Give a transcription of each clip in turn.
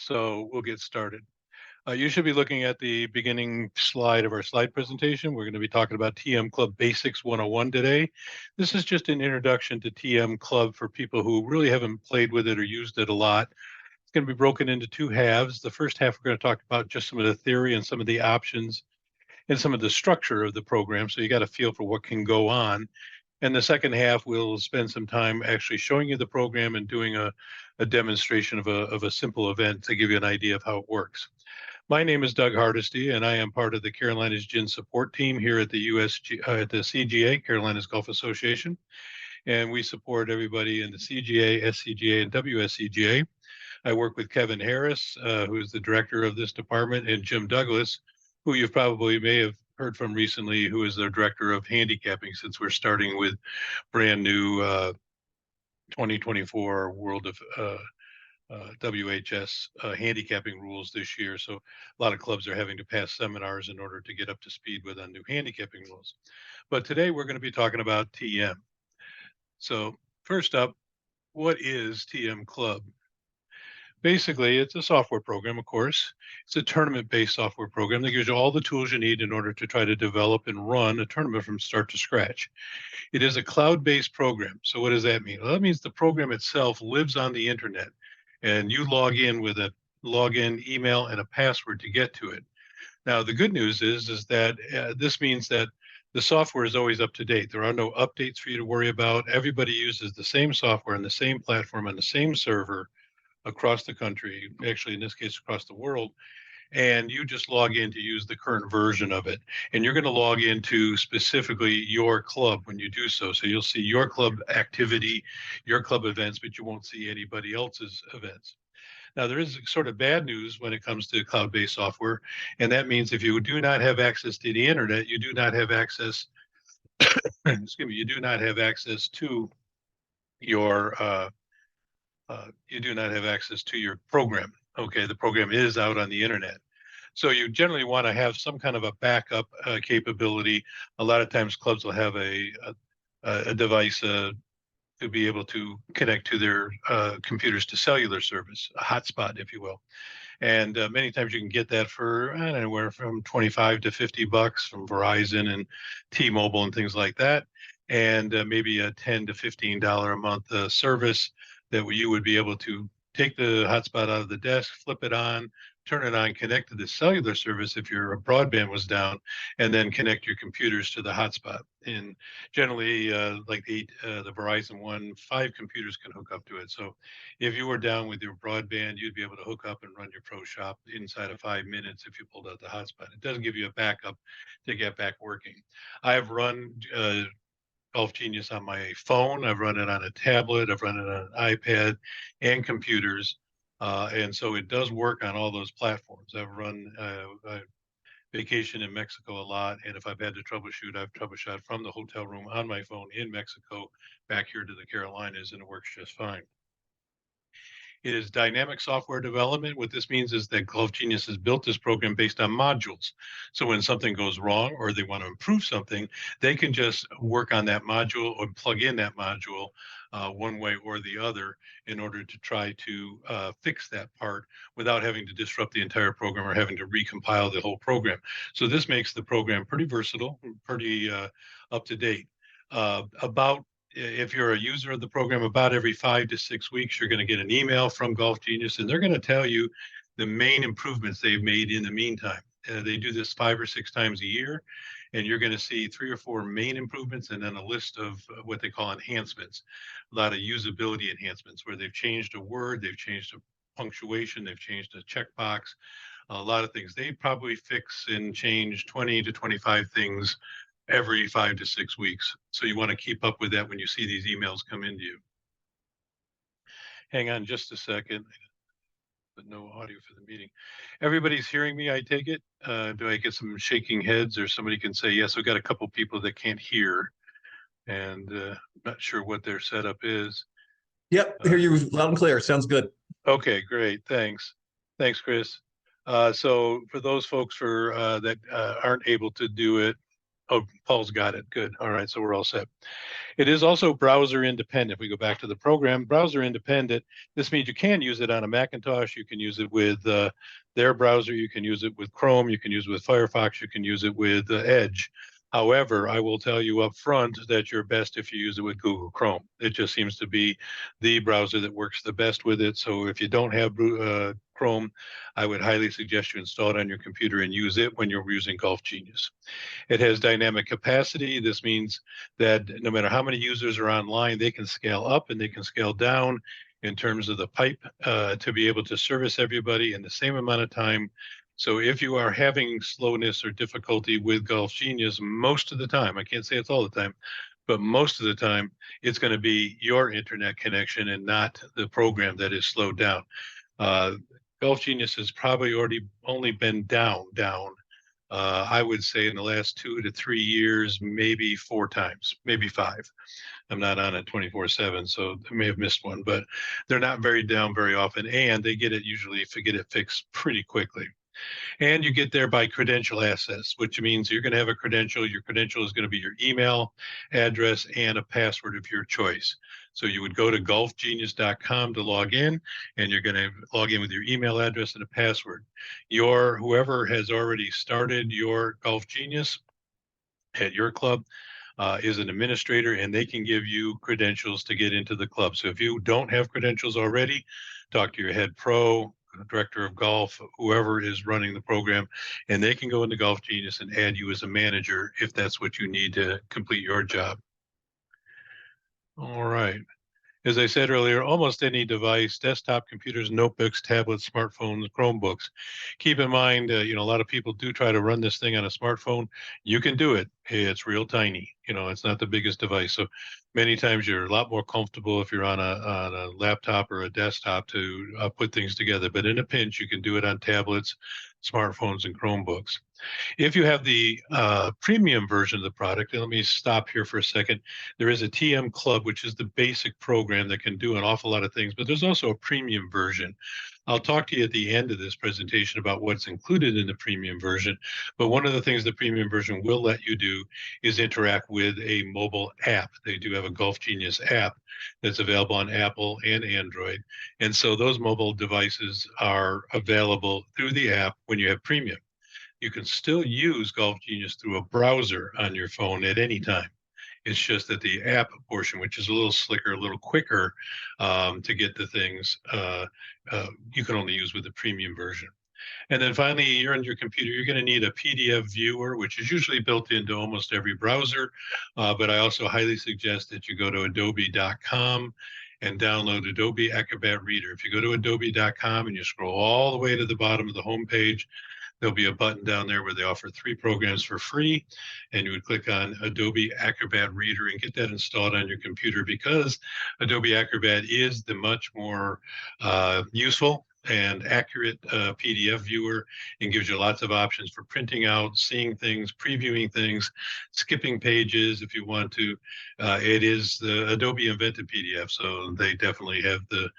So we'll get started. You should be looking at the beginning slide of our slide presentation. We're going to be talking about TM Club Basics 101 today. This is just an introduction to TM Club for people who really haven't played with it or used it a lot. It's going to be broken into two halves. The first half, we're going to talk about just some of the theory and some of the options and some of the structure of the program. So you got a feel for what can go on. And the second half, we'll spend some time actually showing you the program and doing a demonstration of a simple event to give you an idea of how it works. My name is Doug Hardesty, and I am part of the Carolinas Gin support team here at the at the CGA, Carolinas Golf Association. And we support everybody in the CGA, SCGA, and WSCGA. I work with Kevin Harris, who is the director of this department, and Jim Douglas, who you probably may have heard from recently, who is the director of handicapping, since we're starting with brand new 2024 World of WHS handicapping rules this year. So a lot of clubs are having to pass seminars in order to get up to speed with on new handicapping rules. But today we're going to be talking about TM. So first up, what is TM Club? Basically, it's a software program, of course. It's a tournament-based software program that gives you all the tools you need in order to try to develop and run a tournament from start to scratch. It is a cloud-based program. So what does that mean? Well, that means the program itself lives on the internet, and you log in with a login email and a password to get to it. Now, the good news is that this means that the software is always up to date. There are no updates for you to worry about. Everybody uses the same software and the same platform on the same server across the country, actually in this case across the world, and you just log in to use the current version of it. And you're going to log into specifically your club when you do so. So you'll see your club activity, your club events, but you won't see anybody else's events. Now, there is sort of bad news when it comes to cloud-based software, and that means if you do not have access to the internet, you do not have access, excuse me, you do not have access to your you do not have access to your program. Okay, the program is out on the internet. So you generally want to have some kind of a backup capability. A lot of times clubs will have a device to be able to connect to their computers to cellular service, a hotspot, if you will. And many times you can get that for anywhere from 25 to $50 from Verizon and T-Mobile and things like that. And maybe a $10 to $15 a month service that you would be able to take the hotspot out of the desk, flip it on, turn it on, connect to the cellular service if your broadband was down, and then connect your computers to the hotspot. And generally, like the Verizon one, 5 computers can hook up to it. So if you were down with your broadband, you'd be able to hook up and run your pro shop inside of 5 minutes if you pulled out the hotspot. It doesn't give you a backup to get back working. I have run Golf Genius on my phone. I've run it on a tablet. I've run it on an iPad and computers. And so it does work on all those platforms. I've run vacation in Mexico a lot. And if I've had to troubleshoot, I've troubleshot from the hotel room on my phone in Mexico back here to the Carolinas, and it works just fine. It is dynamic software development. What this means is that Golf Genius has built this program based on modules. So when something goes wrong or they want to improve something, they can just work on that module or plug in that module one way or the other in order to try to fix that part without having to disrupt the entire program or having to recompile the whole program. So this makes the program pretty versatile, pretty up to date. About If you're a user of the program, about every 5 to 6 weeks, you're going to get an email from Golf Genius, and they're going to tell you the main improvements they've made in the meantime. They do this 5 or 6 times a year, and you're going to see 3 or 4 main improvements and then a list of what they call enhancements, a lot of usability enhancements where they've changed a word, they've changed a punctuation, they've changed a checkbox, a lot of things. They probably fix and change 20 to 25 things every 5 to 6 weeks. So you want to keep up with that when you see these emails come into you. Hang on just a second, but no audio for the meeting. Everybody's hearing me, I take it? Do I get some shaking heads, or somebody can say, yes, I've got a couple people that can't hear, and not sure what their setup is. Yep, hear you loud and clear. Sounds good. Okay, great. Thanks. Thanks, Chris. So for those folks that aren't able to do it, Oh, Paul's got it. Good. All right. So we're all set. It is also browser independent. If we go back to the program, browser independent, this means you can use it on a Macintosh. You can use it with their browser. You can use it with Chrome. You can use it with Firefox. You can use it with Edge. However, I will tell you up front that you're best if you use it with Google Chrome. It just seems to be the browser that works the best with it. So if you don't have Chrome, I would highly suggest you install it on your computer and use it when you're using Golf Genius. It has dynamic capacity. This means that no matter how many users are online, they can scale up and they can scale down in terms of the pipe to be able to service everybody in the same amount of time. So if you are having slowness or difficulty with Golf Genius, most of the time, I can't say it's all the time, but most of the time, it's going to be your internet connection and not the program that is slowed down. Uh, Golf Genius has probably already only been down I would say in the last 2 to 3 years, maybe 4 times, maybe five. I'm not on it 24/7, so I may have missed one, but they're not very down very often, and they get it usually if you get it fixed pretty quickly. And you get there by credential access, which means you're going to have a credential. Your credential is going to be your email address and a password of your choice. So you would go to golfgenius.com to log in, and you're going to log in with your email address and a password. Your whoever has already started your Golf Genius at your club is an administrator, and they can give you credentials to get into the club. So if you don't have credentials already, talk to your head pro, director of golf, whoever is running the program, and they can go into Golf Genius and add you as a manager if that's what you need to complete your job. All right. As I said earlier, almost any device, desktop computers, notebooks, tablets, smartphones, Chromebooks. Keep in mind, a lot of people do try to run this thing on a smartphone. You can do it. It's real tiny. It's not the biggest device. So many times you're a lot more comfortable if you're on a laptop or a desktop to put things together. But in a pinch, you can do it on tablets, smartphones, and Chromebooks. If you have the premium version of the product, and let me stop here for a second, there is a TM Club, which is the basic program that can do an awful lot of things, but there's also a premium version. I'll talk to you at the end of this presentation about what's included in the premium version. But one of the things the premium version will let you do is interact with a mobile app. They do have a Golf Genius app that's available on Apple and Android. And so those mobile devices are available through the app when you have premium. You can still use Golf Genius through a browser on your phone at any time. It's just that the app portion, which is a little slicker, a little quicker to get the things, you can only use with the premium version. And then finally, you're on your computer, you're going to need a PDF viewer, which is usually built into almost every browser. But I also highly suggest that you go to adobe.com and download Adobe Acrobat Reader. If you go to adobe.com and you scroll all the way to the bottom of the homepage, there'll be a button down there where they offer 3 programs for free, and you would click on Adobe Acrobat Reader and get that installed on your computer, because Adobe Acrobat is the much more useful and accurate PDF viewer, and gives you lots of options for printing out, seeing things, previewing things, skipping pages if you want to. It is the Adobe invented PDF, so they definitely have the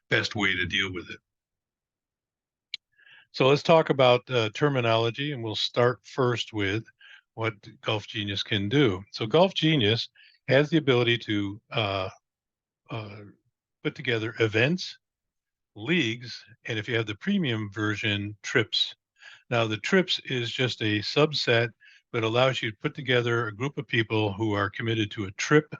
best way to deal with it. So let's talk about terminology, and we'll start first with what Golf Genius can do. So Golf Genius has the ability to uh, put together events, leagues, and if you have the premium version, trips. Now, the trips is just a subset that allows you to put together a group of people who are committed to a trip,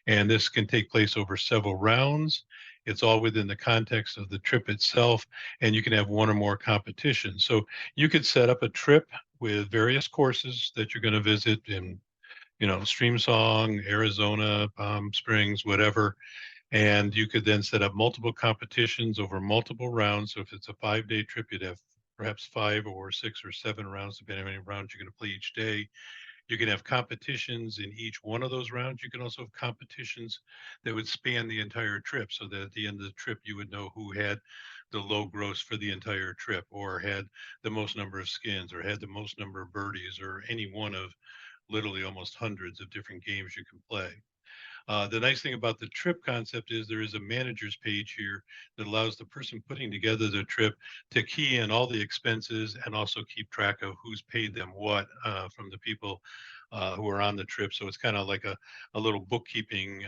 and this can take place over several rounds. It's all within the context of the trip itself, and you can have one or more competitions. So you could set up a trip with various courses that you're going to visit in, Streamsong, Arizona, Palm Springs, whatever. And you could then set up multiple competitions over multiple rounds. So if it's a 5-day trip, you'd have perhaps 5 or 6 or 7 rounds, depending on how many rounds you're going to play each day. You can have competitions in each one of those rounds. You can also have competitions that would span the entire trip, so that at the end of the trip, you would know who had the low gross for the entire trip, or had the most number of skins, or had the most number of birdies, or any one of literally almost hundreds of different games you can play. The nice thing about the trip concept is there is a manager's page here that allows the person putting together the trip to key in all the expenses and also keep track of who's paid them what from the people who are on the trip. So it's kind of like a little bookkeeping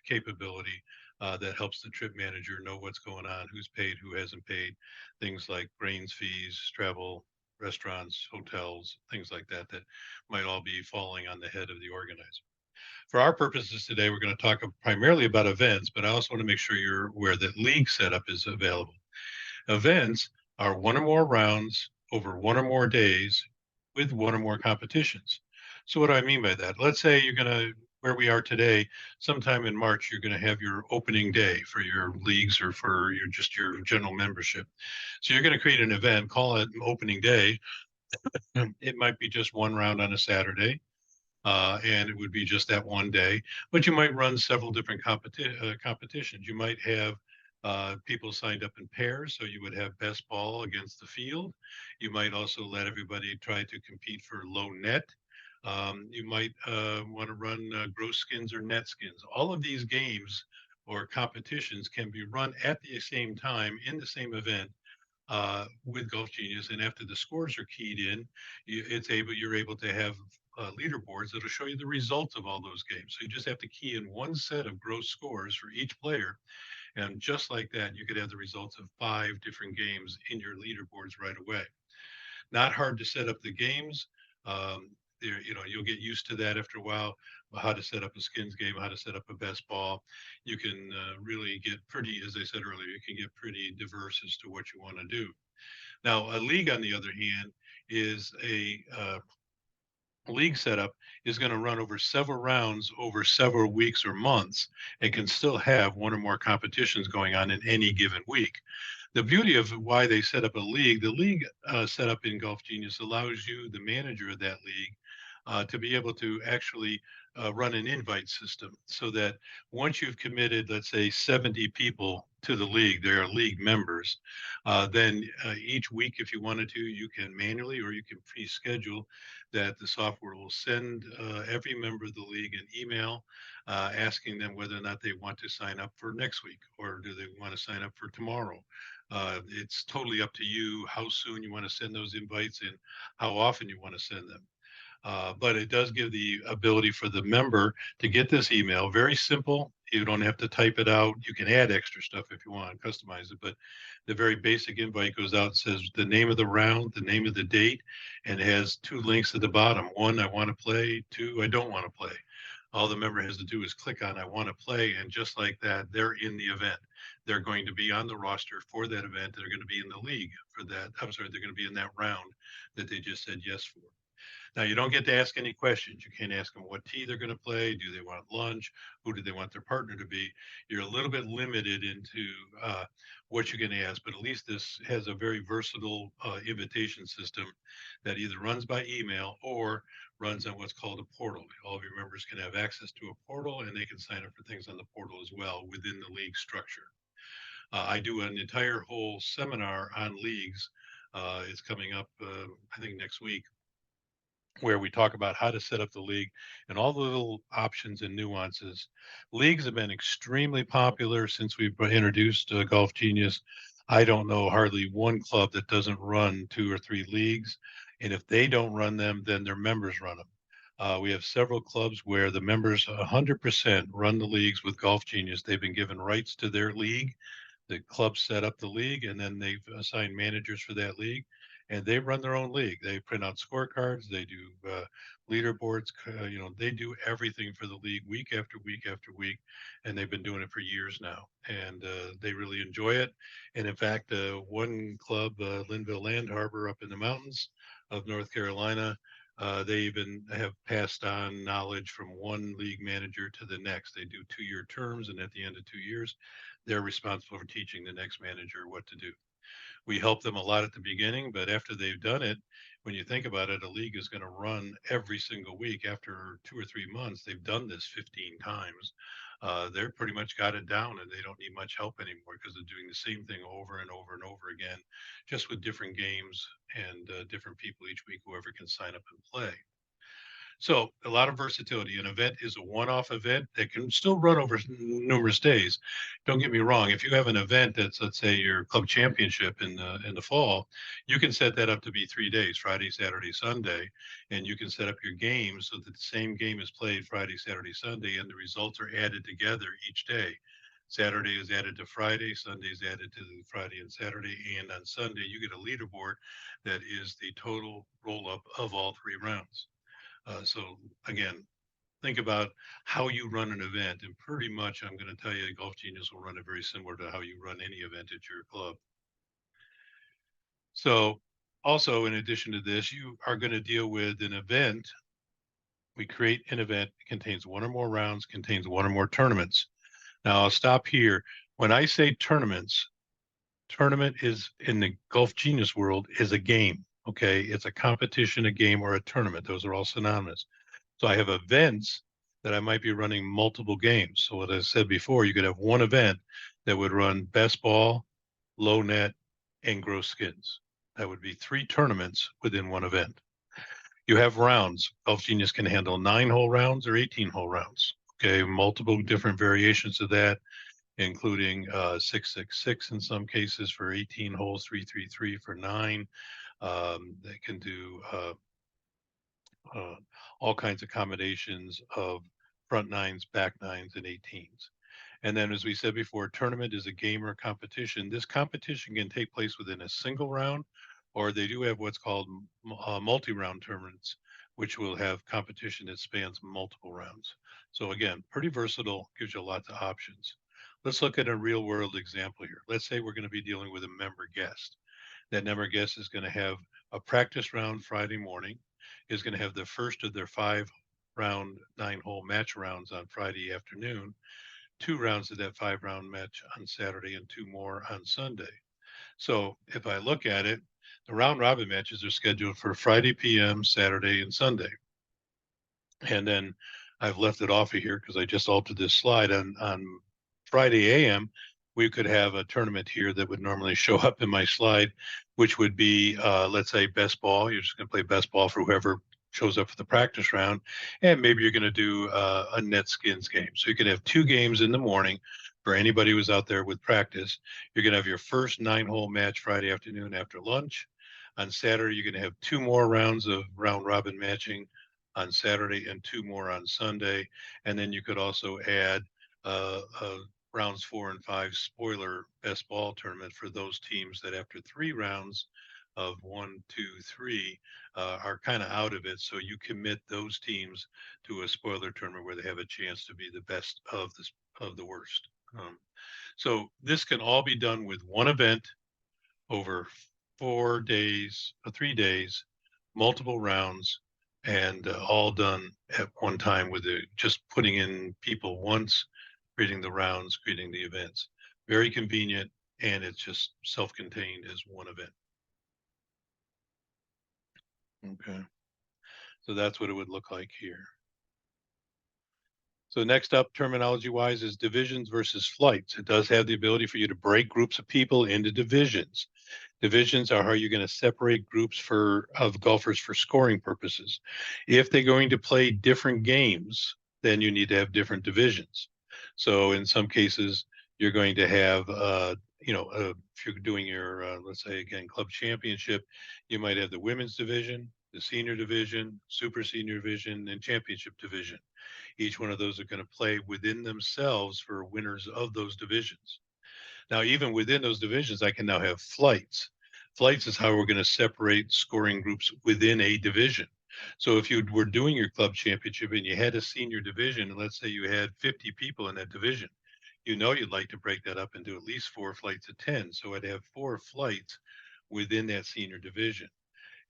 capability that helps the trip manager know what's going on, who's paid, who hasn't paid, things like grains fees, travel, restaurants, hotels, things like that, that might all be falling on the head of the organizer. For our purposes today, we're going to talk primarily about events, but I also want to make sure you're aware that league setup is available. Events are one or more rounds over one or more days with one or more competitions. So what do I mean by that? Let's say you're going to where we are today, sometime in March, you're going to have your opening day for your leagues or for your just your general membership. So you're going to create an event, call it opening day. It might be just one round on a Saturday, and it would be just that one day. But you might run several different competitions. You might have people signed up in pairs, so you would have best ball against the field. You might also let everybody try to compete for low net. You might want to run gross skins or net skins. All of these games or competitions can be run at the same time in the same event with Golf Genius, and after the scores are keyed in, you're able to have leaderboards that'll show you the results of all those games. So you just have to key in one set of gross scores for each player, and just like that, you could have the results of 5 different games in your leaderboards right away. Not hard to set up the games. There, you'll get used to that after a while. How to set up a skins game, how to set up a best ball. You can really get pretty, as I said earlier, you can get pretty diverse as to what you want to do. Now, a league, on the other hand, is a league setup is going to run over several rounds over several weeks or months and can still have one or more competitions going on in any given week. The beauty of why they set up a league, the league setup in Golf Genius allows you, the manager of that league, to be able to actually run an invite system so that once you've committed, let's say 70 people to the league, they are league members, then each week, if you wanted to, you can manually or you can pre-schedule that the software will send every member of the league an email asking them whether or not they want to sign up for next week or do they want to sign up for tomorrow. It's totally up to you how soon you want to send those invites and how often you want to send them. But it does give the ability for the member to get this email. Very simple. You don't have to type it out. You can add extra stuff if you want, customize it. But the very basic invite goes out, says the name of the round, the name of the date, and has 2 links at the bottom. One, I want to play. Two, I don't want to play. All the member has to do is click on I want to play. And just like that, they're in the event. They're going to be on the roster for that event. They're going to be in the league for that. I'm sorry, they're going to be in that round that they just said yes for. Now, you don't get to ask any questions. You can't ask them what tee they're going to play. Do they want lunch? Who do they want their partner to be? You're a little bit limited into what you're going to ask, but at least this has a very versatile invitation system that either runs by email or runs on what's called a portal. All of your members can have access to a portal and they can sign up for things on the portal as well within the league structure. I do an entire whole seminar on leagues. It's coming up, I think, next week where we talk about how to set up the league and all the little options and nuances. Leagues have been extremely popular since we've introduced Golf Genius. I don't know hardly one club that doesn't run 2 or 3 leagues. And if they don't run them, then their members run them. We have several clubs where the members 100% run the leagues with Golf Genius. They've been given rights to their league. The club set up the league and then they've assigned managers for that league and they run their own league. They print out scorecards, they do leaderboards, they do everything for the league week after week after week. And they've been doing it for years now. And they really enjoy it. And in fact, one club, Linville Land Harbor up in the mountains of North Carolina, they even have passed on knowledge from one league manager to the next. They do 2-year terms, and at the end of 2 years, they're responsible for teaching the next manager what to do. We help them a lot at the beginning, but after they've done it, when you think about it, a league is going to run every single week. After 2 or 3 months, they've done this 15 times. They're pretty much got it down and they don't need much help anymore because they're doing the same thing over and over and over again, just with different games and different people each week, whoever can sign up and play. So a lot of versatility. An event is a one-off event that can still run over numerous days. Don't get me wrong. If you have an event that's, let's say, your club championship in the fall, you can set that up to be 3 days: Friday, Saturday, Sunday, and you can set up your games so that the same game is played Friday, Saturday, Sunday, and the results are added together each day. Saturday is added to Friday, Sunday is added to the Friday and Saturday, and on Sunday you get a leaderboard that is the total roll up of all three rounds. So again, think about how you run an event, and pretty much I'm going to tell you, Golf Genius will run it very similar to how you run any event at your club. So also, in addition to this, you are going to deal with an event. We create an event, contains one or more rounds, contains one or more tournaments. Now I'll stop here. When I say tournaments, tournament is in the Golf Genius world is a game. Okay. It's a competition, a game, or a tournament. Those are all synonymous. So I have events that I might be running multiple games. So what I said before, you could have one event that would run best ball, low net, and gross skins. That would be 3 tournaments within one event. You have rounds. Golf Genius can handle 9-hole rounds or 18-hole rounds. Okay, multiple different variations of that, including 666 in some cases for 18 holes, 333 for 9. They can do uh, all kinds of combinations of front nines, back nines, and 18s. And then, as we said before, tournament is a game or competition. This competition can take place within a single round, or they do have what's called multi-round tournaments, which will have competition that spans multiple rounds. So again, pretty versatile, gives you lots of options. Let's look at a real world example here. Let's say we're going to be dealing with a member guest. That member guest is going to have a practice round Friday morning, is going to have the first of their 5-round, 9-hole match rounds on Friday afternoon, 2 rounds of that 5-round match on Saturday, and 2 more on Sunday. So if I look at it, the round robin matches are scheduled for Friday PM, Saturday, and Sunday. And then I've left it off of here because I just altered this slide. On Friday AM, we could have a tournament here that would normally show up in my slide, which would be, let's say, best ball. You're just going to play best ball for whoever shows up for the practice round. And maybe you're going to do a net skins game. So you could have 2 games in the morning for anybody who's out there with practice. You're going to have your first 9-hole match Friday afternoon after lunch. On Saturday, you're going to have 2 more rounds of round robin matching on Saturday and 2 more on Sunday. And then you could also add rounds 4 and 5 spoiler best ball tournament for those teams that after 3 rounds of 1, 2, 3 are kind of out of it. So you commit those teams to a spoiler tournament where they have a chance to be the best of the worst. So this can all be done with one event over 4 days, 3 days, multiple rounds, and all done at one time with just putting in people once, creating the rounds, creating the events. Very convenient, and it's just self-contained as one event. Okay. So that's what it would look like here. So next up, terminology-wise, is divisions versus flights. It does have the ability for you to break groups of people into divisions. Divisions are how you're going to separate groups of golfers for scoring purposes. If they're going to play different games, then you need to have different divisions. So in some cases, you're going to have, if you're doing your, let's say again, club championship, you might have the women's division, the senior division, super senior division, and championship division. Each one of those are going to play within themselves for winners of those divisions. Now, even within those divisions, I can now have flights. Flights is how we're going to separate scoring groups within a division. So if you were doing your club championship and you had a senior division, and let's say you had 50 people in that division, you'd like to break that up into at least 4 flights of 10. So I'd have 4 flights within that senior division.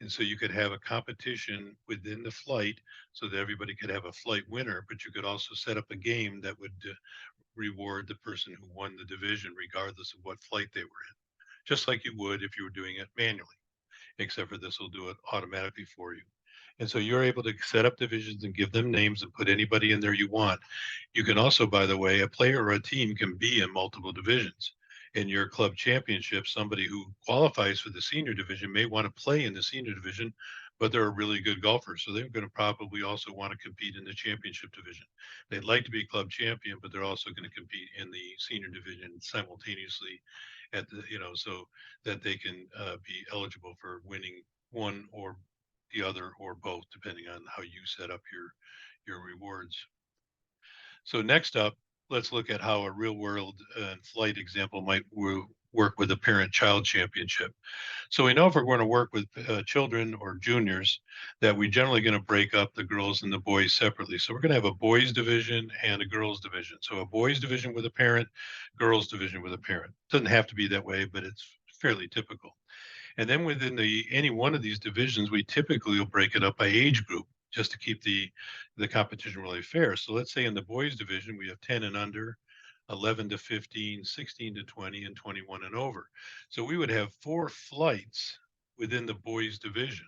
And so you could have a competition within the flight so that everybody could have a flight winner, but you could also set up a game that would reward the person who won the division, regardless of what flight they were in, just like you would if you were doing it manually, except for this will do it automatically for you. And so you're able to set up divisions and give them names and put anybody in there you want. You can also, by the way, a player or a team can be in multiple divisions. In your club championship, somebody who qualifies for the senior division may want to play in the senior division, but they're a really good golfer. So they're going to probably also want to compete in the championship division. They'd like to be club champion, but they're also going to compete in the senior division simultaneously at the, so that they can be eligible for winning one or the other or both, depending on how you set up your rewards. So next up, let's look at how a real world flight example might work with a parent-child championship. So we know if we're going to work with children or juniors, that we're generally going to break up the girls and the boys separately. So we're going to have a boys division and a girls division. So a boys division with a parent, girls division with a parent. Doesn't have to be that way, but it's fairly typical. And then within any one of these divisions, we typically will break it up by age group just to keep the competition really fair. So let's say in the boys division, we have 10 and under, 11 to 15, 16 to 20, and 21 and over. So we would have 4 flights within the boys division.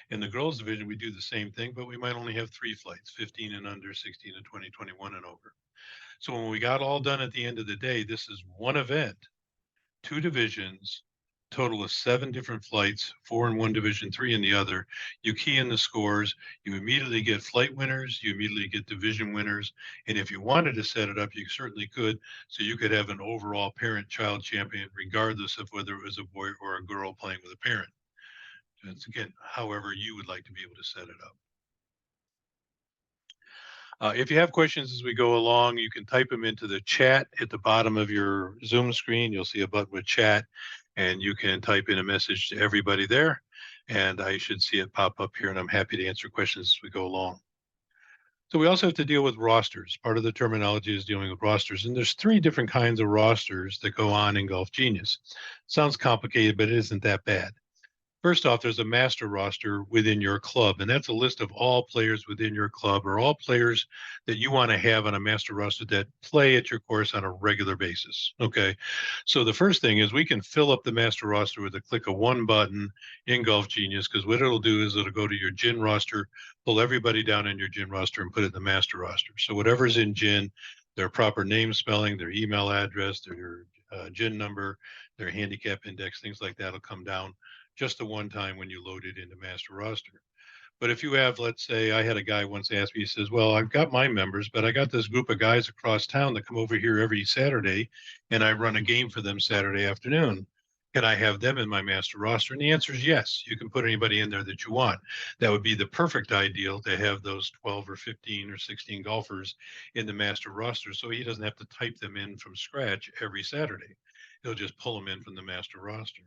In the girls division, we do the same thing, but we might only have 3 flights, 15 and under, 16 and 20, 21 and over. So when we got all done at the end of the day, this is one event, 2 divisions, total of 7 different flights, 4 in one division, 3 in the other. You key in the scores, you immediately get flight winners, you immediately get division winners. And if you wanted to set it up, you certainly could. So you could have an overall parent-child champion, regardless of whether it was a boy or a girl playing with a parent. It's again, however you would like to be able to set it up. If you have questions as we go along, you can type them into the chat at the bottom of your Zoom screen. You'll see a button with chat, and you can type in a message to everybody there. And I should see it pop up here, and I'm happy to answer questions as we go along. So we also have to deal with rosters. Part of the terminology is dealing with rosters, and there's 3 different kinds of rosters that go on in Golf Genius. Sounds complicated, but it isn't that bad. First off, there's a master roster within your club, and that's a list of all players within your club or all players that you want to have on a master roster that play at your course on a regular basis. Okay. So the first thing is we can fill up the master roster with a click of one button in Golf Genius, because what it'll do is it'll go to your GIN roster, pull everybody down in your GIN roster and put it in the master roster. So whatever's in GIN, their proper name spelling, their email address, their GIN number, their handicap index, things like that will come down just the one time when you load it into master roster. But if you have, let's say, I had a guy once ask me, he says, well, I've got my members, but I got this group of guys across town that come over here every Saturday, and I run a game for them Saturday afternoon. Can I have them in my master roster? And the answer is yes. You can put anybody in there that you want. That would be the perfect ideal, to have those 12 or 15 or 16 golfers in the master roster, so he doesn't have to type them in from scratch every Saturday. He'll just pull them in from the master roster.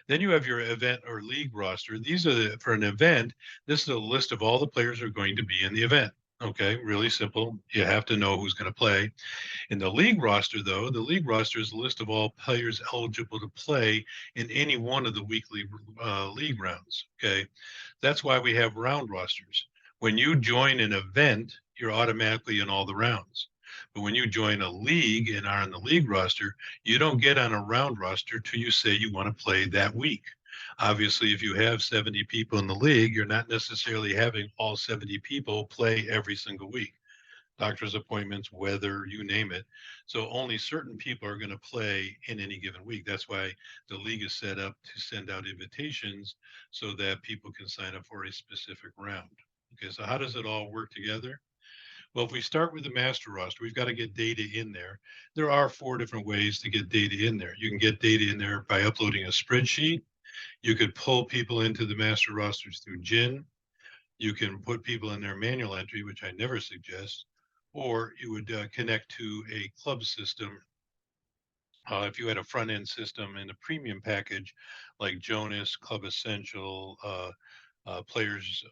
Then you have your event or league roster. These are for an event. This is a list of all the players who are going to be in the event. Okay, really simple. You have to know who's going to play. In the league roster, though, the league roster is a list of all players eligible to play in any one of the weekly league rounds. Okay, that's why we have round rosters. When you join an event, you're automatically in all the rounds. But when you join a league and are on the league roster, you don't get on a round roster till you say you want to play that week. Obviously, if you have 70 people in the league, you're not necessarily having all 70 people play every single week. Doctor's appointments, weather, you name it. So only certain people are going to play in any given week. That's why the league is set up to send out invitations so that people can sign up for a specific round. Okay, so how does it all work together? Well, if we start with the master roster, we've got to get data in there. There are 4 different ways to get data in there. You can get data in there by uploading a spreadsheet. You could pull people into the master rosters through GIN. You can put people in their manual entry, which I never suggest, or you would connect to a club system. If you had a front end system and a premium package like Jonas, Club Essential, Players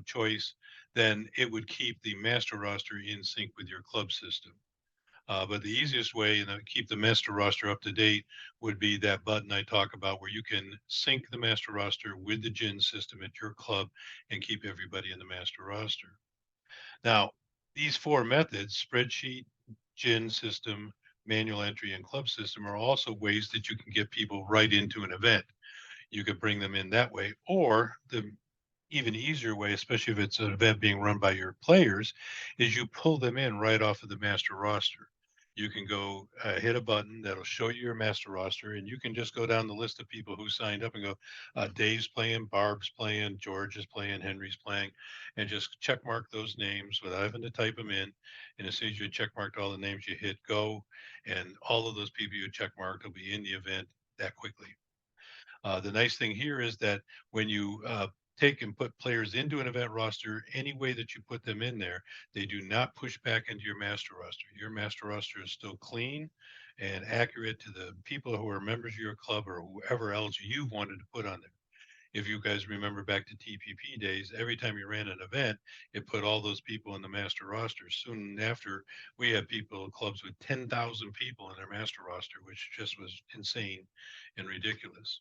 Choice, then it would keep the master roster in sync with your club system. But the easiest way to keep the master roster up to date would be that button I talk about, where you can sync the master roster with the GIN system at your club and keep everybody in the master roster. Now, these 4 methods, spreadsheet, GIN system, manual entry, and club system, are also ways that you can get people right into an event. You could bring them in that way, or the even easier way, especially if it's an event being run by your players, is you pull them in right off of the master roster. you can go hit a button that'll show you your master roster, and you can just go down the list of people who signed up and go, Dave's playing, Barb's playing, George is playing, Henry's playing, and just check mark those names without having to type them in. And as soon as you check marked all the names, you hit go, and all of those people you check marked will be in the event that quickly. The nice thing here is that when you take and put players into an event roster, any way that you put them in there, they do not push back into your master roster. Your master roster is still clean and accurate to the people who are members of your club or whoever else you wanted to put on there. If you guys remember back to TPP days, every time you ran an event, it put all those people in the master roster. Soon after, we had people, clubs with 10,000 people in their master roster, which just was insane and ridiculous.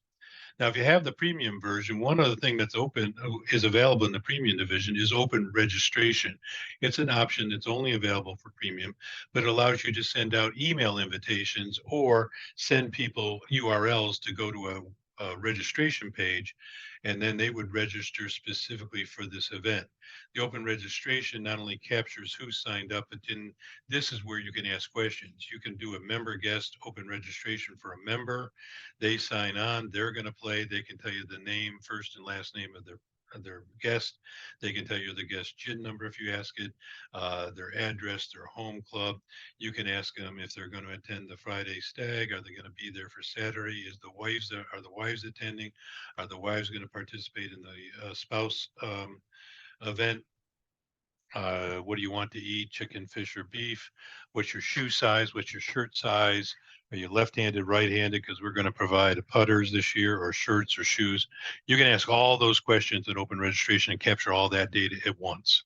Now, if you have the premium version, one other thing that's open is available in the premium division is open registration. It's an option that's only available for premium, but it allows you to send out email invitations or send people URLs to go to a registration page, and then they would register specifically for this event. The open registration not only captures who signed up, but then this is where you can ask questions. You can do a member guest open registration for a member. They sign on, they're going to play. They can tell you the name, first and last name of their guest. They can tell you the guest GIN number if you ask it, their address, their home club. You can ask them if they're going to attend the Friday stag. Are they going to be there for Saturday? Are the wives attending? Are the wives going to participate in the spouse event? What do you want to eat? Chicken, fish, or beef? What's your shoe size? What's your shirt size? Are you left-handed, right-handed? Because we're going to provide putters this year, or shirts, or shoes. You can ask all those questions at open registration and capture all that data at once.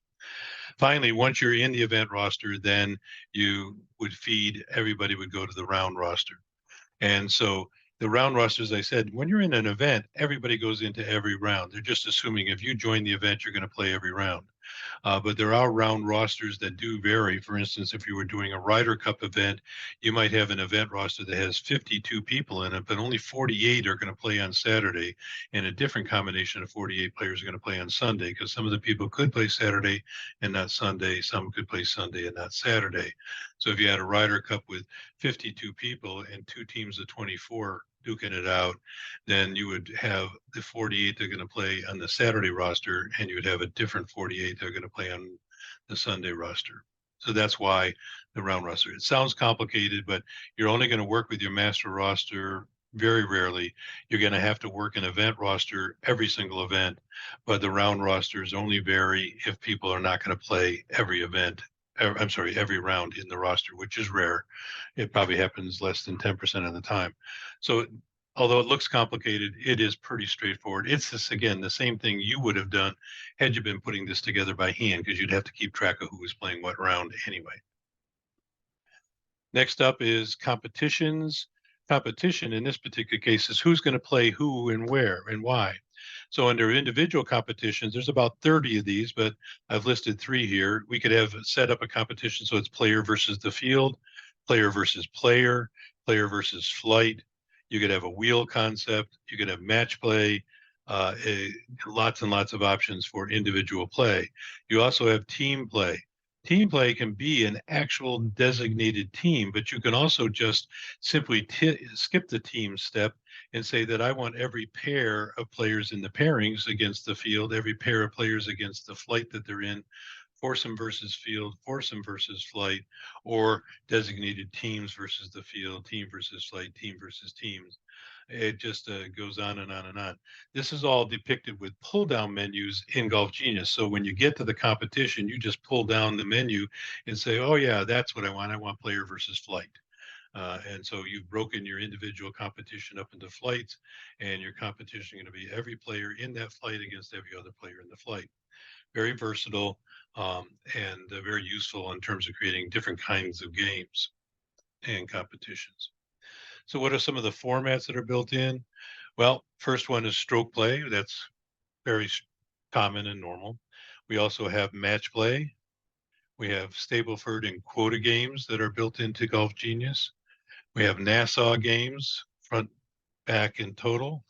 Finally, once you're in the event roster, then you would feed, everybody would go to the round roster. And so the round roster, as I said, when you're in an event, everybody goes into every round. They're just assuming if you join the event, you're going to play every round. But there are round rosters that do vary. For instance, if you were doing a Ryder Cup event, you might have an event roster that has 52 people in it, but only 48 are going to play on Saturday, and a different combination of 48 players are going to play on Sunday, because some of the people could play Saturday and not Sunday. Some could play Sunday and not Saturday. So if you had a Ryder Cup with 52 people and two teams of 24 duking it out, then you would have the 48 that are going to play on the Saturday roster, and you would have a different 48 that are going to play on the Sunday roster. So that's why the round roster. It sounds complicated, but you're only going to work with your master roster very rarely. You're going to have to work an event roster every single event, but the round rosters only vary if people are not going to play every event. I'm sorry, every round in the roster, which is rare. It probably happens less than 10% of the time. So although it looks complicated, it is pretty straightforward. It's this, again, the same thing you would have done had you been putting this together by hand, because you'd have to keep track of who was playing what round anyway. Next up is competitions. Competition in this particular case is who's going to play who and where and why. So under individual competitions, there's about 30 of these, but I've listed 3 here. We could have set up a competition so it's player versus the field, player versus player, player versus flight. You could have a wheel concept. You could have match play. Lots and lots of options for individual play. You also have team play. Team play can be an actual designated team, but you can also just simply skip the team step and say that I want every pair of players in the pairings against the field, every pair of players against the flight that they're in, foursome versus field, foursome versus flight, or designated teams versus the field, team versus flight, team versus teams. It just goes on and on and on. This is all depicted with pull down menus in Golf Genius. So when you get to the competition, you just pull down the menu and say, oh, yeah, that's what I want. I want player versus flight. And so you've broken your individual competition up into flights, and your competition is going to be every player in that flight against every other player in the flight. Very versatile, and very useful in terms of creating different kinds of games and competitions. So what are some of the formats that are built in? Well, first one is stroke play. That's very common and normal. We also have match play. We have Stableford and quota games that are built into Golf Genius. We have Nassau games, front, back, and total.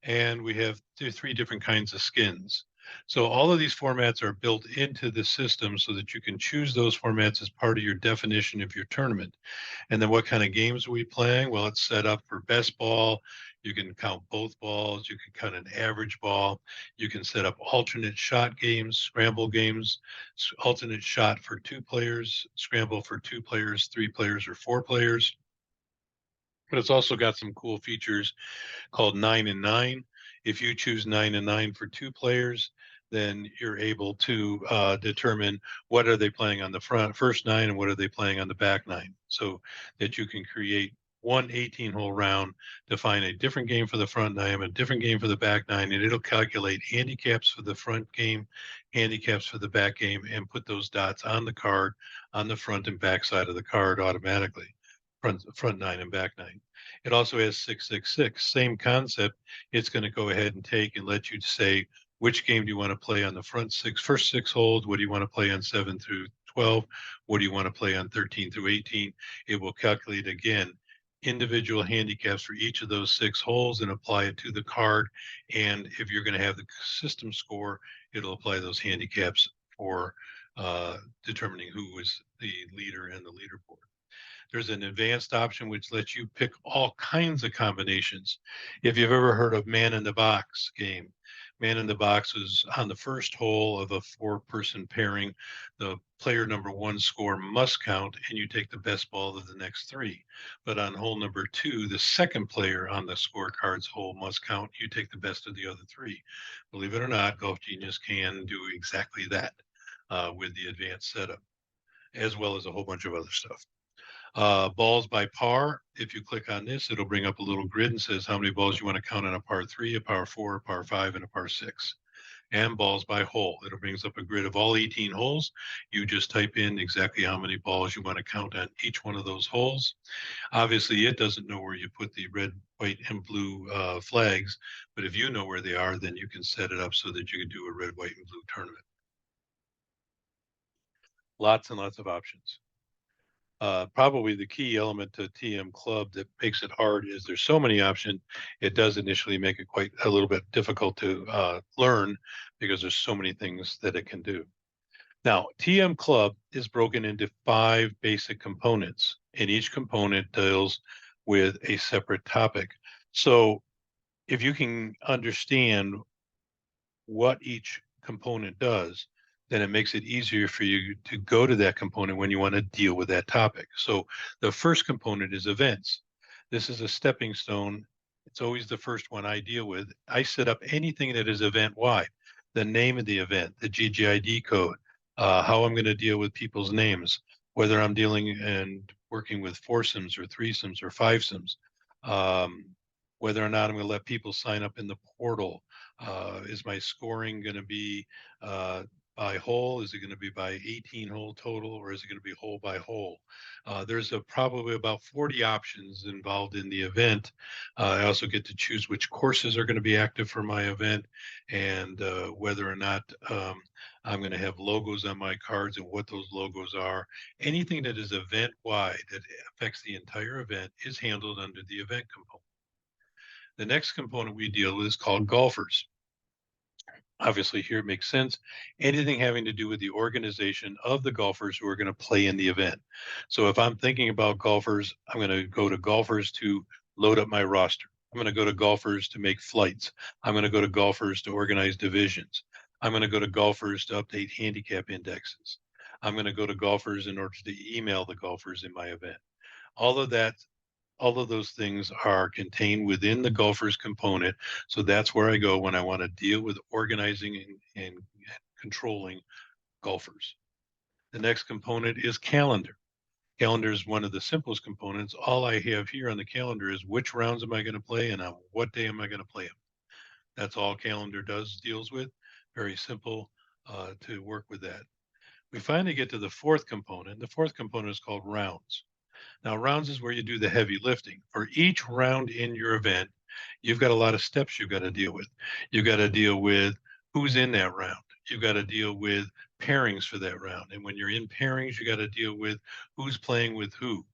And we have 3 different kinds of skins. So all of these formats are built into the system so that you can choose those formats as part of your definition of your tournament. And then what kind of games are we playing? Well, it's set up for best ball. You can count both balls. You can count an average ball. You can set up alternate shot games, scramble games, alternate shot for 2 players, scramble for 2 players, 3 players, or 4 players. But it's also got some cool features called 9 and 9. If you choose 9 and 9 for 2 players, then you're able to determine what are they playing on the first 9 and what are they playing on the back 9, so that you can create one 18-hole round, define a different game for the front 9, a different game for the back 9, and it'll calculate handicaps for the front game, handicaps for the back game, and put those dots on the card on the front and back side of the card automatically. Front 9 and back 9. It also has 666, same concept. It's going to go ahead and take and let you say which game do you want to play on the first 6 holes. What do you want to play on 7 through 12? What do you want to play on 13 through 18? It will calculate again individual handicaps for each of those 6 holes and apply it to the card. And if you're going to have the system score, it'll apply those handicaps for determining who is the leader in the leaderboard. There's an advanced option which lets you pick all kinds of combinations. If you've ever heard of man in the box game, man in the box is on the first hole of a 4-person pairing. The player number 1 score must count, and you take the best ball of the next 3. But on hole number 2, the second player on the scorecard's hole must count. You take the best of the other 3. Believe it or not, Golf Genius can do exactly that with the advanced setup, as well as a whole bunch of other stuff. Balls by par. If you click on this, it'll bring up a little grid and says how many balls you want to count on a par 3, a par 4, a par 5, and a par 6. And balls by hole. It'll brings up a grid of all 18 holes. You just type in exactly how many balls you want to count on each one of those holes. Obviously, it doesn't know where you put the red, white, and blue flags, but if you know where they are, then you can set it up so that you can do a red, white, and blue tournament. Lots and lots of options. Probably the key element to TM Club that makes it hard is there's so many options. It does initially make it quite a little bit difficult to learn because there's so many things that it can do. Now, TM Club is broken into 5 basic components, and each component deals with a separate topic. So if you can understand what each component does, then it makes it easier for you to go to that component when you want to deal with that topic. So the first component is events. This is a stepping stone. It's always the first one I deal with. I set up anything that is event wide, the name of the event, the GGID code, how I'm going to deal with people's names, whether I'm dealing and working with foursomes or threesomes or fivesomes, whether or not I'm going to let people sign up in the portal. Is my scoring going to be by hole? Is it going to be by 18 hole total, or is it going to be hole by hole? There's probably about 40 options involved in the event. I also get to choose which courses are going to be active for my event, and whether or not I'm going to have logos on my cards and what those logos are. Anything that is event wide that affects the entire event is handled under the event component. The next component we deal with is called golfers. Obviously, here it makes sense. Anything having to do with the organization of the golfers who are going to play in the event. So if I'm thinking about golfers, I'm going to go to golfers to load up my roster. I'm going to go to golfers to make flights. I'm going to go to golfers to organize divisions. I'm going to go to golfers to update handicap indexes. I'm going to go to golfers in order to email the golfers in my event. All of that, all of those things are contained within the golfers component. So that's where I go when I want to deal with organizing and controlling golfers. The next component is calendar. Calendar is one of the simplest components. All I have here on the calendar is which rounds am I going to play and on what day am I going to play them. That's all calendar deals with. Very simple to work with that. We finally get to the fourth component. The fourth component is called rounds. Now, rounds is where you do the heavy lifting. For each round in your event, you've got a lot of steps you've got to deal with. You've got to deal with who's in that round. You've got to deal with pairings for that round. And when you're in pairings, you got to deal with who's playing with who.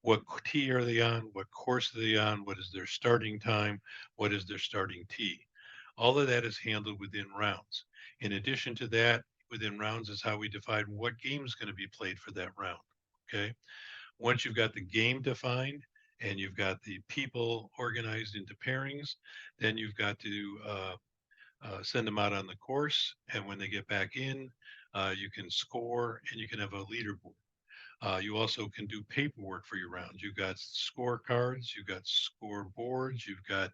What tee are they on? What course are they on? What is their starting time? What is their starting tee? All of that is handled within rounds. In addition to that, within rounds is how we define what game is going to be played for that round. Okay. Once you've got the game defined and you've got the people organized into pairings, then you've got to send them out on the course. And when they get back in, you can score and you can have a leaderboard. You also can do paperwork for your rounds. You've got scorecards, you've got scoreboards, you've got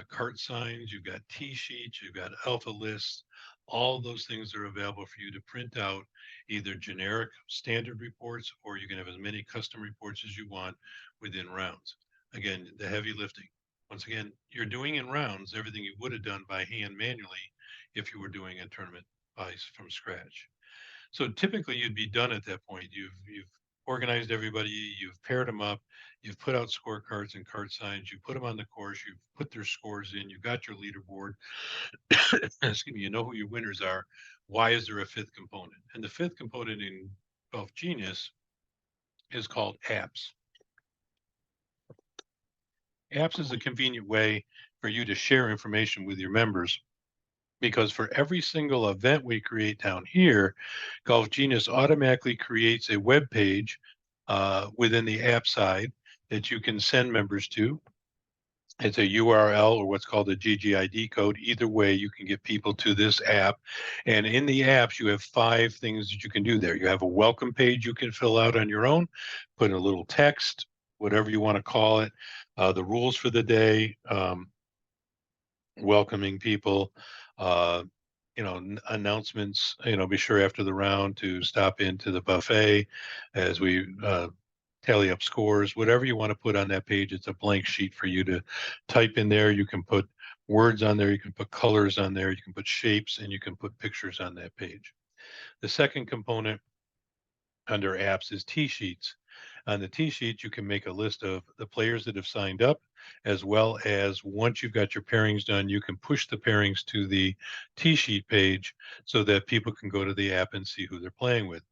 cart signs, you've got T-sheets, you've got alpha lists. All those things are available for you to print out, either generic standard reports, or you can have as many custom reports as you want within rounds. Again, the heavy lifting. Once again, you're doing in rounds everything you would have done by hand manually if you were doing a tournament from scratch. So typically you'd be done at that point. You've organized everybody, you've paired them up, you've put out scorecards and card signs, you put them on the course, you've put their scores in, you've got your leaderboard. Excuse me, you know who your winners are. Why is there a fifth component? And the fifth component in Golf Genius is called apps. Apps is a convenient way for you to share information with your members, because for every single event we create down here, Golf Genius automatically creates a web page within the app side that you can send members to. It's a URL or what's called a GGID code. Either way, you can get people to this app. And in the apps, you have 5 things that you can do there. You have a welcome page you can fill out on your own, put in a little text, whatever you want to call it, the rules for the day, welcoming people, uh, announcements, be sure after the round to stop into the buffet as we tally up scores, whatever you want to put on that page. It's a blank sheet for you to type in there. You can put words on there, you can put colors on there, you can put shapes, and you can put pictures on that page. The second component under apps is T-sheets. On the T-sheet, you can make a list of the players that have signed up, as well as once you've got your pairings done, you can push the pairings to the T-sheet page so that people can go to the app and see who they're playing with.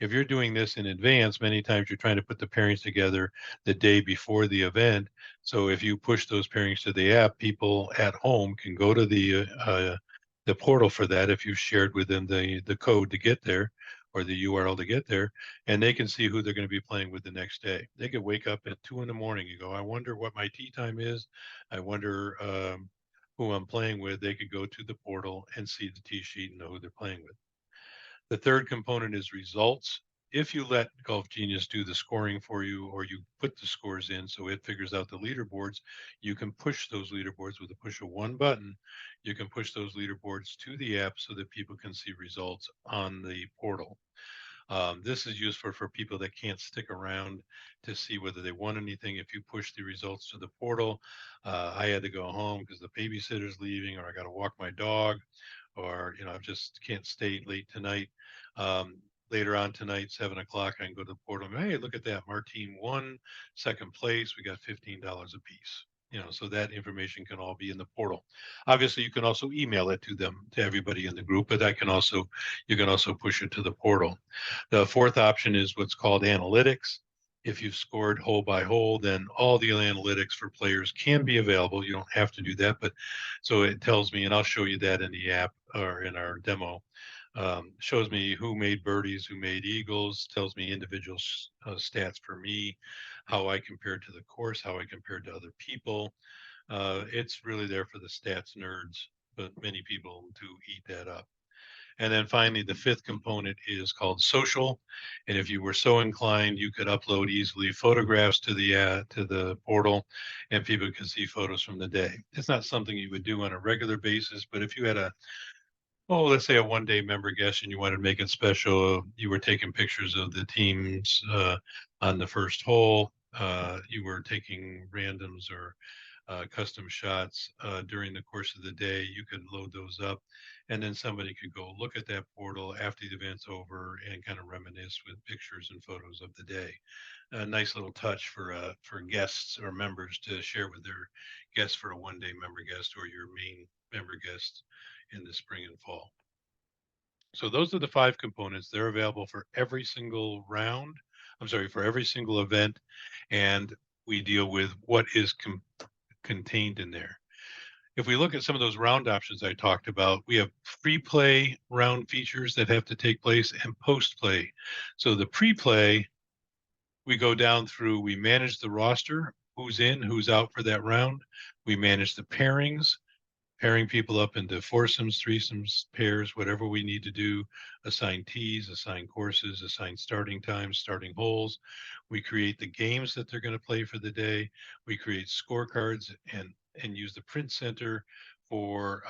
If you're doing this in advance, many times you're trying to put the pairings together the day before the event. So if you push those pairings to the app, people at home can go to the portal for that if you've shared with them the code to get there or the URL to get there, and they can see who they're going to be playing with the next day. They could wake up at 2 in the morning and go, I wonder what my tee time is. I wonder who I'm playing with. They could go to the portal and see the tee sheet and know who they're playing with. The third component is results. If you let Golf Genius do the scoring for you, or you put the scores in so it figures out the leaderboards, you can push those leaderboards with a push of one button. You can push those leaderboards to the app so that people can see results on the portal. This is useful for people that can't stick around to see whether they won anything. If you push the results to the portal, I had to go home because the babysitter's leaving, or I got to walk my dog, or I just can't stay late tonight. Later on tonight, 7 o'clock, I can go to the portal. And, hey, look at that! Martine won second place. We got $15 a piece. So that information can all be in the portal. Obviously, you can also email it to them, to everybody in the group, but you can also push it to the portal. The fourth option is what's called analytics. If you've scored hole by hole, then all the analytics for players can be available. You don't have to do that, but so it tells me, and I'll show you that in the app or in our demo. Shows me who made birdies, who made eagles, tells me individual stats for me, how I compared to the course, how I compared to other people. It's really there for the stats nerds, but many people do eat that up. And then finally, the fifth component is called social. And if you were so inclined, you could upload easily photographs to the portal, and people can see photos from the day. It's not something you would do on a regular basis, but if you had let's say a 1-day member guest and you wanted to make it special, you were taking pictures of the teams on the first hole, you were taking randoms or custom shots during the course of the day, you could load those up, and then somebody could go look at that portal after the event's over and kind of reminisce with pictures and photos of the day. A nice little touch for guests or members to share with their guests for a 1-day member guest or your main member guest in the spring and fall. So those are the 5 components. They're available for every single round. I'm sorry, for every single event, and we deal with what is contained in there. If we look at some of those round options I talked about, we have pre-play round features that have to take place and post-play. So the pre-play, we go down through, we manage the roster, who's in, who's out for that round. We manage the pairings, pairing people up into foursomes, threesomes, pairs, whatever we need to do, assign tees, assign courses, assign starting times, starting holes. We create the games that they're going to play for the day. We create scorecards and use the print center for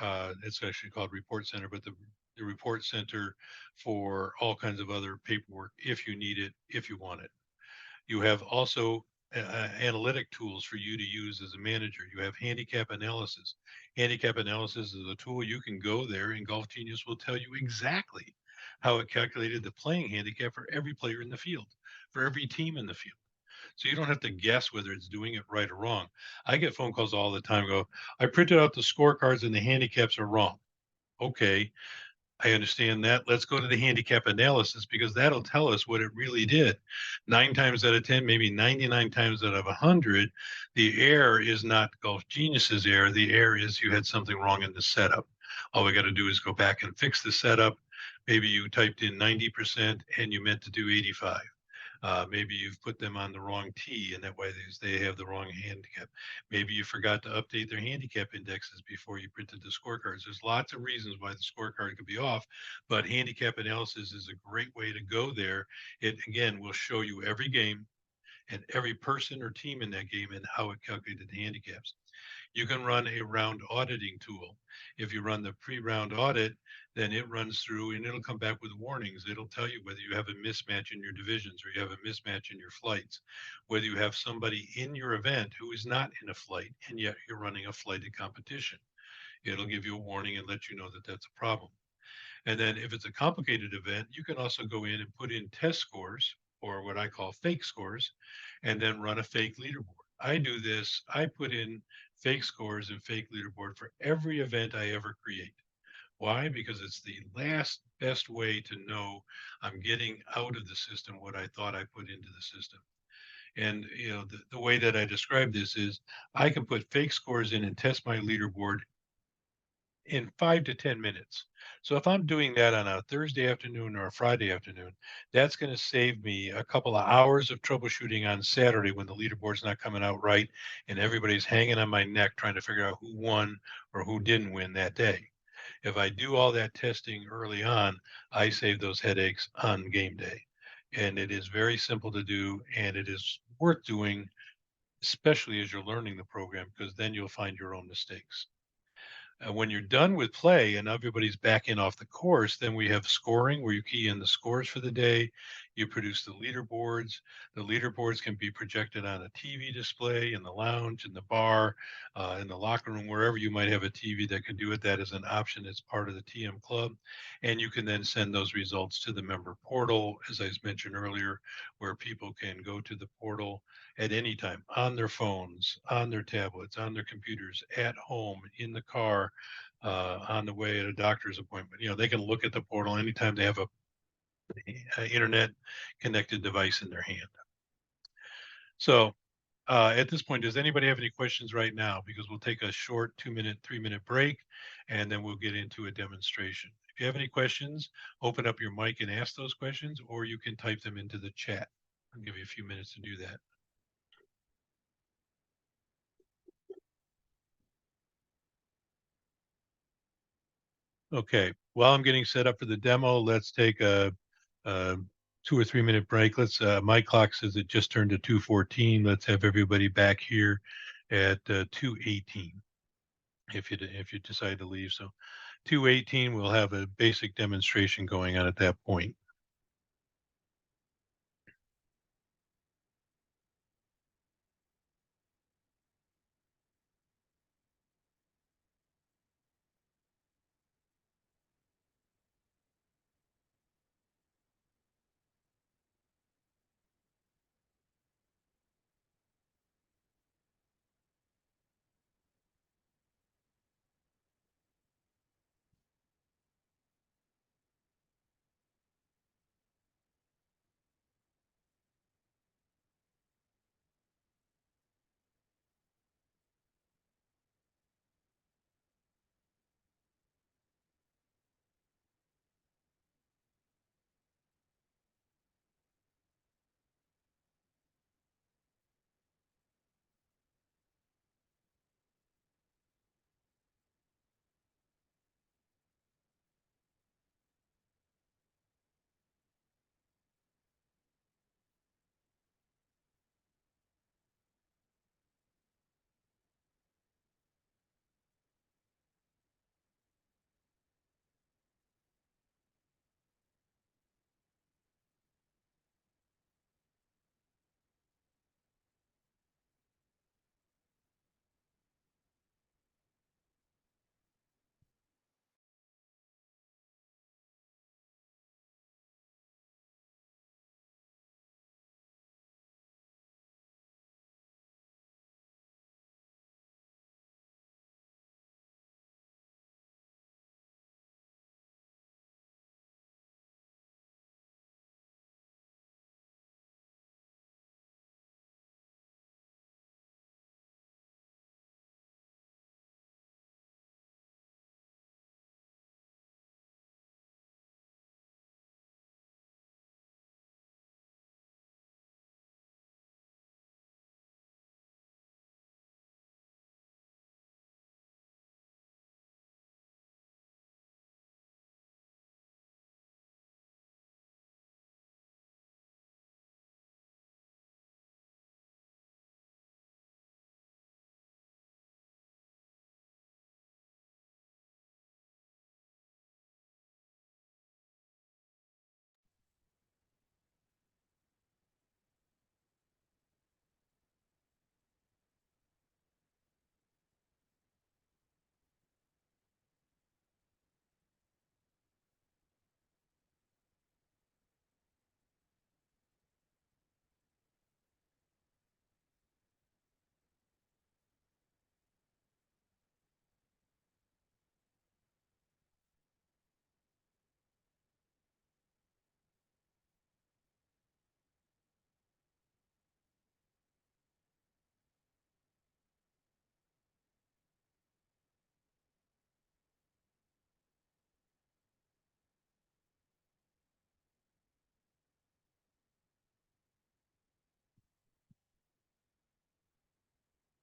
it's actually called report center, but the report center for all kinds of other paperwork if you need it, if you want it. You have also analytic tools for you to use as a manager. You have handicap analysis. Handicap analysis is a tool you can go there, and Golf Genius will tell you exactly how it calculated the playing handicap for every player in the field, for every team in the field. So you don't have to guess whether it's doing it right or wrong. I get phone calls all the time. Go, I printed out the scorecards and the handicaps are wrong. Okay, I understand that. Let's go to the handicap analysis because that'll tell us what it really did. 9 times out of 10, maybe 99 times out of 100, the error is not Golf Genius's error. The error is you had something wrong in the setup. All we got to do is go back and fix the setup. Maybe you typed in 90% and you meant to do 85. Maybe you've put them on the wrong tee, and that way they have the wrong handicap. Maybe you forgot to update their handicap indexes before you printed the scorecards. There's lots of reasons why the scorecard could be off, but handicap analysis is a great way to go there. It again will show you every game and every person or team in that game and how it calculated the handicaps. You can run a round auditing tool. If you run the pre-round audit, then it runs through and it'll come back with warnings. It'll tell you whether you have a mismatch in your divisions or you have a mismatch in your flights, whether you have somebody in your event who is not in a flight and yet you're running a flighted competition. It'll give you a warning and let you know that that's a problem. And then if it's a complicated event, you can also go in and put in test scores or what I call fake scores and then run a fake leaderboard. I do this, I put in fake scores and fake leaderboard for every event I ever create. Why? Because it's the last best way to know I'm getting out of the system what I thought I put into the system. And the way that I describe this is I can put fake scores in and test my leaderboard in 5 to 10 minutes. So if I'm doing that on a Thursday afternoon or a Friday afternoon, that's going to save me a couple of hours of troubleshooting on Saturday when the leaderboard's not coming out right and everybody's hanging on my neck trying to figure out who won or who didn't win that day. If I do all that testing early on, I save those headaches on game day. And it is very simple to do and it is worth doing, especially as you're learning the program, because then you'll find your own mistakes. When you're done with play and everybody's back in off the course, then we have scoring where you key in the scores for the day. You produce the leaderboards. The leaderboards can be projected on a TV display in the lounge, in the bar, in the locker room, wherever you might have a TV that can do it. That is an option. It's part of the TM Club. And you can then send those results to the member portal, as I mentioned earlier, where people can go to the portal at any time on their phones, on their tablets, on their computers, at home, in the car, on the way at a doctor's appointment. They can look at the portal anytime they have a internet connected device in their hand. So at this point, does anybody have any questions right now? Because we'll take a short 2 minute, 3 minute break, and then we'll get into a demonstration. If you have any questions, open up your mic and ask those questions, or you can type them into the chat. I'll give you a few minutes to do that. Okay, while I'm getting set up for the demo, let's take a 2 or 3 minute break. My clock says it just turned to 2:14. Let's have everybody back here at 2:18 if you decide to leave. So 2:18, we'll have a basic demonstration going on at that point.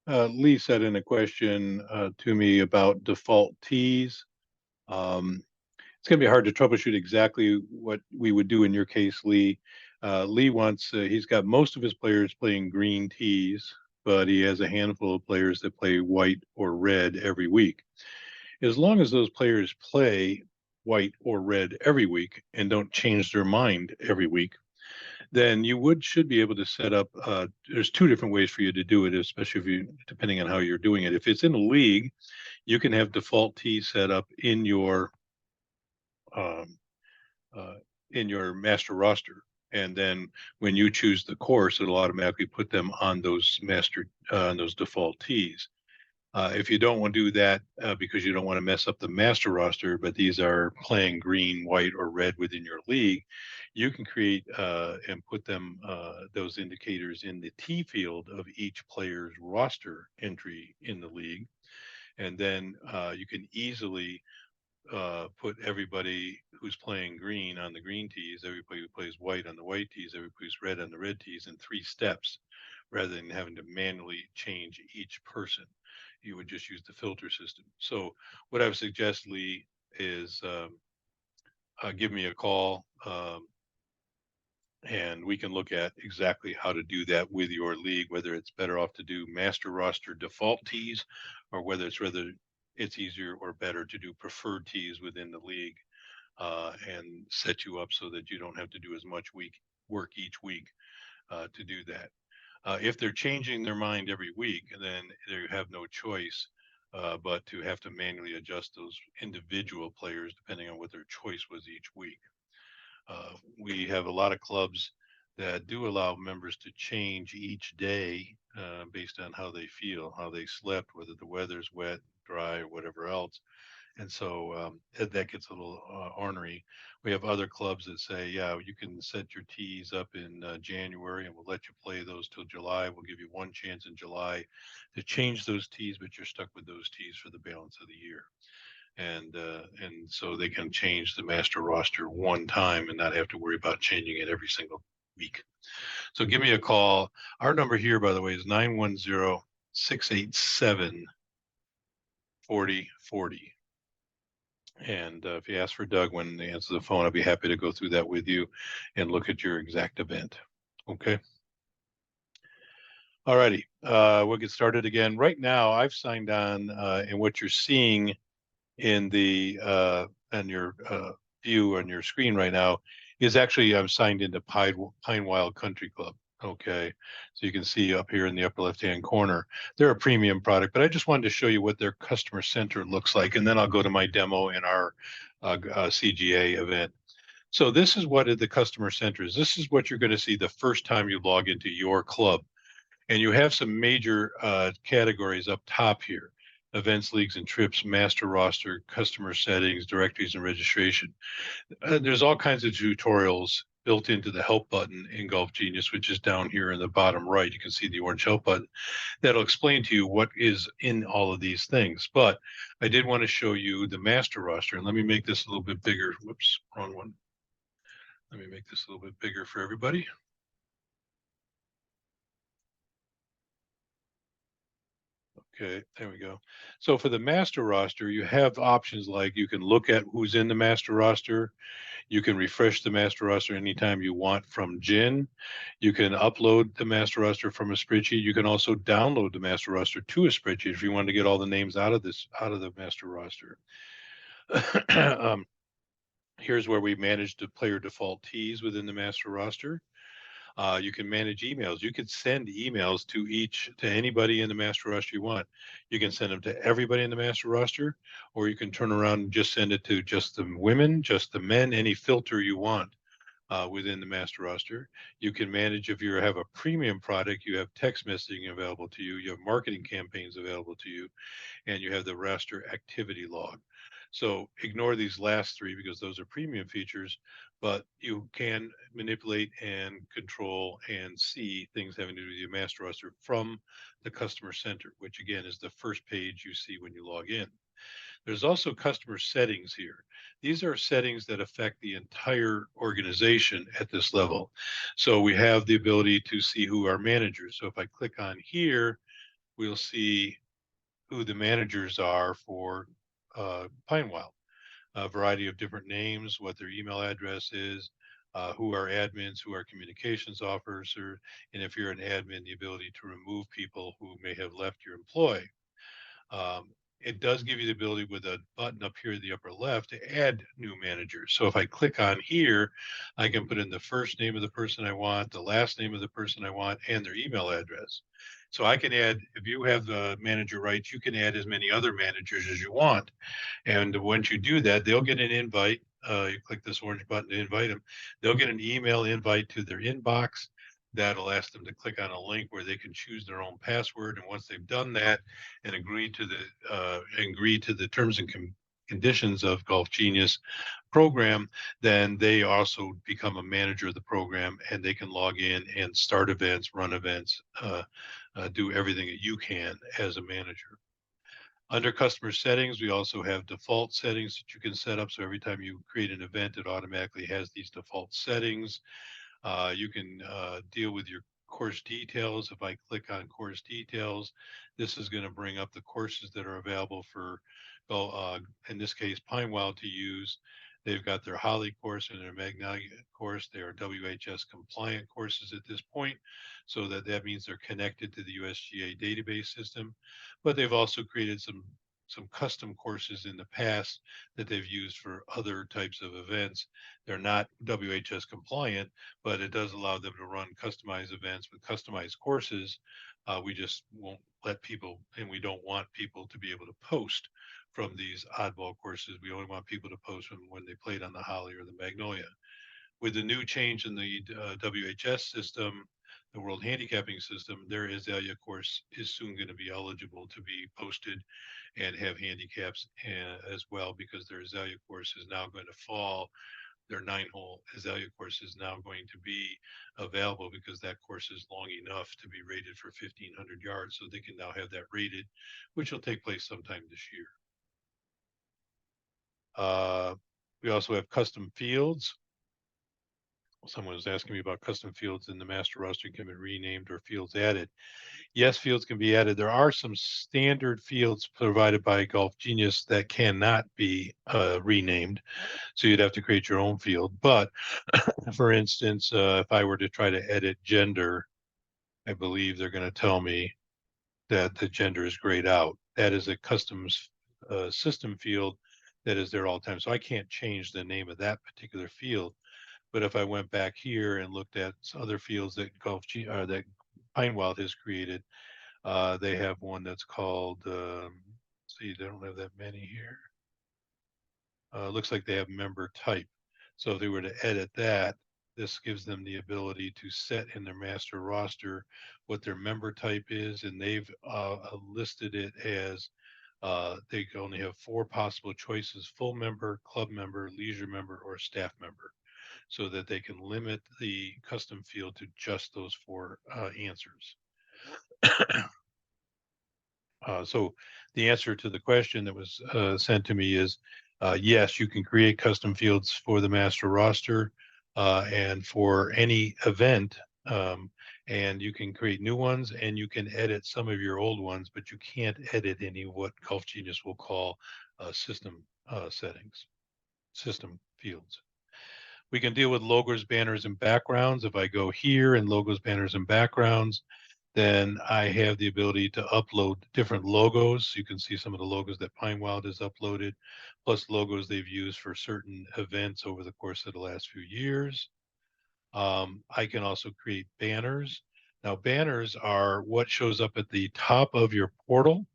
Lee sent in a question to me about default tees. It's going to be hard to troubleshoot exactly what we would do in your case, Lee. Lee wants, he's got most of his players playing green tees, but he has a handful of players that play white or red every week. As long as those players play white or red every week and don't change their mind every week, then you should be able to set up. There's two different ways for you to do it, especially if you, depending on how you're doing it. If it's in a league, you can have default tees set up um, in your master roster. And then when you choose the course, it'll automatically put them on those those default tees. If you don't want to do that because you don't want to mess up the master roster, but these are playing green, white, or red within your league, you can create and put them those indicators in the T field of each player's roster entry in the league, and then you can easily put everybody who's playing green on the green tees, everybody who plays white on the white tees, everybody who's red on the red tees in 3 steps, rather than having to manually change each person. You would just use the filter system. So what I would suggest, Lee, is give me a call, and we can look at exactly how to do that with your league, whether it's better off to do master roster default tees, or whether it's easier or better to do preferred tees within the league, and set you up so that you don't have to do as much work each week to do that. If they're changing their mind every week, then they have no choice but to have to manually adjust those individual players depending on what their choice was each week. We have a lot of clubs that do allow members to change each day based on how they feel, how they slept, whether the weather's wet, dry, or whatever else. And so that gets a little ornery. We have other clubs that say, yeah, you can set your tees up in January and we'll let you play those till July. We'll give you one chance in July to change those tees, but you're stuck with those tees for the balance of the year. And so they can change the master roster one time and not have to worry about changing it every single week. So give me a call. Our number here, by the way, is 910-687-4040. And if you ask for Doug when they answer the phone, I'll be happy to go through that with you and look at your exact event. Okay. All righty. We'll get started again. Right now, I've signed on, and what you're seeing in the on your view on your screen right now is actually I'm signed into Pine Wild Country Club. Okay, so you can see up here in the upper left-hand corner, they're a premium product, but I just wanted to show you what their customer center looks like, and then I'll go to my demo in our CGA event. So this is what the customer center is. This is what you're going to see the first time you log into your club. And you have some major categories up top here: events, leagues, and trips, master roster, customer settings, directories, and registration. There's all kinds of tutorials built into the help button in Golf Genius, which is down here in the bottom right. You can see the orange help button that'll explain to you what is in all of these things. But I did want to show you the master roster, and let me make this a little bit bigger. Whoops, wrong one. Let me make this a little bit bigger for everybody. Okay, there we go. So for the master roster, you have options like you can look at who's in the master roster. You can refresh the master roster anytime you want from Gin. You can upload the master roster from a spreadsheet. You can also download the master roster to a spreadsheet if you want to get all the names out of the master roster. Here's where we manage the player default tees within the master roster. You can manage emails. You could send emails to anybody in the master roster you want. You can send them to everybody in the master roster, or you can turn around and just send it to just the women, just the men, any filter you want within the master roster. You can manage, if you have a premium product, you have text messaging available to you, you have marketing campaigns available to you, and you have the roster activity log. So ignore these last three because those are premium features, but you can manipulate and control and see things having to do with your master roster from the customer center, which again is the first page you see when you log in. There's also customer settings here. These are settings that affect the entire organization at this level. So we have the ability to see who our managers. So if I click on here, we'll see who the managers are for Pine Wild. A variety of different names, what their email address is, who are admins, who are communications officers, and if you're an admin, the ability to remove people who may have left your employ. It does give you the ability with a button up here in the upper left to add new managers. So if I click on here, I can put in the first name of the person I want, the last name of the person I want, and their email address. So I can add, if you have the manager rights, you can add as many other managers as you want. And once you do that, they'll get an invite. You click this orange button to invite them. They'll get an email invite to their inbox. That'll ask them to click on a link where they can choose their own password. And once they've done that and agree to the terms and conditions of Golf Genius program, then they also become a manager of the program and they can log in and start events, run events, do everything that you can as a manager. Under customer settings, we also have default settings that you can set up. So every time you create an event, it automatically has these default settings. You can deal with your course details. If I click on course details, this is going to bring up the courses that are available for, in this case, Pine Wild to use. They've got their Holly course and their Magnolia course. They are WHS compliant courses at this point, so that means they're connected to the USGA database system. But they've also created some custom courses in the past that they've used for other types of events. They're not WHS compliant, but it does allow them to run customized events with customized courses. We just won't let people, and we don't want people to be able to post from these oddball courses. We only want people to post when they played on the Holly or the Magnolia. With the new change in the WHS system, the World Handicapping System, their Azalea course is soon going to be eligible to be posted and have handicaps as well, because their Azalea course is now going to fall. Their 9-hole Azalea course is now going to be available because that course is long enough to be rated for 1,500 yards. So they can now have that rated, which will take place sometime this year. We also have custom fields. Someone was asking me about custom fields in the master roster can be renamed or fields added. Yes, fields can be added. There are some standard fields provided by Golf Genius that cannot be renamed. So you'd have to create your own field. But for instance, if I were to try to edit gender, I believe they're going to tell me that the gender is grayed out. That is a customs system field that is there all the time. So I can't change the name of that particular field. But if I went back here and looked at other fields that that Pine Wild has created, they have one that's called, see, they don't have that many here. Looks like they have member type. So if they were to edit that, this gives them the ability to set in their master roster what their member type is, and they've listed it as they can only have 4 possible choices: full member, club member, leisure member, or staff member, so that they can limit the custom field to just those 4 answers. So the answer to the question that was sent to me is yes, you can create custom fields for the master roster and for any event. And you can create new ones and you can edit some of your old ones, but you can't edit any what Golf Genius will call system settings, system fields. We can deal with logos, banners, and backgrounds. If I go here in logos, banners, and backgrounds, then I have the ability to upload different logos. You can see some of the logos that Pine Wild has uploaded, plus logos they've used for certain events over the course of the last few years. I can also create banners. Now, banners are what shows up at the top of your portal,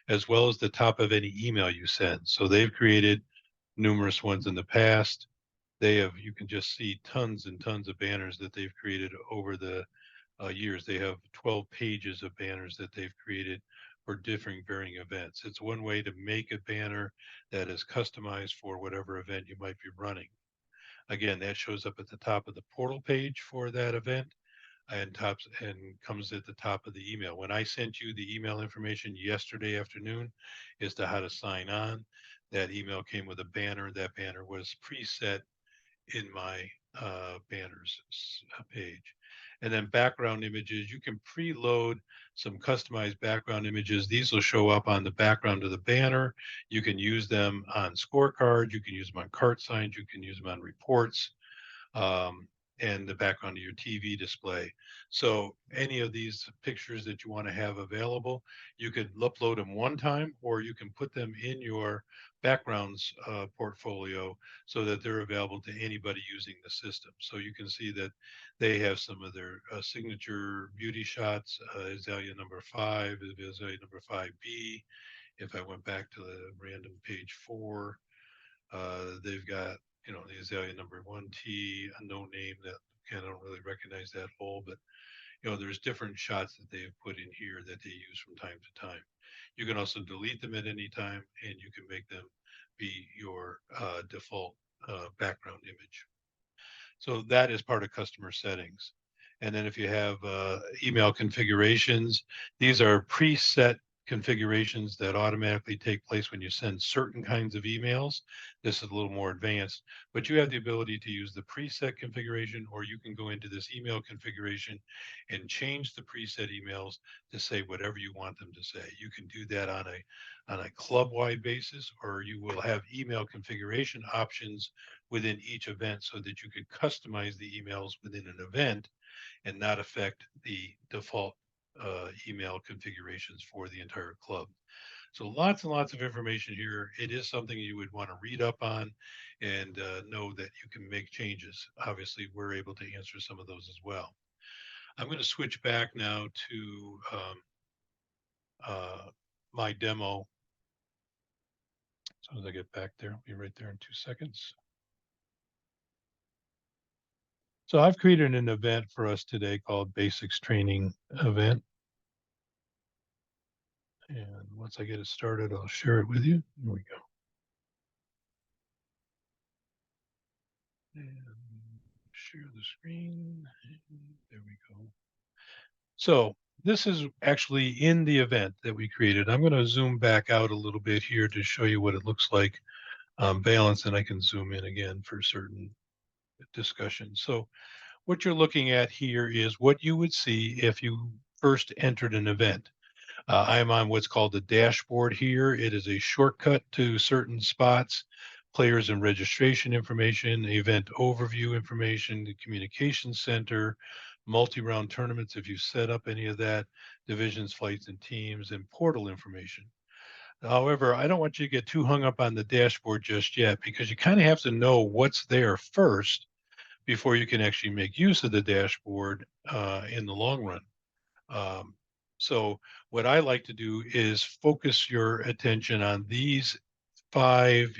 as well as the top of any email you send. So they've created numerous ones in the past. You can just see tons and tons of banners that they've created over the years. They have 12 pages of banners that they've created for different varying events. It's one way to make a banner that is customized for whatever event you might be running. Again, that shows up at the top of the portal page for that event and comes at the top of the email. When I sent you the email information yesterday afternoon as to how to sign on, that email came with a banner. That banner was preset in my banners page. And then background images, you can preload some customized background images. These will show up on the background of the banner. You can use them on scorecards. You can use them on cart signs. You can use them on reports. And the background of your TV display. So any of these pictures that you want to have available, you could upload them one time, or you can put them in your backgrounds portfolio so that they're available to anybody using the system. So you can see that they have some of their signature beauty shots, Azalea number 5, Azalea number 5B. If I went back to the random page 4, they've got, the Azalea number 1T, a no name that I don't really recognize that hole, but there's different shots that they've put in here that they use from time to time. You can also delete them at any time, and you can make them be your default background image. So that is part of customer settings. And then if you have email configurations, these are preset configurations that automatically take place when you send certain kinds of emails. This is a little more advanced, but you have the ability to use the preset configuration, or you can go into this email configuration and change the preset emails to say whatever you want them to say. You can do that on a club-wide basis, or you will have email configuration options within each event so that you could customize the emails within an event and not affect the default email configurations for the entire club. So lots and lots of information here. It is something you would want to read up on and know that you can make changes. Obviously, we're able to answer some of those as well. I'm going to switch back now to my demo. As soon as I get back there, I'll be right there in 2 seconds. So I've created an event for us today called Basics Training Event. And once I get it started, I'll share it with you. Here we go. And share the screen. There we go. So this is actually in the event that we created. I'm going to zoom back out a little bit here to show you what it looks like balanced, and I can zoom in again for certain discussions. So what you're looking at here is what you would see if you first entered an event. I'm on what's called the dashboard here. It is a shortcut to certain spots, players and registration information, event overview information, the communication center, multi-round tournaments if you set up any of that, divisions, flights, and teams, and portal information. However, I don't want you to get too hung up on the dashboard just yet, because you kind of have to know what's there first before you can actually make use of the dashboard in the long run. So what I like to do is focus your attention on these 5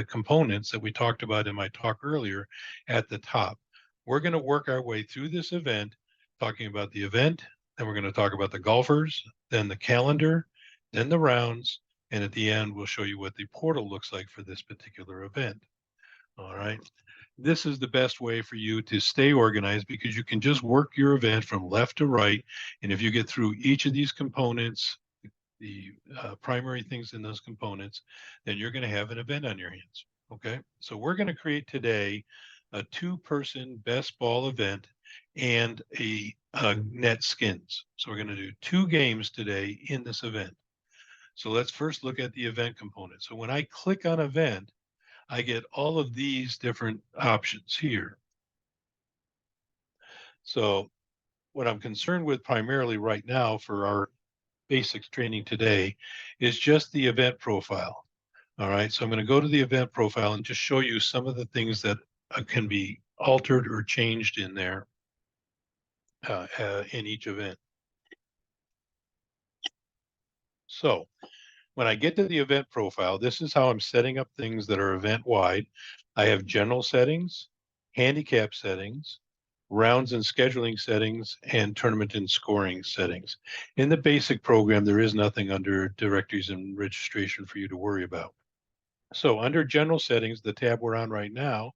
components that we talked about in my talk earlier at the top. We're going to work our way through this event, talking about the event, then we're going to talk about the golfers, then the calendar, then the rounds, and at the end, we'll show you what the portal looks like for this particular event. All right. This is the best way for you to stay organized, because you can just work your event from left to right. And if you get through each of these components, the primary things in those components, then you're going to have an event on your hands. Okay. So we're going to create today a 2-person best ball event and a net skins. So we're going to do 2 games today in this event. So let's first look at the event component. So when I click on event, I get all of these different options here. So what I'm concerned with primarily right now for our basics training today is just the event profile. All right, so I'm going to go to the event profile and just show you some of the things that can be altered or changed in there in each event. So when I get to the event profile, this is how I'm setting up things that are event wide. I have general settings, handicap settings, rounds and scheduling settings, and tournament and scoring settings. In the basic program, there is nothing under directories and registration for you to worry about. So under general settings, the tab we're on right now,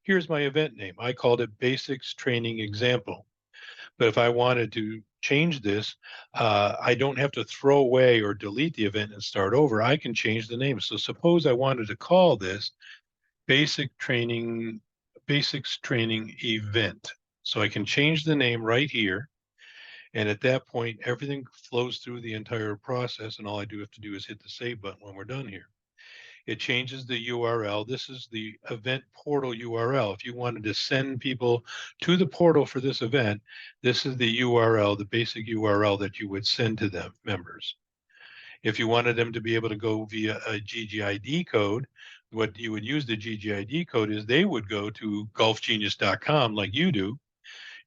here's my event name. I called it Basics Training Example. But if I wanted to change this, I don't have to throw away or delete the event and start over. I can change the name. So suppose I wanted to call this Basic Training Basics Training Event. So I can change the name right here. And at that point, everything flows through the entire process. And all I do have to do is hit the save button when we're done here. It changes the URL. This is the event portal URL. If you wanted to send people to the portal for this event, this is the URL, the basic URL that you would send to them, members. If you wanted them to be able to go via a GGID code, what you would use the GGID code is they would go to golfgenius.com like you do.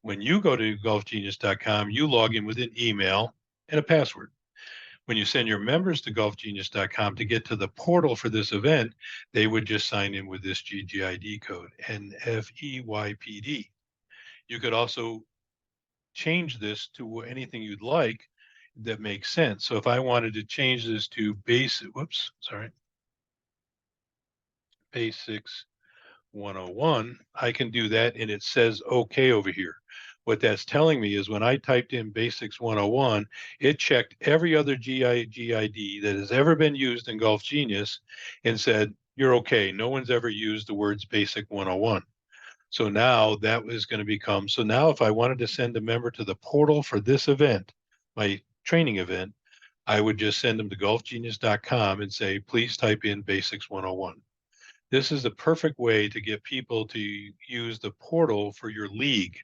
When you go to golfgenius.com, you log in with an email and a password. When you send your members to golfgenius.com to get to the portal for this event, they would just sign in with this GGID code, NFEYPD. You could also change this to anything you'd like that makes sense. So if I wanted to change this to Basics 101, I can do that, and it says okay over here. What that's telling me is when I typed in Basics 101, it checked every other GID that has ever been used in Golf Genius and said, you're okay. No one's ever used the words Basic 101. So now that is going to become, so now if I wanted to send a member to the portal for this event, my training event, I would just send them to golfgenius.com and say, please type in Basics 101. This is the perfect way to get people to use the portal for your league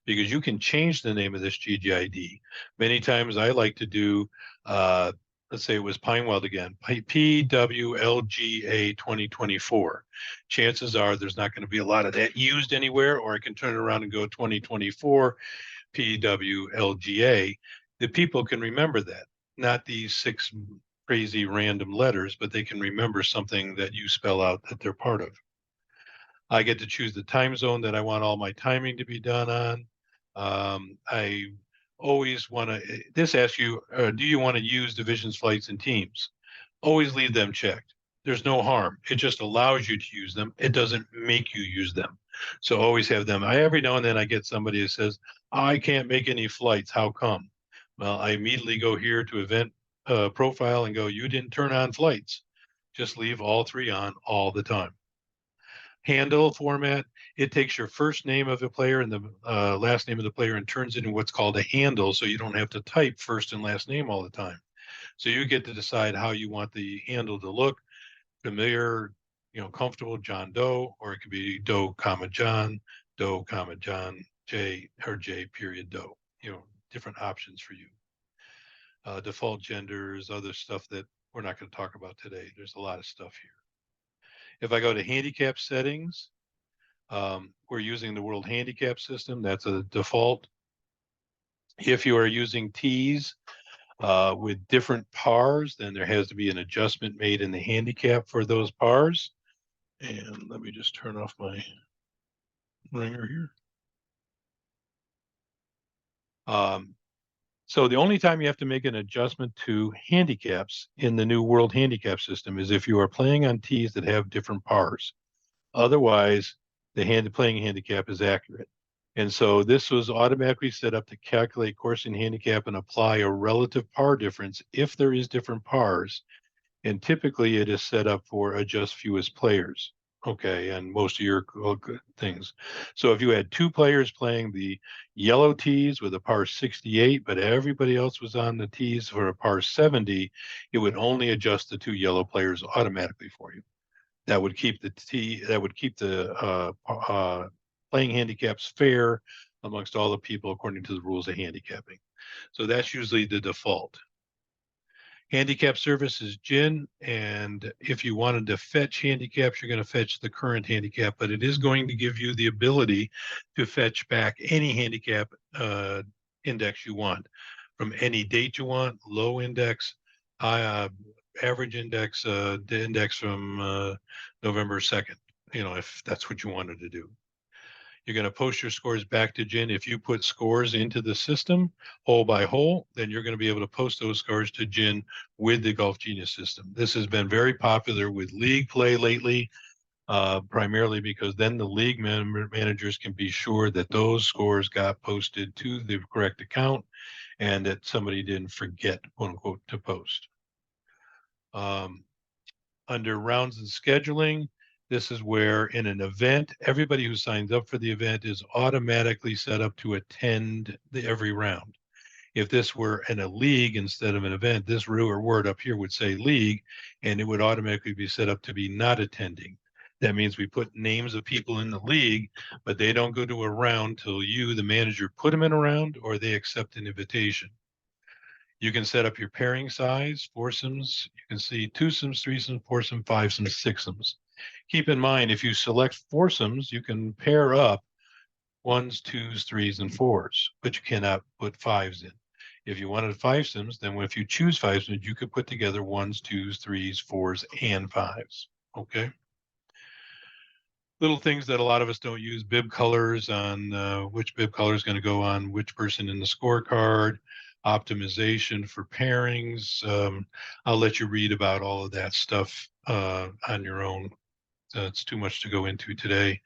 because you can change the name of this GGID. Many times I like to do, let's say it was Pineweld again, PWLGA 2024. Chances are there's not going to be a lot of that used anywhere, or I can turn it around and go 2024 PWLGA. The people can remember that, not these 6 crazy random letters, but they can remember something that you spell out that they're part of. I get to choose the time zone that I want all my timing to be done on. I always want to, this asks you, do you want to use divisions, flights, and teams? Always leave them checked. There's no harm. It just allows you to use them. It doesn't make you use them. So always have them. Every now and then I get somebody who says, I can't make any flights. How come? Well, I immediately go here to event profile and go, you didn't turn on flights. Just leave all 3 on all the time. Handle format, it takes your first name of the player and the last name of the player and turns it into what's called a handle, so you don't have to type first and last name all the time. So you get to decide how you want the handle to look, familiar, comfortable, John Doe, or it could be Doe, John, Doe, John, J, or J period Doe, different options for you. Default genders, other stuff that we're not going to talk about today. There's a lot of stuff here. If I go to handicap settings, we're using the World Handicap System. That's a default. If you are using tees with different pars, then there has to be an adjustment made in the handicap for those pars. And let me just turn off my ringer here. So the only time you have to make an adjustment to handicaps in the new World Handicap System is if you are playing on tees that have different pars. Otherwise, the playing handicap is accurate. And so this was automatically set up to calculate coursing handicap and apply a relative par difference if there is different pars. And typically it is set up for adjust fewest players. Okay, and most of your things. So if you had 2 players playing the yellow tees with a par 68, but everybody else was on the tees for a par 70, it would only adjust the 2 yellow players automatically for you. That would keep the playing handicaps fair amongst all the people according to the rules of handicapping. So that's usually the default. Handicap service is GHIN, and if you wanted to fetch handicaps, you're going to fetch the current handicap, but it is going to give you the ability to fetch back any handicap index you want from any date you want, low index, average index, the index from November 2nd, if that's what you wanted to do. You're going to post your scores back to GHIN. If you put scores into the system, hole by hole, then you're going to be able to post those scores to GHIN with the Golf Genius system. This has been very popular with league play lately, primarily because then the league managers can be sure that those scores got posted to the correct account and that somebody didn't forget, quote unquote, to post. Under rounds and scheduling, This is where in an event, everybody who signs up for the event is automatically set up to attend every round. If this were in a league instead of an event, this word up here would say league, and it would automatically be set up to be not attending. That means we put names of people in the league, but they don't go to a round till you, the manager, put them in a round or they accept an invitation. You can set up your pairing size, foursomes. You can see twosomes, threesomes, foursomes, fivesomes, sixsomes. Keep in mind, if you select foursomes, you can pair up ones, twos, threes, and fours, but you cannot put fives in. If you wanted fivesomes, then if you choose fivesomes, you could put together ones, twos, threes, fours, and fives. Okay. Little things that a lot of us don't use: bib colors on which bib color is going to go on which person in the scorecard, optimization for pairings. I'll let you read about all of that stuff on your own. It's too much to go into today.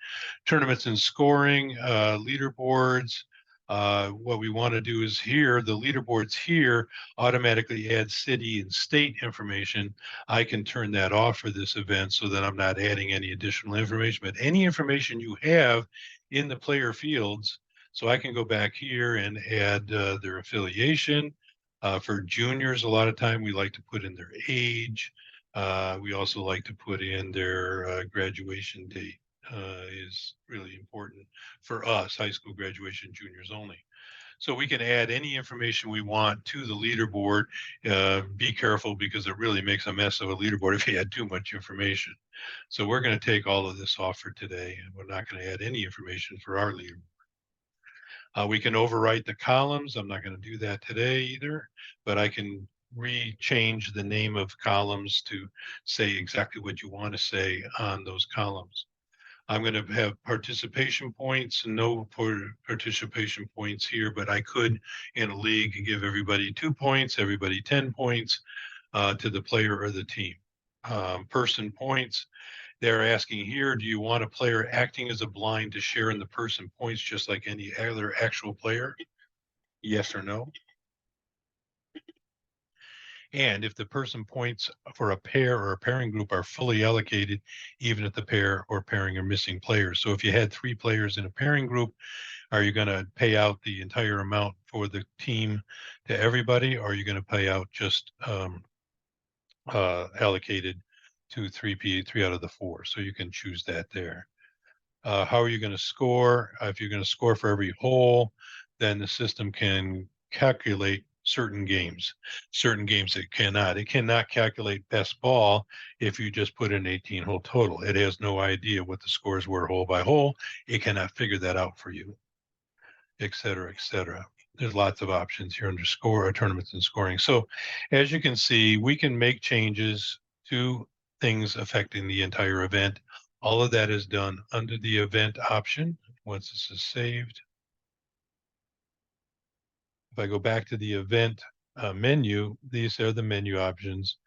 Tournaments and scoring, leaderboards. What we want to do is here, the leaderboards here automatically add city and state information. I can turn that off for this event so that I'm not adding any additional information, but any information you have in the player fields. So I can go back here and add their affiliation. For juniors, a lot of time we like to put in their age. We also like to put in their graduation date. Is really important for us, high school graduation, juniors only. So we can add any information we want to the leaderboard. Be careful because it really makes a mess of a leaderboard if you add too much information. So we're going to take all of this off for today, and we're not going to add any information for our leaderboard. We can overwrite the columns. I'm not going to do that today either, but I can rechange the name of columns to say exactly what you want to say on those columns. I'm going to have participation points, no participation points here, but I could in a league give everybody 2 points, everybody 10 points to the player or the team. Person points, they're asking here, do you want a player acting as a blind to share in the person points just like any other actual player? Yes or no? And if the person points for a pair or a pairing group are fully allocated, even if the pair or pairing are missing players. So if you had 3 players in a pairing group, are you going to pay out the entire amount for the team to everybody? Or are you going to pay out just allocated to 3 out of the 4? So you can choose that there. How are you going to score? If you're going to score for every hole, then the system can calculate certain games it cannot. It cannot calculate best ball if you just put an 18-hole total. It has no idea what the scores were hole by hole. It cannot figure that out for you, et cetera, et cetera. There's lots of options here under score tournaments and scoring. So as you can see, we can make changes to things affecting the entire event. All of that is done under the event option once this is saved. If I go back to the event menu, these are the menu options.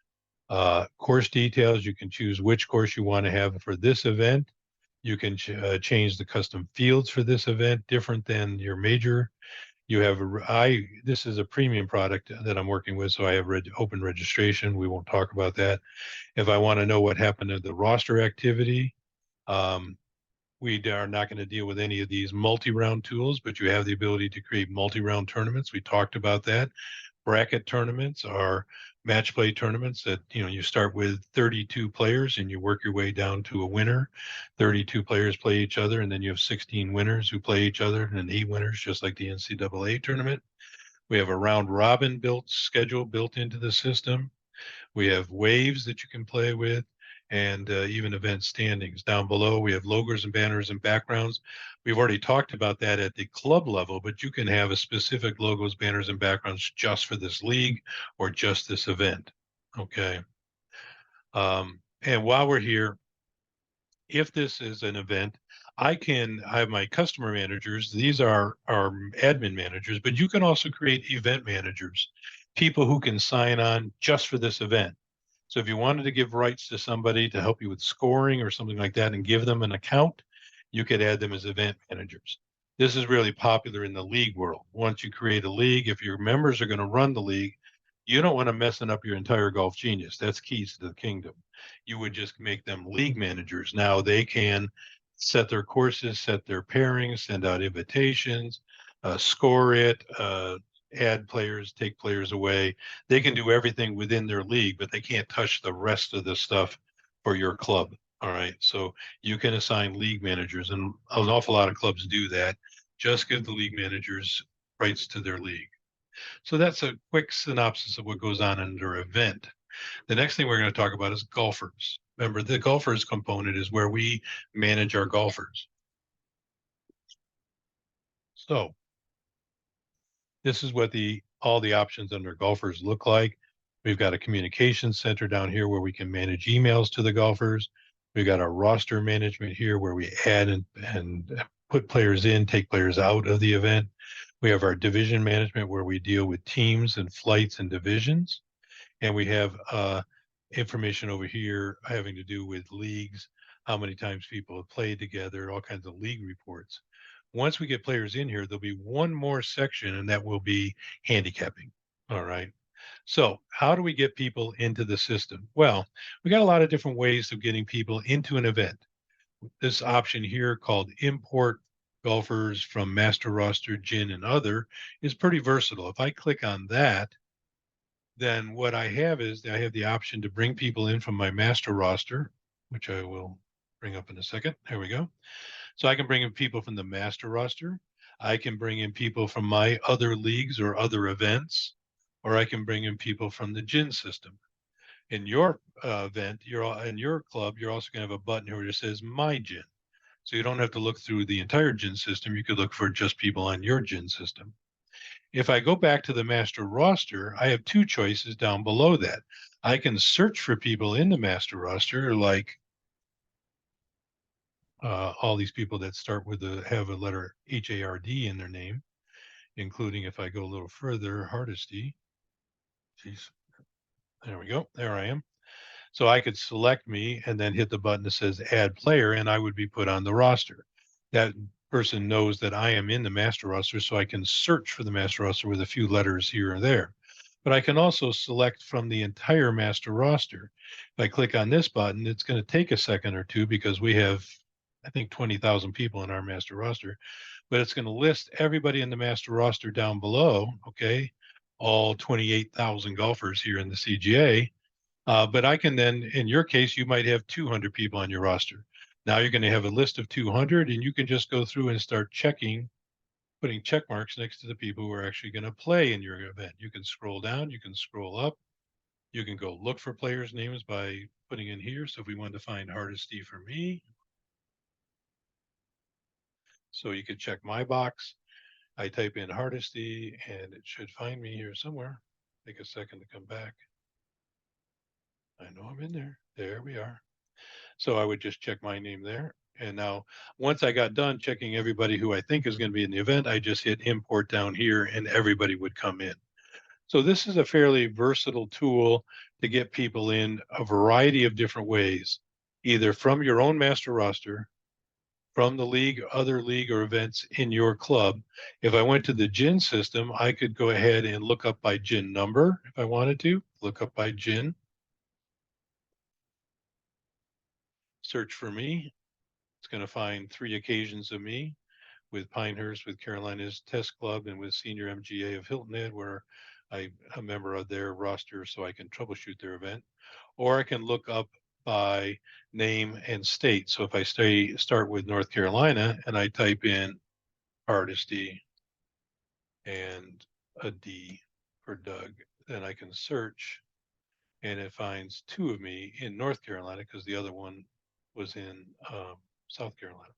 Course details, you can choose which course you want to have for this event. You can change the custom fields for this event, different than your major. You have this is a premium product that I'm working with, so I have open registration. We won't talk about that. If I want to know what happened to the roster activity, we are not going to deal with any of these multi-round tools, but you have the ability to create multi-round tournaments. We talked about that. Bracket tournaments are match play tournaments that, you start with 32 players and you work your way down to a winner. 32 players play each other, and then you have 16 winners who play each other and 8 winners, just like the NCAA tournament. We have a round robin schedule built into the system. We have waves that you can play with, and even event standings. Down below, we have logos and banners and backgrounds. We've already talked about that at the club level, but you can have a specific logos, banners, and backgrounds just for this league or just this event. Okay. And while we're here, if this is an event, I have my customer managers. These are our admin managers, but you can also create event managers, people who can sign on just for this event. So if you wanted to give rights to somebody to help you with scoring or something like that and give them an account, you could add them as event managers. This is really popular in the league world. Once you create a league, if your members are going to run the league, You don't want to messing up your entire Golf Genius. That's keys to the kingdom. You would just make them league managers. Now they can set their courses, set their pairings, send out invitations, score it, add players, take players away. They can do everything within their league, but they can't touch the rest of the stuff for your club. All right. So you can assign league managers, and an awful lot of clubs do that. Just give the league managers rights to their league. So that's a quick synopsis of what goes on under event. The next thing we're going to talk about is golfers. Remember, the golfers component is where we manage our golfers. So this is what all the options under golfers look like. We've got a communications center down here where we can manage emails to the golfers. We've got our roster management here where we add and put players in, take players out of the event. We have our division management where we deal with teams and flights and divisions. And we have information over here having to do with leagues, how many times people have played together, all kinds of league reports. Once we get players in here, there'll be one more section, and that will be handicapping. All right. So, how do we get people into the system? Well, we got a lot of different ways of getting people into an event. This option here called import golfers from master roster, GIN, and other is pretty versatile. If I click on that, then what I have is I have the option to bring people in from my master roster, which I will bring up in a second. Here we go. So I can bring in people from the master roster. I can bring in people from my other leagues or other events, or I can bring in people from the GIN system. In your event, in your club, you're also going to have a button here where it says My GIN. So you don't have to look through the entire GIN system. You could look for just people on your GIN system. If I go back to the master roster, I have two choices down below that. I can search for people in the master roster, like all these people that start with have a letter HARD in their name, including if I go a little further, Hardesty. Jeez, there we go. There I am. So I could select me and then hit the button that says add player, and I would be put on the roster. That person knows that I am in the master roster, so I can search for the master roster with a few letters here or there. But I can also select from the entire master roster. If I click on this button, it's going to take a second or two because we have, I think, 20,000 people in our master roster, but it's going to list everybody in the master roster down below, okay? All 28,000 golfers here in the CGA. But I can then, in your case, you might have 200 people on your roster. Now you're going to have a list of 200, and you can just go through and start checking, putting check marks next to the people who are actually going to play in your event. You can scroll down, you can scroll up, you can go look for players' names by putting in here. So if we wanted to find Hardesty for me, so you could check my box. I type in Hardesty, and it should find me here somewhere. Take a second to come back. I know I'm in there. There we are. So I would just check my name there. And now, once I got done checking everybody who I think is going to be in the event, I just hit import down here and everybody would come in. So this is a fairly versatile tool to get people in a variety of different ways, either from your own master roster, from the league, other league or events in your club. If I went to the GIN system, I could go ahead and look up by GIN number if I wanted to, look up by GIN, search for me. It's going to find 3 occasions of me with Pinehurst, with Carolina's Test Club, and with Senior MGA of Hilton Head, where I'm a member of their roster so I can troubleshoot their event. Or I can look up by name and state. So if I start with North Carolina and I type in Hardesty and a D for Doug, then I can search and it finds 2 of me in North Carolina because the other one was in South Carolina.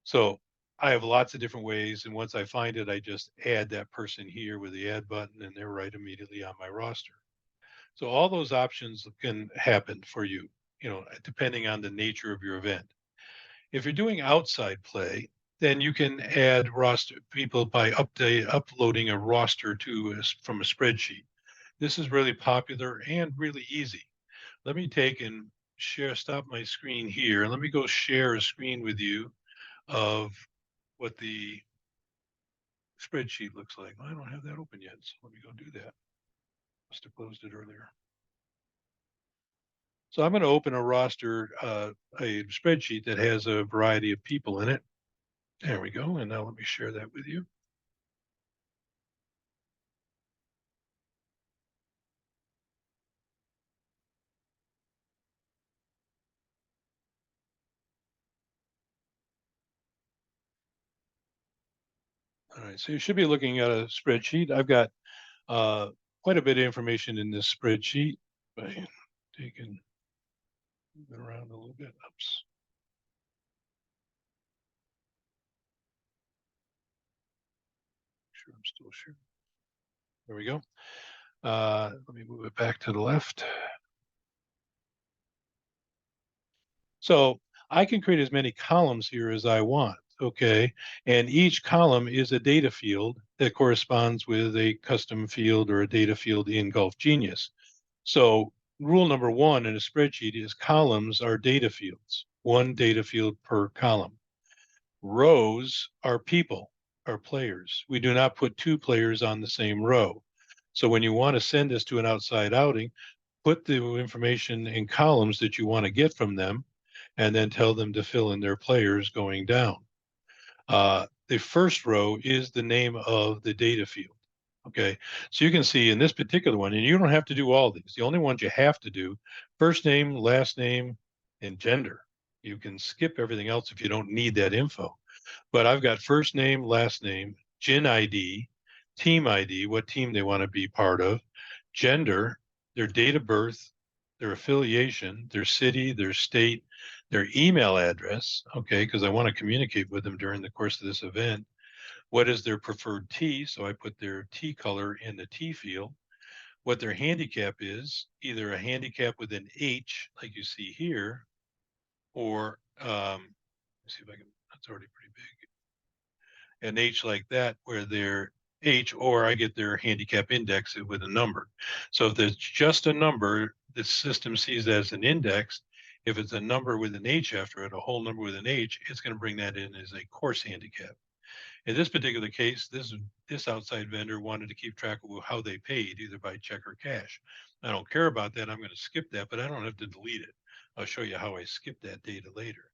So I have lots of different ways. And once I find it, I just add that person here with the add button and they're right immediately on my roster. So all those options can happen for you, depending on the nature of your event. If you're doing outside play, then you can add roster people by uploading a roster from a spreadsheet. This is really popular and really easy. Let me take and stop my screen here. Let me go share a screen with you of what the spreadsheet looks like. I don't have that open yet, so let me go do that. Must have closed it earlier. So I'm going to open a roster, a spreadsheet that has a variety of people in it. There we go. And now let me share that with you. All right, so you should be looking at a spreadsheet. I've got quite a bit of information in this spreadsheet. By taking it around a little bit. Oops. Sure, I'm still sure. There we go. Let me move it back to the left. So I can create as many columns here as I want. Okay. And each column is a data field that corresponds with a custom field or a data field in Golf Genius. So rule number one in a spreadsheet is columns are data fields, one data field per column. Rows are people, are players. We do not put two players on the same row. So when you want to send this to an outside outing, put the information in columns that you want to get from them, and then tell them to fill in their players going down. The first row is the name of the data field. Okay, so you can see in this particular one, and you don't have to do all these. The only ones you have to do, first name, last name, and gender. You can skip everything else if you don't need that info. But I've got first name, last name, GIN ID, team ID, what team they want to be part of, gender, their date of birth, their affiliation, their city, their state, their email address, okay, because I want to communicate with them during the course of this event. What is their preferred tee? So I put their tee color in the tee field. What their handicap is, either a handicap with an H, like you see here, or let's see if I can, that's already pretty big. An H like that, where they're H, or I get their handicap index with a number. So if there's just a number, the system sees that as an index. If it's a number with an H after it, a whole number with an H, it's going to bring that in as a course handicap. In this particular case, this outside vendor wanted to keep track of how they paid, either by check or cash. I don't care about that. I'm going to skip that, but I don't have to delete it. I'll show you how I skip that data later.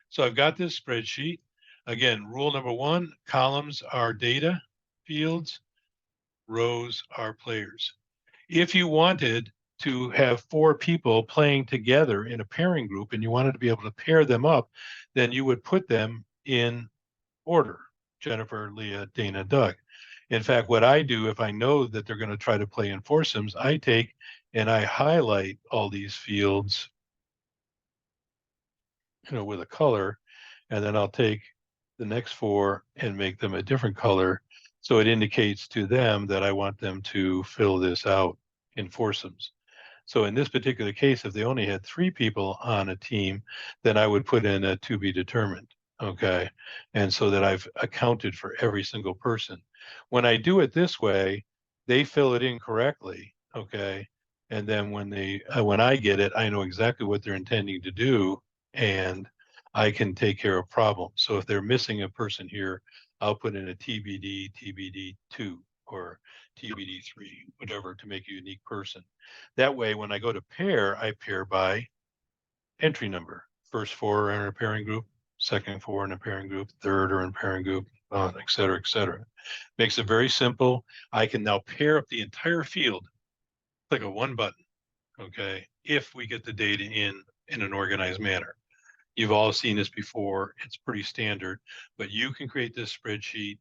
So I've got this spreadsheet. Again, rule number one, columns are data fields, rows are players. If you wanted to have four people playing together in a pairing group and you wanted to be able to pair them up, then you would put them in order. Jennifer, Leah, Dana, Doug. In fact, what I do if I know that they're going to try to play in foursomes, I take and I highlight all these fields, with a color, and then I'll take the next four and make them a different color. So it indicates to them that I want them to fill this out in foursomes. So in this particular case, if they only had three people on a team, then I would put in a to be determined. Okay. And so that I've accounted for every single person. When I do it this way, they fill it in correctly. Okay. And then when I get it, I know exactly what they're intending to do, and I can take care of problems. So if they're missing a person here, I'll put in a TBD, TBD2, or TBD3, whatever, to make a unique person. That way, when I go to pair, I pair by entry number. First four are in a pairing group, second four in a pairing group, third are in a pairing group, et cetera, et cetera. Makes it very simple. I can now pair up the entire field, click a one button, okay, if we get the data in an organized manner. You've all seen this before. It's pretty standard, but you can create this spreadsheet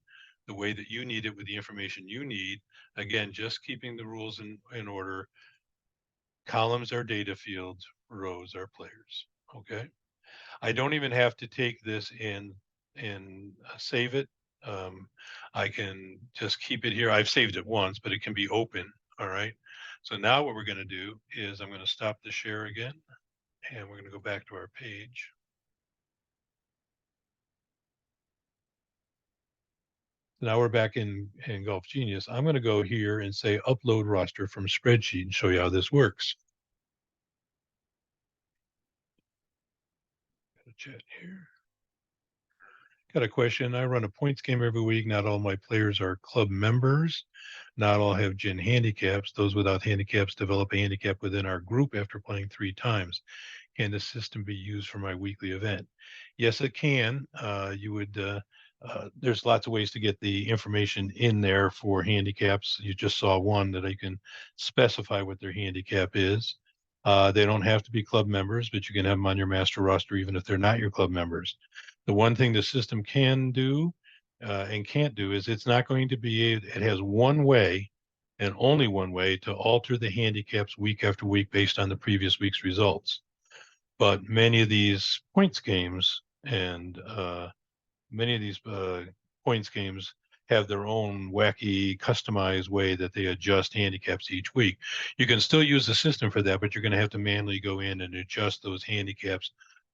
the way that you need it with the information you need. Again, just keeping the rules in order. Columns are data fields, rows are players. Okay. I don't even have to take this and save it. I can just keep it here. I've saved it once, but it can be open. All right. So now what we're going to do is I'm going to stop the share again, and we're going to go back to our page. Now we're back in Golf Genius. I'm going to go here and say upload roster from spreadsheet and show you how this works. Got a chat here. Got a question. I run a points game every week. Not all my players are club members. Not all have gin handicaps. Those without handicaps develop a handicap within our group after playing 3 times. Can the system be used for my weekly event? Yes, it can. There's lots of ways to get the information in there for handicaps. You just saw one that I can specify what their handicap is. They don't have to be club members, but you can have them on your master roster even if they're not your club members. The one thing the system can do and can't do is it's not going to be, it has one way and only one way to alter the handicaps week after week based on the previous week's results. But many of these points games and many of these points games have their own wacky customized way that they adjust handicaps each week. You can still use the system for that, but you're going to have to manually go in and adjust those handicaps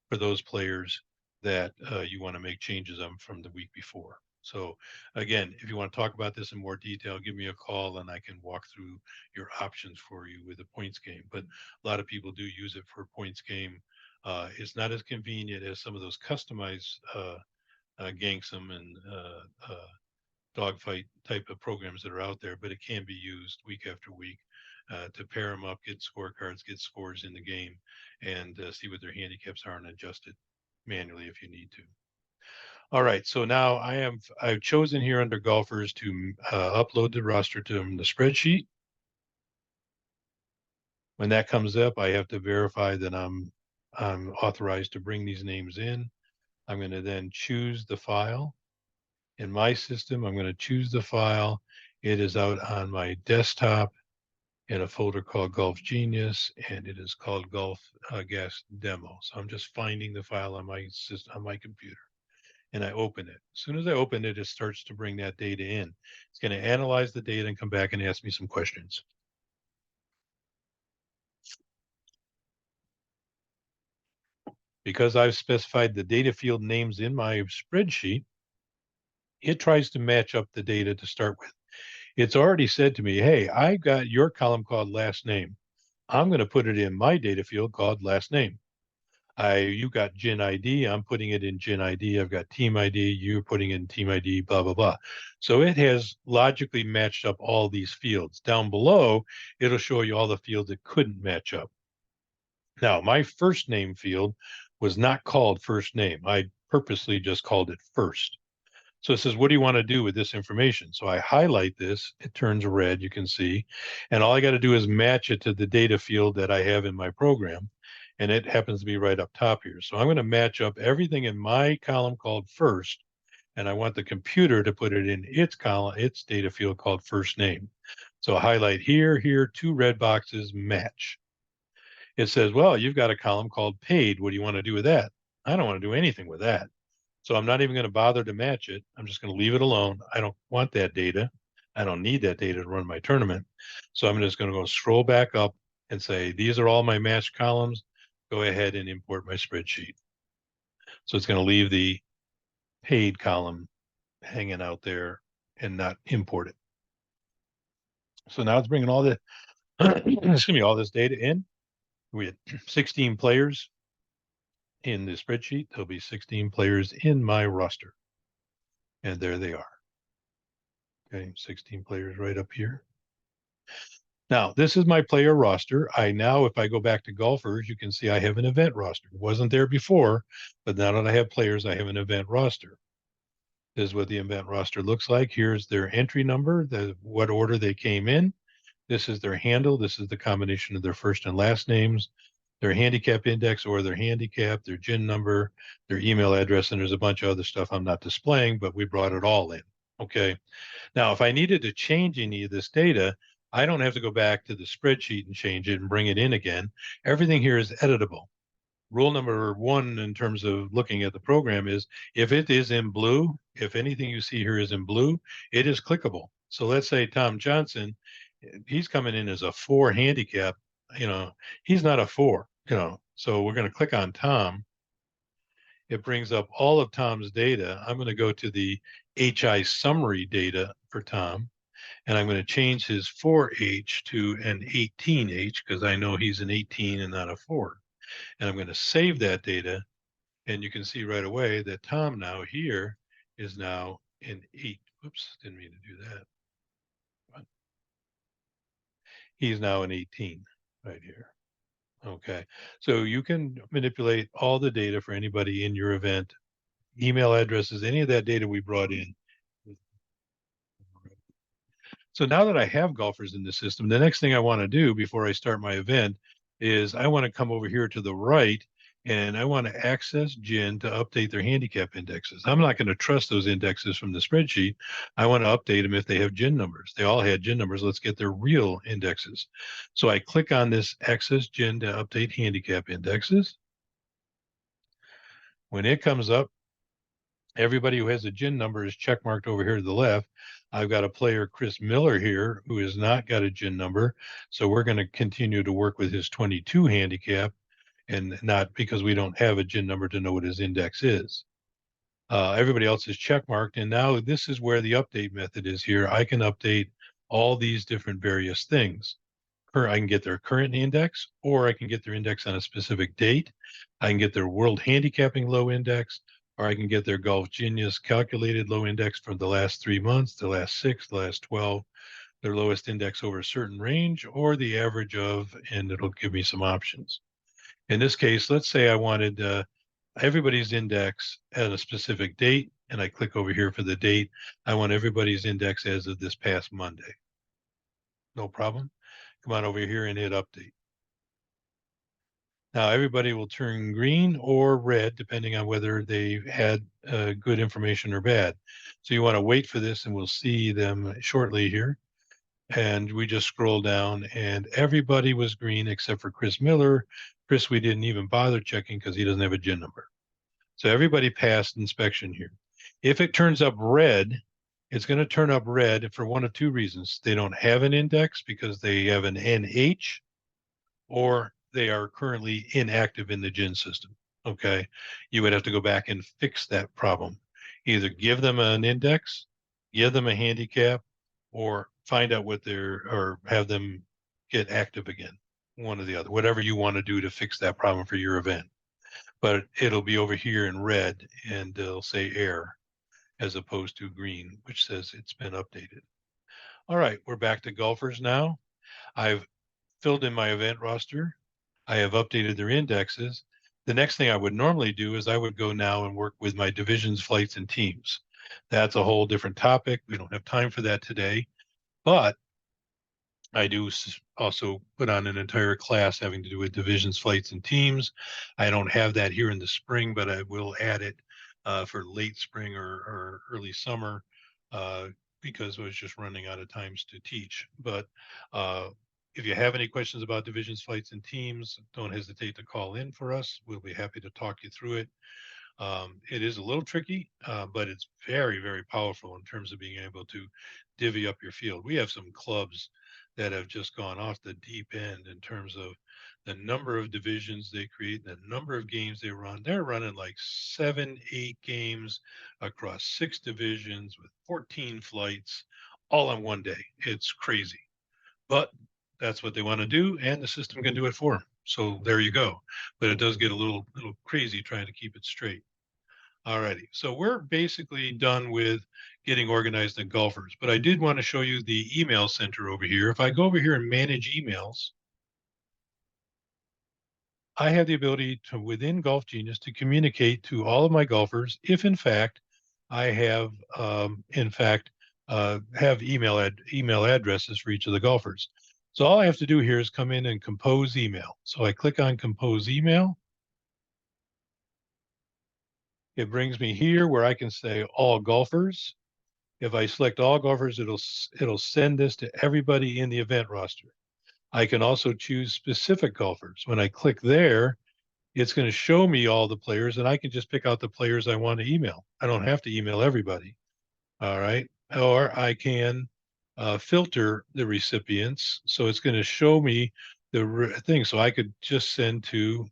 for those players that you want to make changes on from the week before. So again, if you want to talk about this in more detail, give me a call and I can walk through your options for you with a points game. But a lot of people do use it for points game. It's not as convenient as some of those customized Ganksum and dogfight type of programs that are out there, but it can be used week after week to pair them up, get scorecards, get scores in the game, and see what their handicaps are and adjust it manually if you need to. All right, so now I've chosen here under golfers to upload the roster to the spreadsheet. When that comes up, I have to verify that I'm authorized to bring these names in. I'm going to then choose the file. In my system, I'm going to choose the file. It is out on my desktop in a folder called Golf Genius, and it is called Golf Gas Demo. So I'm just finding the file on my system, on my computer, and I open it. As soon as I open it, it starts to bring that data in. It's going to analyze the data and come back and ask me some questions. Because I've specified the data field names in my spreadsheet, it tries to match up the data to start with. It's already said to me, hey, I got your column called last name. I'm going to put it in my data field called last name. You got GIN ID. I'm putting it in GIN ID. I've got team ID. You're putting in team ID, blah, blah, blah. So it has logically matched up all these fields. Down below, it'll show you all the fields that couldn't match up. Now, my first name field was not called first name. I purposely just called it first. So it says, what do you want to do with this information? So I highlight this, it turns red, you can see, and all I got to do is match it to the data field that I have in my program. And it happens to be right up top here. So I'm going to match up everything in my column called first, and I want the computer to put it in its column, its data field called first name. So highlight here, 2 red boxes, match. It says, well, you've got a column called paid. What do you want to do with that? I don't want to do anything with that. So I'm not even going to bother to match it. I'm just going to leave it alone. I don't want that data. I don't need that data to run my tournament. So I'm just going to go scroll back up and say, these are all my matched columns. Go ahead and import my spreadsheet. So it's going to leave the paid column hanging out there and not import it. So now it's bringing all the, excuse me, all this data in. We had 16 players in the spreadsheet. There'll be 16 players in my roster. And there they are. Okay, 16 players right up here. Now, this is my player roster. If I go back to golfers, you can see I have an event roster. It wasn't there before, but now that I have players, I have an event roster. This is what the event roster looks like. Here's their entry number, what order they came in. This is their handle. This is the combination of their first and last names, their handicap index or their handicap, their GIN number, their email address, and there's a bunch of other stuff I'm not displaying, but we brought it all in. Okay. Now, if I needed to change any of this data, I don't have to go back to the spreadsheet and change it and bring it in again. Everything here is editable. Rule number 1 in terms of looking at the program is if it is in blue, if anything you see here is in blue, it is clickable. So let's say Tom Johnson, he's coming in as a 4 handicap, he's not a 4, so we're going to click on Tom. It brings up all of Tom's data. I'm going to go to the HI summary data for Tom, and I'm going to change his 4H to an 18H because I know he's an 18 and not a 4. And I'm going to save that data, and you can see right away that Tom now here is now an 8. Whoops, didn't mean to do that. He's now an 18 right here. Okay. So you can manipulate all the data for anybody in your event, email addresses, any of that data we brought in. So now that I have golfers in the system, the next thing I want to do before I start my event is I want to come over here to the right and I want to access GIN to update their handicap indexes. I'm not going to trust those indexes from the spreadsheet. I want to update them if they have GIN numbers. They all had GIN numbers. Let's get their real indexes. So I click on this access GIN to update handicap indexes. When it comes up, everybody who has a GIN number is check marked over here to the left. I've got a player, Chris Miller here, who has not got a GIN number. So we're going to continue to work with his 22 handicap and not because we don't have a GIN number to know what his index is. Everybody else is check marked. And now this is where the update method is here. I can update all these different various things. I can get their current index, or I can get their index on a specific date. I can get their world handicapping low index, or I can get their Golf Genius calculated low index for the last 3 months, the last 6, the last 12, their lowest index over a certain range, or the average of, and it'll give me some options. In this case, let's say I wanted everybody's index at a specific date, and I click over here for the date. I want everybody's index as of this past Monday. No problem. Come on over here and hit update. Now everybody will turn green or red, depending on whether they had good information or bad. So you want to wait for this and we'll see them shortly here. And we just scroll down and everybody was green except for Chris Miller. Chris, we didn't even bother checking because he doesn't have a GIN number. So everybody passed inspection here. If it turns up red, it's going to turn up red for one of two reasons. They don't have an index because they have an NH, or they are currently inactive in the GIN system. Okay. You would have to go back and fix that problem. Either give them an index, give them a handicap, or find out what they're, or have them get active again. One or the other, whatever you want to do to fix that problem for your event. But it'll be over here in red and it'll say error as opposed to green, which says it's been updated. All right, we're back to golfers now. I've filled in my event roster. I have updated their indexes. The next thing I would normally do is I would go now and work with my divisions, flights, and teams. That's a whole different topic. We don't have time for that today, but I do also put on an entire class having to do with divisions, flights, and teams. I don't have that here in the spring, but I will add it for late spring or early summer because I was just running out of times to teach. But if you have any questions about divisions, flights, and teams, don't hesitate to call in for us. We'll be happy to talk you through it. It is a little tricky, but it's very, very powerful in terms of being able to divvy up your field. We have some clubs that have just gone off the deep end in terms of the number of divisions they create, the number of games they run. They're running like 7, 8 games across 6 divisions with 14 flights all on one day. It's crazy, but that's what they want to do, and the system can do it for them. So there you go. But it does get a little crazy trying to keep it straight. All righty. So we're basically done with getting organized in golfers, but I did want to show you the email center over here. If I go over here and manage emails, I have the ability to, within Golf Genius, to communicate to all of my golfers if, in fact, I have, have email addresses for each of the golfers. So all I have to do here is come in and compose email. So I click on compose email. It brings me here where I can say all golfers. If I select all golfers, it'll send this to everybody in the event roster. I can also choose specific golfers. When I click there, it's going to show me all the players and I can just pick out the players I want to email. I don't have to email everybody. All right. Or I can filter the recipients. So it's going to show me the thing. So I could just send to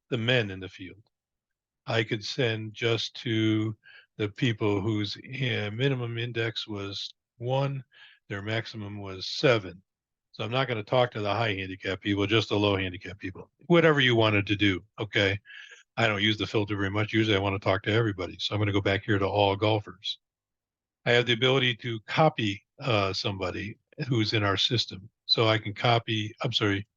the men in the field. I could send just to the people whose minimum index was 1, their maximum was 7. So I'm not going to talk to the high handicap people, just the low handicap people, whatever you wanted to do. Okay. I don't use the filter very much. Usually I want to talk to everybody. So I'm going to go back here to all golfers. I have the ability to copy somebody who's in our system. So I can copy, I'm sorry.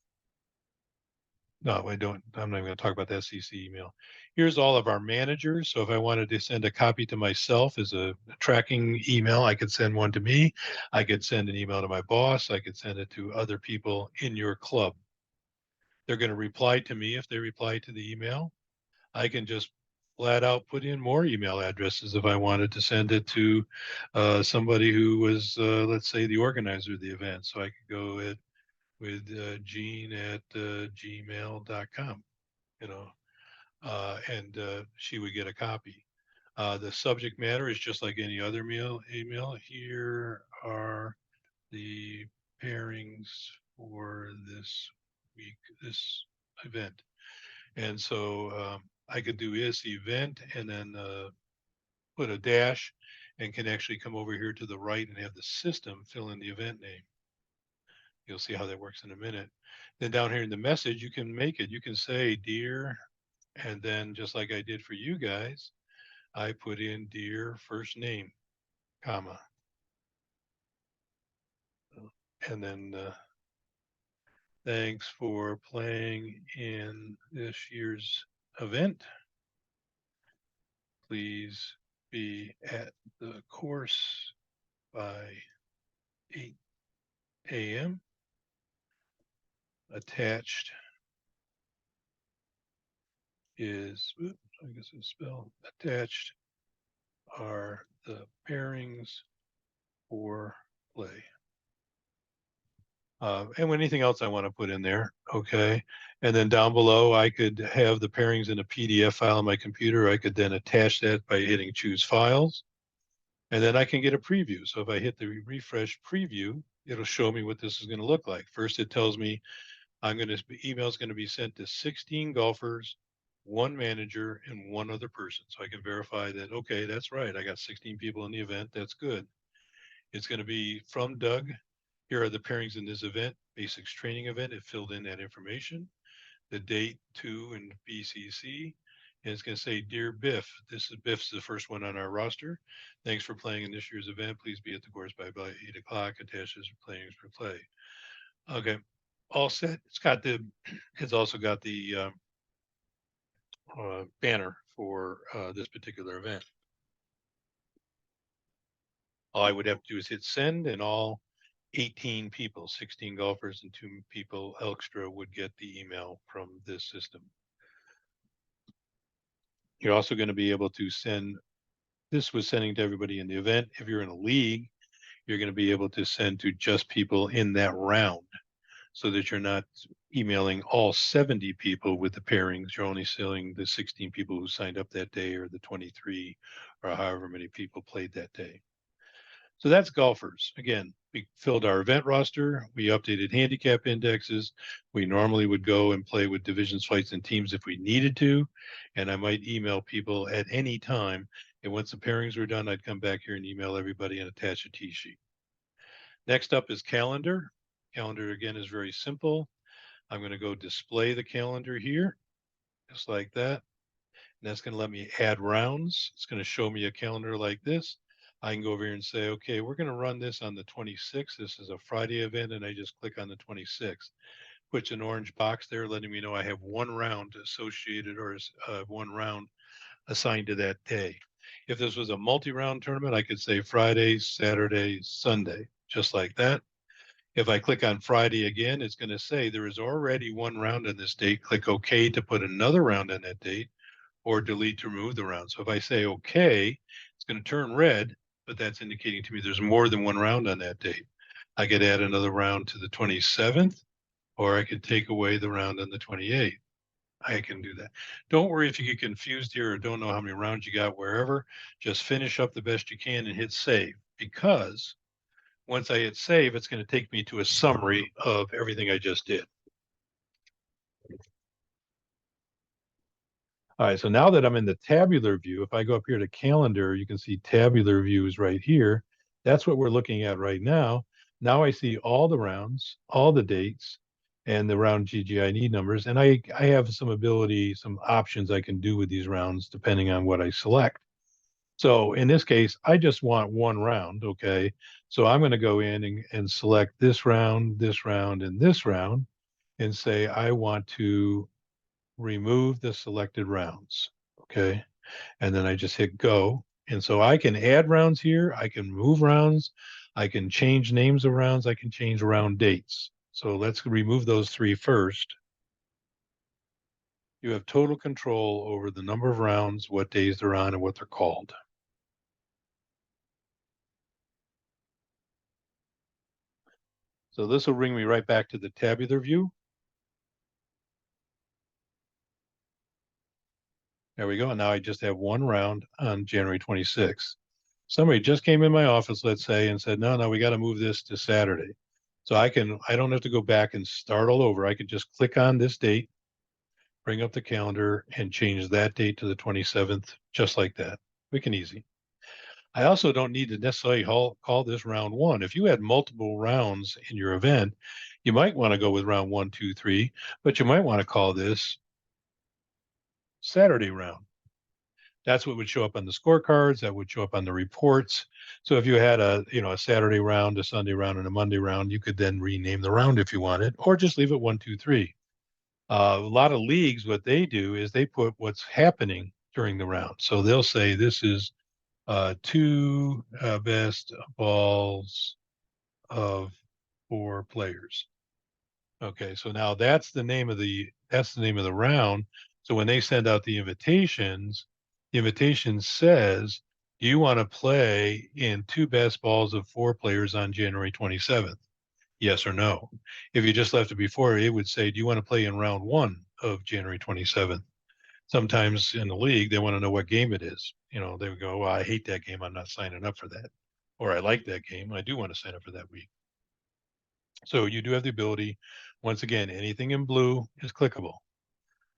No, I don't. I'm not even going to talk about the SEC email. Here's all of our managers. So if I wanted to send a copy to myself as a tracking email, I could send one to me. I could send an email to my boss. I could send it to other people in your club. They're going to reply to me if they reply to the email. I can just flat out put in more email addresses if I wanted to send it to somebody who was, let's say, the organizer of the event. So I could go with Gene at gmail.com, you know, and she would get a copy. The subject matter is just like any other email. Here are the pairings for this week, this event. And so I could do is event and then put a dash and can actually come over here to the right and have the system fill in the event name. You'll see how that works in a minute. Then down here in the message, you can make it. You can say, dear, and then just like I did for you guys, I put in dear first name, comma. And then thanks for playing in this year's event. Please be at the course by 8 a.m. Attached is, oops, I guess it's spelled, attached are the pairings for play. And anything else I want to put in there, okay. And then down below, I could have the pairings in a PDF file on my computer. I could then attach that by hitting choose files. And then I can get a preview. So if I hit the refresh preview, it'll show me what this is going to look like. First, it tells me email is going to be sent to 16 golfers, one manager, and one other person. So I can verify that, okay, that's right. I got 16 people in the event. That's good. It's going to be from Doug. Here are the pairings in this event, basics training event. It filled in that information, the date to and BCC. And it's going to say, dear Biff, Biff's the first one on our roster. Thanks for playing in this year's event. Please be at the course by 8 o'clock. Attaches playing for play. Okay, all set. It's also got the banner for this particular event. All I would have to do is hit send, and all 18 people, 16 golfers and 2 people extra would get the email from this system. You're also going to be able to send, this was sending to everybody in the event. If you're in a league, you're going to be able to send to just people in that round so that you're not emailing all 70 people with the pairings. You're only sending the 16 people who signed up that day or the 23 or however many people played that day. So that's golfers. Again, we filled our event roster. We updated handicap indexes. We normally would go and play with divisions, flights, and teams if we needed to. And I might email people at any time. And once the pairings were done, I'd come back here and email everybody and attach a tee sheet. Next up is calendar. Calendar, again, is very simple. I'm going to go display the calendar here, just like that. And that's going to let me add rounds. It's going to show me a calendar like this. I can go over here and say, okay, we're going to run this on the 26th. This is a Friday event, and I just click on the 26th. Puts an orange box there letting me know I have one round associated or one round assigned to that day. If this was a multi-round tournament, I could say Friday, Saturday, Sunday, just like that. If I click on Friday again, it's going to say there is already one round on this date. Click OK to put another round on that date, or delete to remove the round. So if I say OK, it's going to turn red, but that's indicating to me there's more than one round on that date. I could add another round to the 27th, or I could take away the round on the 28th. I can do that. Don't worry if you get confused here or don't know how many rounds you got wherever. Just finish up the best you can and hit save, because once I hit save, it's going to take me to a summary of everything I just did. All right, so now that I'm in the tabular view, if I go up here to calendar, you can see tabular views right here. That's what we're looking at right now. Now I see all the rounds, all the dates, and the round GGID numbers. And I have some ability, some options I can do with these rounds depending on what I select. So in this case, I just want one round. Okay. So I'm going to go in and select this round, and this round, and say I want to remove the selected rounds. Okay. And then I just hit go. And so I can add rounds here. I can move rounds. I can change names of rounds. I can change round dates. So let's remove those three first. You have total control over the number of rounds, what days they're on, and what they're called. So this will bring me right back to the tabular view. There we go. And now I just have one round on January 26th. Somebody just came in my office, let's say, and said, no, we got to move this to Saturday. So I don't have to go back and start all over. I could just click on this date, bring up the calendar, and change that date to the 27th, just like that. Quick and easy. I also don't need to necessarily call this round one. If you had multiple rounds in your event, you might want to go with round 1, 2, 3, but you might want to call this Saturday round. That's what would show up on the scorecards. That would show up on the reports. So if you had a Saturday round, a Sunday round, and a Monday round, you could then rename the round if you wanted, or just leave it 1, 2, 3. A lot of leagues, what they do is they put what's happening during the round. So they'll say this is two best balls of 4 players. Okay, so now that's the name of the round. So when they send out the invitation says, do you want to play in 2 best balls of 4 players on January 27th? Yes or no. If you just left it before, it would say, do you want to play in round 1 of January 27th? Sometimes in the league, they want to know what game it is. They would go, well, I hate that game. I'm not signing up for that. Or I like that game. I do want to sign up for that week. So you do have the ability, once again, anything in blue is clickable.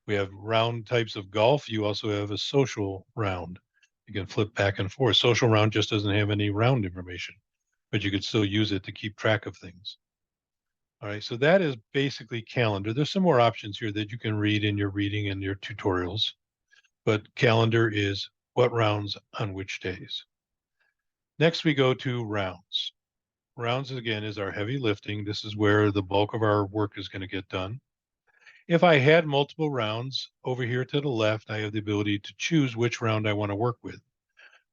We have round types of golf. You also have a social round. You can flip back and forth. Social round just doesn't have any round information, but you could still use it to keep track of things. All right, so that is basically calendar. There's some more options here that you can read in your reading and your tutorials, but calendar is what rounds on which days. Next, we go to rounds. Rounds, again, is our heavy lifting. This is where the bulk of our work is going to get done. If I had multiple rounds over here to the left, I have the ability to choose which round I want to work with.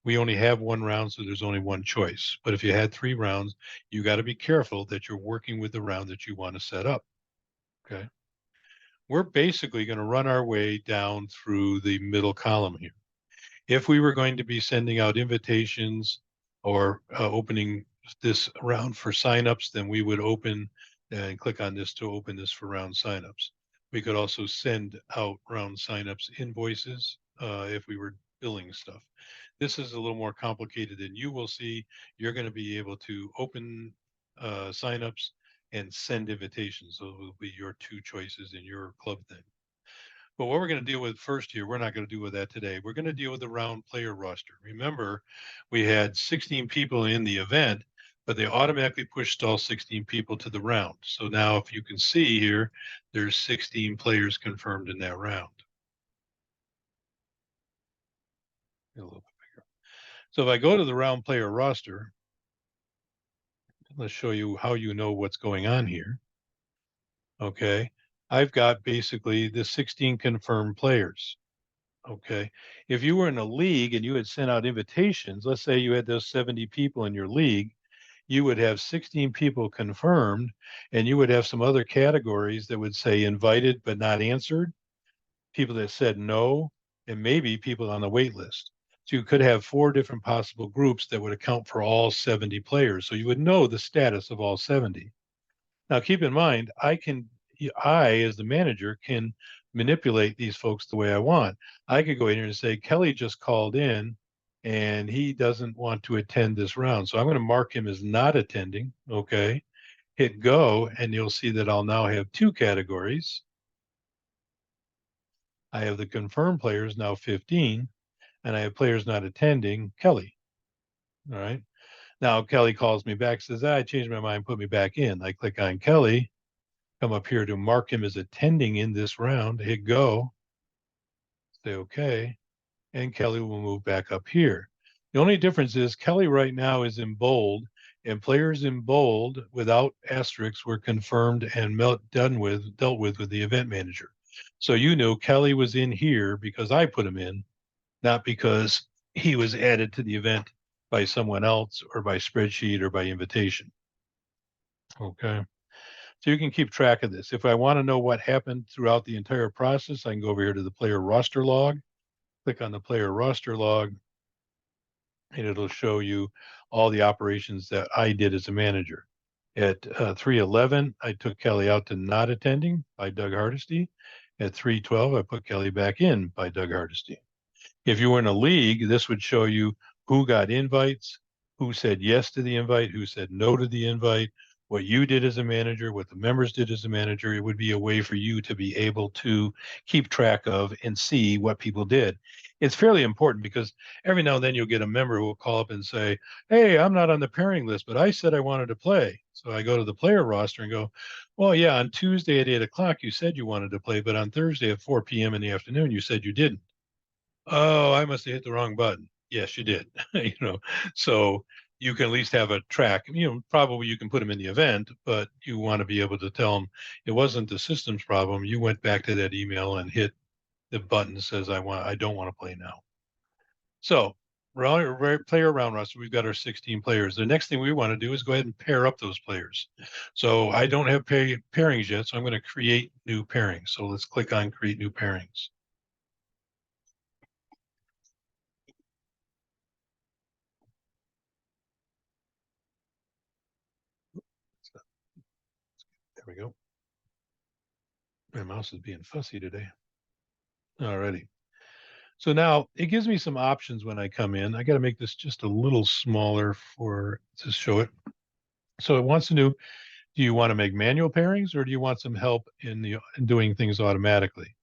We only have one round, so there's only one choice. But if you had 3 rounds, you got to be careful that you're working with the round that you want to set up. Okay. We're basically going to run our way down through the middle column here. If we were going to be sending out invitations or opening this round for signups, then we would open and click on this to open this for round signups. We could also send out round signups invoices if we were billing stuff. This is a little more complicated than you will see. You're going to be able to open signups and send invitations. Those will be your 2 choices in your club thing. But what we're going to deal with first here, we're not going to deal with that today. We're going to deal with the round player roster. Remember, we had 16 people in the event, but they automatically pushed all 16 people to the round. So now if you can see here, there's 16 players confirmed in that round. A little bit bigger. So if I go to the round player roster, let's show you how you know what's going on here. Okay. I've got basically the 16 confirmed players. Okay. If you were in a league and you had sent out invitations, let's say you had those 70 people in your league, you would have 16 people confirmed, and you would have some other categories that would say invited but not answered, people that said no, and maybe people on the wait list. So you could have 4 different possible groups that would account for all 70 players. So you would know the status of all 70. Now, keep in mind, I, as the manager, can manipulate these folks the way I want. I could go in here and say, Kelly just called in and he doesn't want to attend this round. So I'm going to mark him as not attending. Okay. Hit go, and you'll see that I'll now have 2 categories. I have the confirmed players, now 15, and I have players not attending, Kelly. All right. Now Kelly calls me back, says, I changed my mind, put me back in. I click on Kelly. come up here to mark him as attending in this round, hit go, say okay, and Kelly will move back up here. The only difference is Kelly right now is in bold, and players in bold without asterisks were confirmed and dealt with the event manager. So you know Kelly was in here because I put him in, not because he was added to the event by someone else or by spreadsheet or by invitation. Okay. So you can keep track of this. If I want to know what happened throughout the entire process, I can go over here to the player roster log, click on the player roster log, and it'll show you all the operations that I did as a manager. At 3:11, I took Kelly out to not attending by Doug Hardesty. At 3:12, I put Kelly back in by Doug Hardesty. If you were in a league, this would show you who got invites, who said yes to the invite, who said no to the invite, what you did as a manager, what the members did as a manager. It would be a way for you to be able to keep track of and see what people did. It's fairly important because every now and then you'll get a member who will call up and say, hey, I'm not on the pairing list, but I said I wanted to play. So I go to the player roster and go, well, yeah, on Tuesday at 8 o'clock, you said you wanted to play, but on Thursday at 4 p.m. in the afternoon, you said you didn't. Oh, I must have hit the wrong button. Yes, you did. So you can at least have a track. Probably you can put them in the event, but you want to be able to tell them it wasn't the system's problem. You went back to that email and hit the button that says I don't want to play now. So player round roster, we've got our 16 players. The next thing we want to do is go ahead and pair up those players. So I don't have pairings yet, so I'm going to create new pairings. So let's click on create new pairings. There we go. My mouse is being fussy today. Alrighty. So now it gives me some options when I come in. I got to make this just a little smaller to show it. So it wants to know, do you want to make manual pairings or do you want some help in doing things automatically?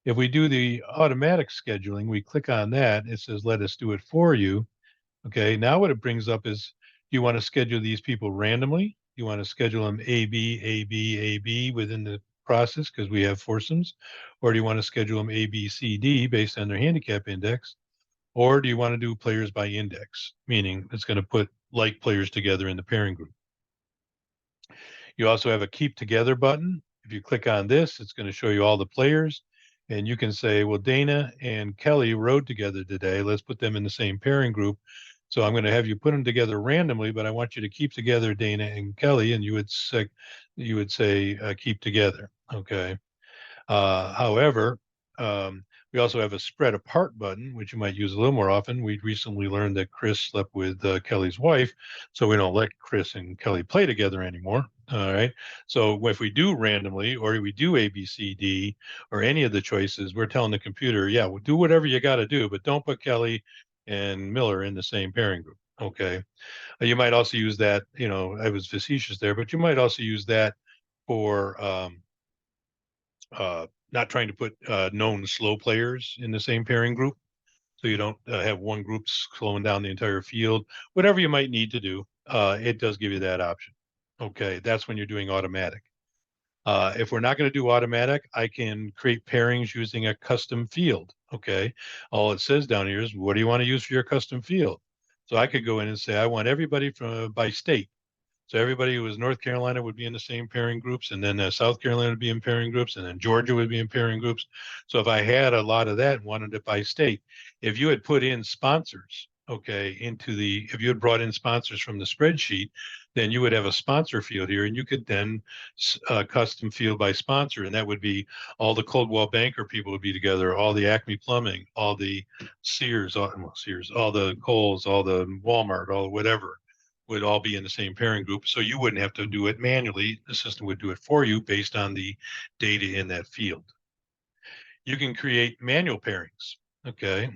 If we do the automatic scheduling, we click on that. It says, let us do it for you. Okay. Now what it brings up is, do you want to schedule these people randomly? You want to schedule them A, B, A, B, A, B within the process because we have foursomes? Or do you want to schedule them A, B, C, D based on their handicap index? Or do you want to do players by index, meaning it's going to put like players together in the pairing group? You also have a keep together button. If you click on this, it's going to show you all the players. And you can say, well, Dana and Kelly rode together today. Let's put them in the same pairing group. So I'm going to have you put them together randomly, but I want you to keep together Dana and Kelly, and you would say keep together. Okay. However, we also have a spread apart button, which you might use a little more often. We recently learned that Chris slept with Kelly's wife, so we don't let Chris and Kelly play together anymore. All right. So if we do randomly, or we do A, B, C, D, or any of the choices, we're telling the computer, yeah, well, do whatever you got to do, but don't put Kelly and Miller in the same pairing group. Okay. You might also use that, I was facetious there, but you might also use that for not trying to put known slow players in the same pairing group. So you don't have one group slowing down the entire field. Whatever you might need to do, it does give you that option. Okay, that's when you're doing automatic. If we're not going to do automatic, I can create pairings using a custom field. Okay, all it says down here is, what do you want to use for your custom field? So I could go in and say, I want everybody by state. So everybody who was North Carolina would be in the same pairing groups, and then South Carolina would be in pairing groups, and then Georgia would be in pairing groups. So if I had a lot of that and wanted it by state, if you had put in sponsors, okay, if you had brought in sponsors from the spreadsheet, then you would have a sponsor field here, and you could then custom field by sponsor, and that would be all the Coldwell Banker people would be together, all the Acme Plumbing, all the Sears, all the Kohl's, all the Walmart, all whatever, would all be in the same pairing group. So you wouldn't have to do it manually. The system would do it for you based on the data in that field. You can create manual pairings. Okay.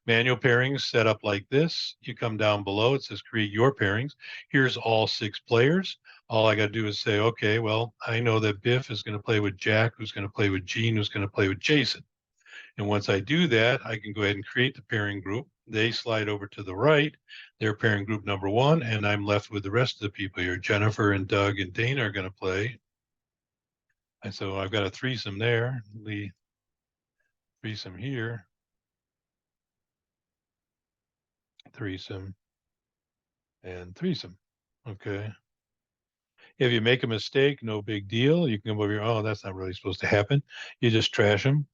Manual pairings set up like this. You come down below, it says create your pairings. Here's all 6 players. All I got to do is say, okay, well, I know that Biff is going to play with Jack, who's going to play with Gene, who's going to play with Jason. And once I do that, I can go ahead and create the pairing group. They slide over to the right. They're pairing group number 1, and I'm left with the rest of the people here. Jennifer and Doug and Dana are going to play. And so I've got a threesome there, the threesome here, threesome, and threesome. Okay. If you make a mistake, no big deal. You can come over here. Oh, that's not really supposed to happen. You just trash them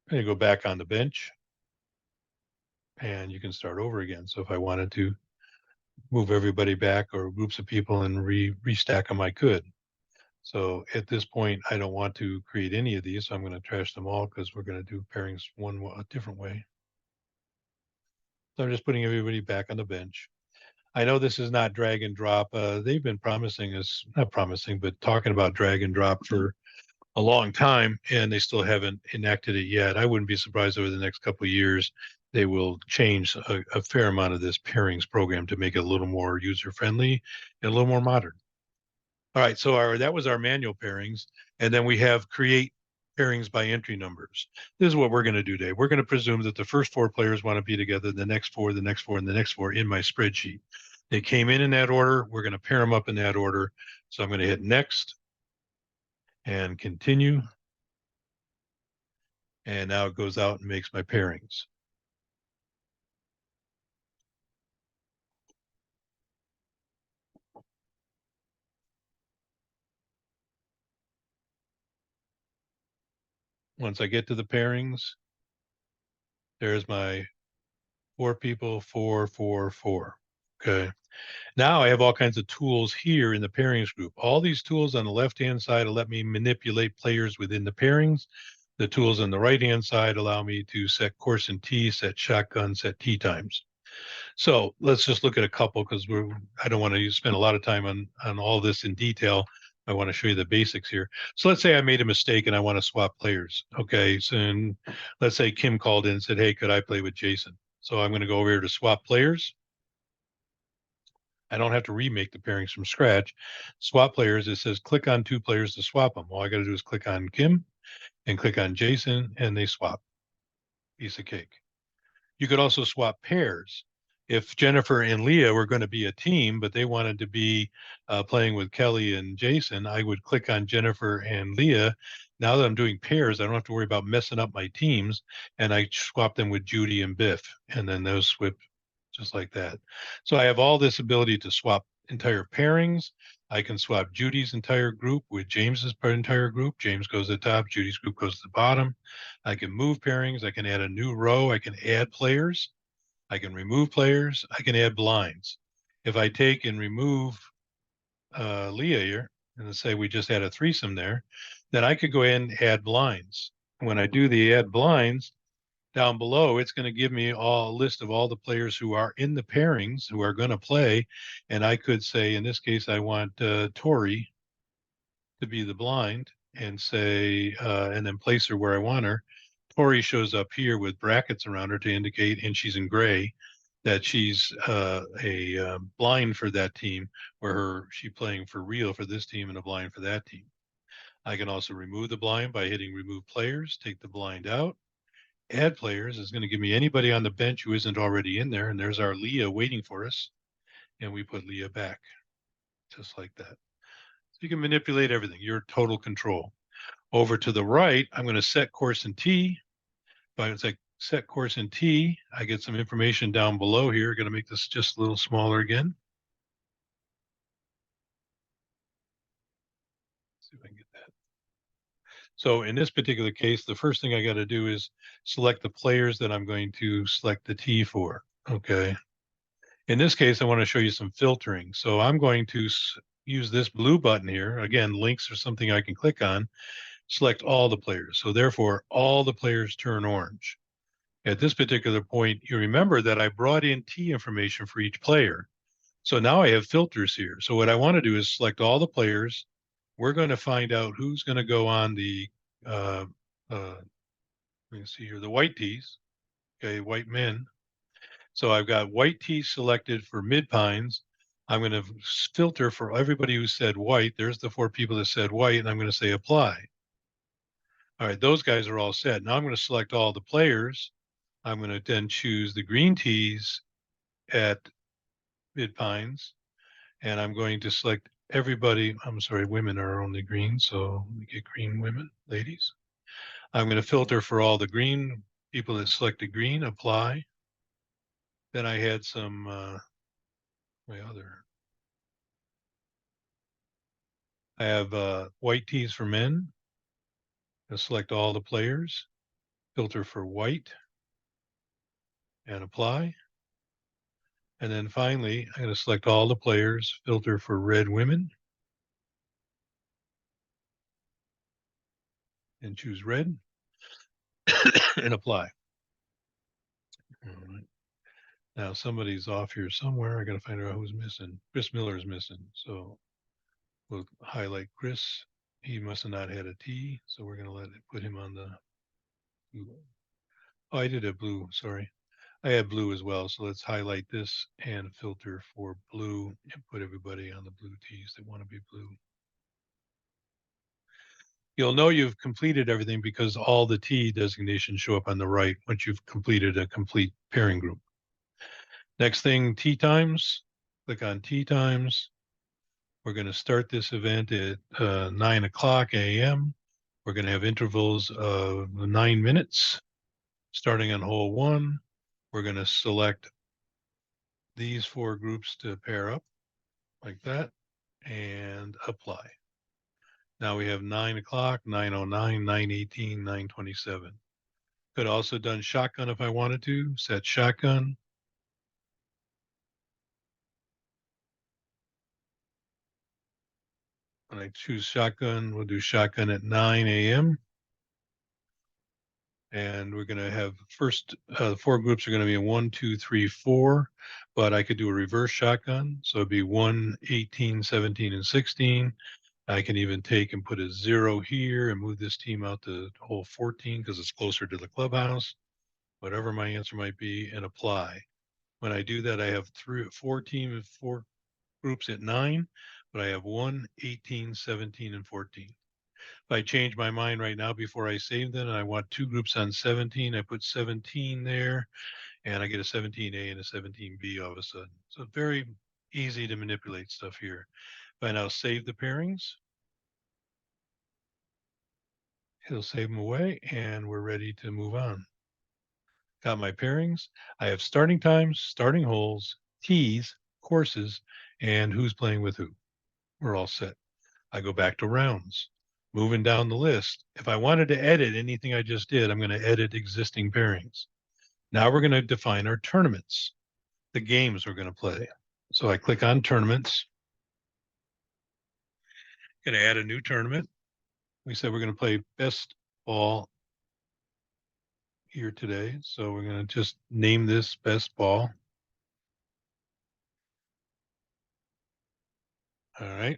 and you go back on the bench and you can start over again. So if I wanted to move everybody back or groups of people and restack them, I could. So at this point, I don't want to create any of these. So I'm going to trash them all because we're going to do pairings a different way. So I'm just putting everybody back on the bench. I know this is not drag and drop. They've been promising us, not promising, but talking about drag and drop for a long time, and they still haven't enacted it yet. I wouldn't be surprised over the next couple of years they will change a fair amount of this pairings program to make it a little more user friendly and a little more modern. All right, so that was our manual pairings, and then we have create pairings by entry numbers. This is what we're going to do today. We're going to presume that the first 4 players want to be together, the next 4, the next 4, and the next 4 in my spreadsheet. They came in that order. We're going to pair them up in that order. So I'm going to hit next and continue. And now it goes out and makes my pairings. Once I get to the pairings, there's my 4 people, 4, 4, 4. Okay. Now I have all kinds of tools here in the pairings group. All these tools on the left-hand side will let me manipulate players within the pairings. The tools on the right-hand side allow me to set course and tee, set shotgun, set tee times. So let's just look at a couple because I don't want to spend a lot of time on all this in detail. I want to show you the basics here. So let's say I made a mistake and I want to swap players. Okay. So let's say Kim called in and said, hey, could I play with Jason? So I'm going to go over here to swap players. I don't have to remake the pairings from scratch. Swap players, it says click on 2 players to swap them. All I got to do is click on Kim and click on Jason and they swap. Piece of cake. You could also swap pairs. If Jennifer and Leah were going to be a team, but they wanted to be playing with Kelly and Jason, I would click on Jennifer and Leah. Now that I'm doing pairs, I don't have to worry about messing up my teams. And I swap them with Judy and Biff. And then those swap just like that. So I have all this ability to swap entire pairings. I can swap Judy's entire group with James's entire group. James goes to the top, Judy's group goes to the bottom. I can move pairings. I can add a new row. I can add players. I can remove players. I can add blinds. If I take and remove Leah here, and let's say we just had a threesome there, then I could go ahead and add blinds. When I do the add blinds, down below, it's going to give me a list of all the players who are in the pairings who are going to play. And I could say, in this case, I want Tori to be the blind and say, and then place her where I want her. Tori shows up here with brackets around her to indicate, and she's in gray, that she's a blind for that team, where she's playing for real for this team and a blind for that team. I can also remove the blind by hitting remove players, take the blind out. Add players is going to give me anybody on the bench who isn't already in there. And there's our Leah waiting for us. And we put Leah back just like that. So you can manipulate everything, your total control. Over to the right, I'm going to set course and tee. If I set course and tee, I get some information down below here. Going to make this just a little smaller again. Let's see if I can get that. So in this particular case, the first thing I got to do is select the players that I'm going to select the tee for. Okay. In this case, I want to show you some filtering. So I'm going to use this blue button here. Again, links are something I can click on, select all the players. So therefore, all the players turn orange. At this particular point, you remember that I brought in tee information for each player. So now I have filters here. So what I want to do is select all the players. We're going to find out who's going to go on the, let me see here, the white tees, okay, white men. So I've got white tee selected for mid pines. I'm going to filter for everybody who said white. There's the 4 people that said white, and I'm going to say apply. All right, those guys are all set. Now I'm going to select all the players. I'm going to then choose the green tees at mid pines, and I'm going to select everybody, I'm sorry, women are only green, so we get green women, ladies. I'm going to filter for all the green people that selected green, apply. Then I had some, I have white tees for men. I'll select all the players, filter for white, and apply. And then finally, I'm going to select all the players, filter for red women, and choose red, and apply. All right. Now somebody's off here somewhere. I got to find out who's missing. Chris Miller is missing. So we'll highlight Chris. He must have not had a T, so we're going to put him on the blue. Oh, I did have blue. Sorry. I had blue as well. So let's highlight this and filter for blue and put everybody on the blue tees that want to be blue. You'll know you've completed everything because all the T designations show up on the right once you've completed a complete pairing group. Next thing, tee times. Click on tee times. We're going to start this event at 9 o'clock a.m. We're going to have intervals of 9 minutes. Starting on hole 1, we're going to select these 4 groups to pair up like that and apply. Now we have 9 o'clock, 9:09, 9:18, 9:27. Could also done shotgun if I wanted to, set shotgun. When I choose shotgun, we'll do shotgun at 9 a.m. And we're going to have first 4 groups are going to be 1, 2, 3, 4, but I could do a reverse shotgun. So it'd be 1, 18, 17, and 16. I can even take and put a 0 here and move this team out to hole 14 because it's closer to the clubhouse, whatever my answer might be, and apply. When I do that, I have 4 groups at 9, but I have 1, 18, 17, and 14. If I change my mind right now before I save them and I want 2 groups on 17, I put 17 there and I get a 17A and a 17B all of a sudden. So very easy to manipulate stuff here. If I now save the pairings, it'll save them away and we're ready to move on. Got my pairings. I have starting times, starting holes, tees, courses, and who's playing with who. We're all set. I go back to rounds. Moving down the list. If I wanted to edit anything I just did, I'm going to edit existing pairings. Now we're going to define our tournaments, the games we're going to play. So I click on tournaments. Going to add a new tournament. We said we're going to play best ball here today. So we're going to just name this best ball. All right.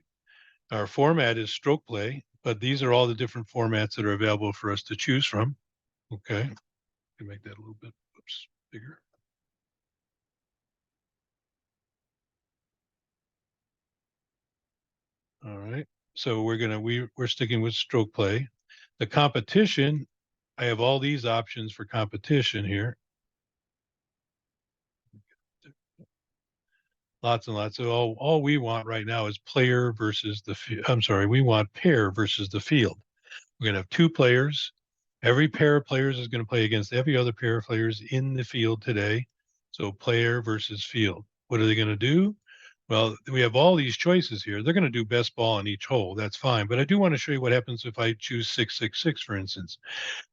Our format is stroke play, but these are all the different formats that are available for us to choose from. Okay. Can make that a little bit bigger. All right. So we're sticking with stroke play. The competition, I have all these options for competition here. Lots and lots. So all we want right now is player versus we want pair versus the field. We're going to have 2 players. Every pair of players is going to play against every other pair of players in the field today. So player versus field. What are they going to do? Well, we have all these choices here. They're going to do best ball on each hole. That's fine. But I do want to show you what happens if I choose 666, for instance.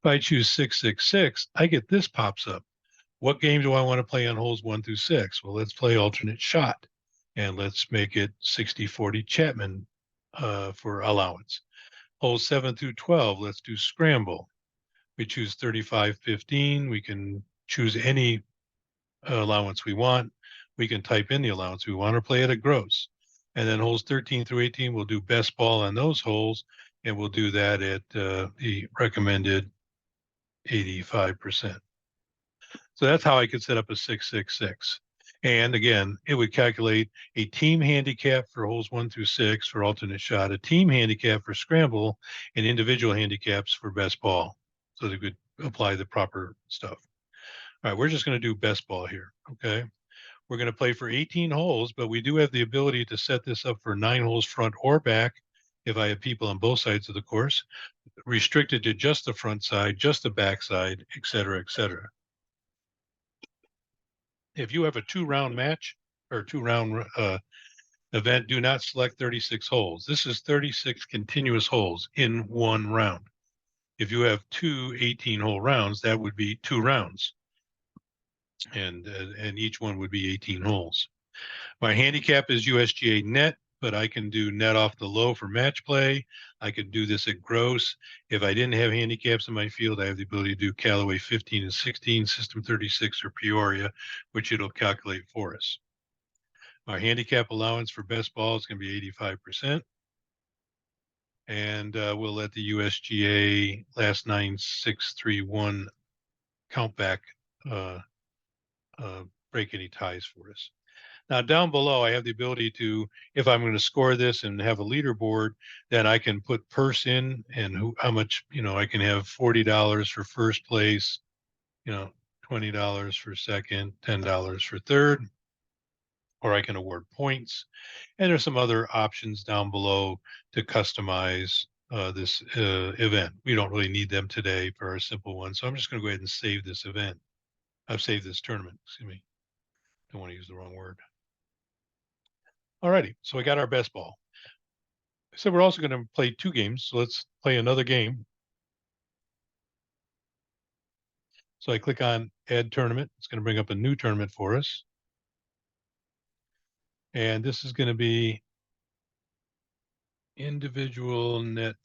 If I choose 666, I get this pops up. What game do I want to play on holes 1 through 6? Well, let's play alternate shot. And let's make it 60-40 Chapman for allowance. Holes 7 through 12, let's do scramble. We choose 35-15. We can choose any allowance we want. We can type in the allowance we want or play it at gross. And then holes 13 through 18, we'll do best ball on those holes. And we'll do that at the recommended 85%. So that's how I could set up a 666. And again, it would calculate a team handicap for holes 1 through 6 for alternate shot, a team handicap for scramble, and individual handicaps for best ball. So they could apply the proper stuff. All right, we're just going to do best ball here. Okay. We're going to play for 18 holes, but we do have the ability to set this up for 9 holes front or back if I have people on both sides of the course, restricted to just the front side, just the back side, et cetera, et cetera. If you have a 2-round match or 2-round event, do not select 36 holes. This is 36 continuous holes in one round. If you have 2 18-hole rounds, that would be 2 rounds. And each one would be 18 holes. My handicap is USGA net, but I can do net off the low for match play. I could do this at gross. If I didn't have handicaps in my field, I have the ability to do Callaway 15 and 16, System 36, or Peoria, which it'll calculate for us. Our handicap allowance for best ball is going to be 85%. And we'll let the USGA last 9-6-3-1 count back break any ties for us. Now down below, I have the ability to, if I'm going to score this and have a leaderboard, then I can put purse in and how much, I can have $40 for first place, $20 for second, $10 for third, or I can award points. And there's some other options down below to customize this event. We don't really need them today for our simple one. So I'm just going to go ahead and save this event. I've saved this tournament, excuse me. Don't want to use the wrong word. Alrighty, so we got our best ball. So we're also going to play 2 games. So let's play another game. So I click on add tournament. It's going to bring up a new tournament for us. And this is going to be individual net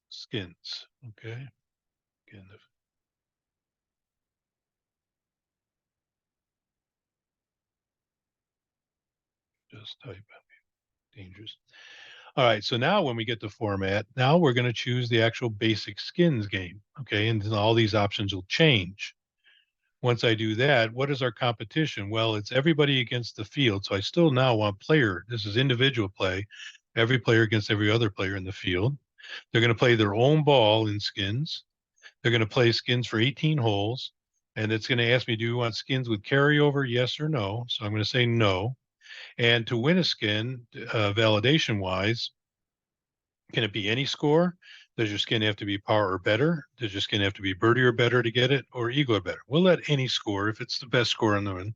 skins. Okay. Again, just type dangerous. All right, so now when we get to format, now we're going to choose the actual basic skins game. Okay, and then all these options will change. Once I do that, what is our competition? Well, it's everybody against the field. So I still now want player. This is individual play. Every player against every other player in the field. They're going to play their own ball in skins. They're going to play skins for 18 holes. And it's going to ask me, do you want skins with carryover, yes or no? So I'm going to say no. And to win a skin, validation-wise, can it be any score? Does your skin have to be par or better? Does your skin have to be birdie or better to get it, or eagle or better? We'll let any score, if it's the best score on the one,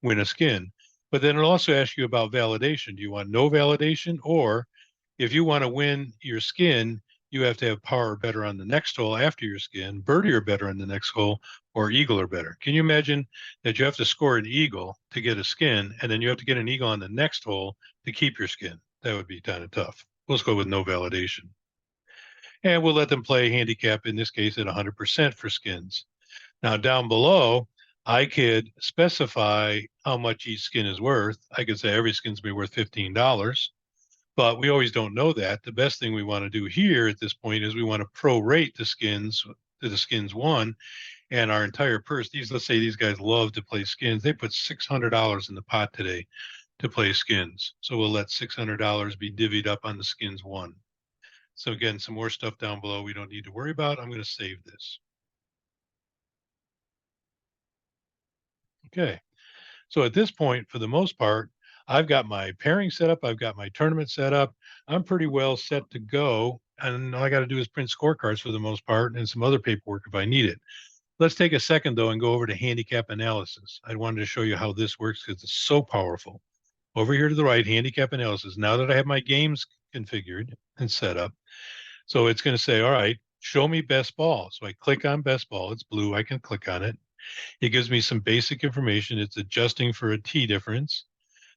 win a skin. But then it'll also ask you about validation. Do you want no validation? Or if you want to win your skin, you have to have par or better on the next hole after your skin, birdie or better on the next hole, or eagle or better. Can you imagine that you have to score an eagle to get a skin, and then you have to get an eagle on the next hole to keep your skin? That would be kind of tough. Let's go with no validation. And we'll let them play handicap, in this case, at 100% for skins. Now down below, I could specify how much each skin is worth. I could say every skin's going to be worth $15. But we always don't know that. The best thing we want to do here at this point is we want to prorate the skins to the skins one, and our entire purse. Let's say these guys love to play skins. They put $600 in the pot today to play skins. So we'll let $600 be divvied up on the skins one. So again, some more stuff down below we don't need to worry about. I'm going to save this. Okay. So at this point, for the most part, I've got my pairing set up. I've got my tournament set up. I'm pretty well set to go. And all I got to do is print scorecards for the most part and some other paperwork if I need it. Let's take a second, though, and go over to handicap analysis. I wanted to show you how this works because it's so powerful. Over here to the right, handicap analysis. Now that I have my games configured and set up, so it's going to say, all right, show me best ball. So I click on best ball. It's blue. I can click on it. It gives me some basic information. It's adjusting for a T difference.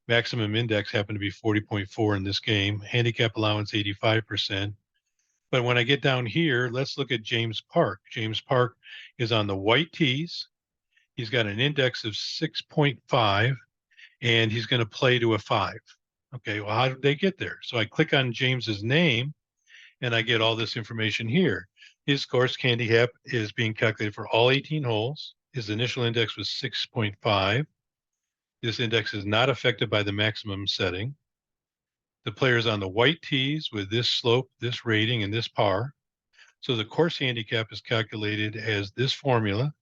Maximum index happened to be 40.4 in this game. Handicap allowance 85%. But when I get down here, let's look at James Park. James Park is on the white tees. He's got an index of 6.5, and he's going to play to a 5. Okay, well, how did they get there? So I click on James's name, and I get all this information here. His course handicap is being calculated for all 18 holes. His initial index was 6.5. This index is not affected by the maximum setting. The player's on the white tees with this slope, this rating, and this par. So the course handicap is calculated as this formula.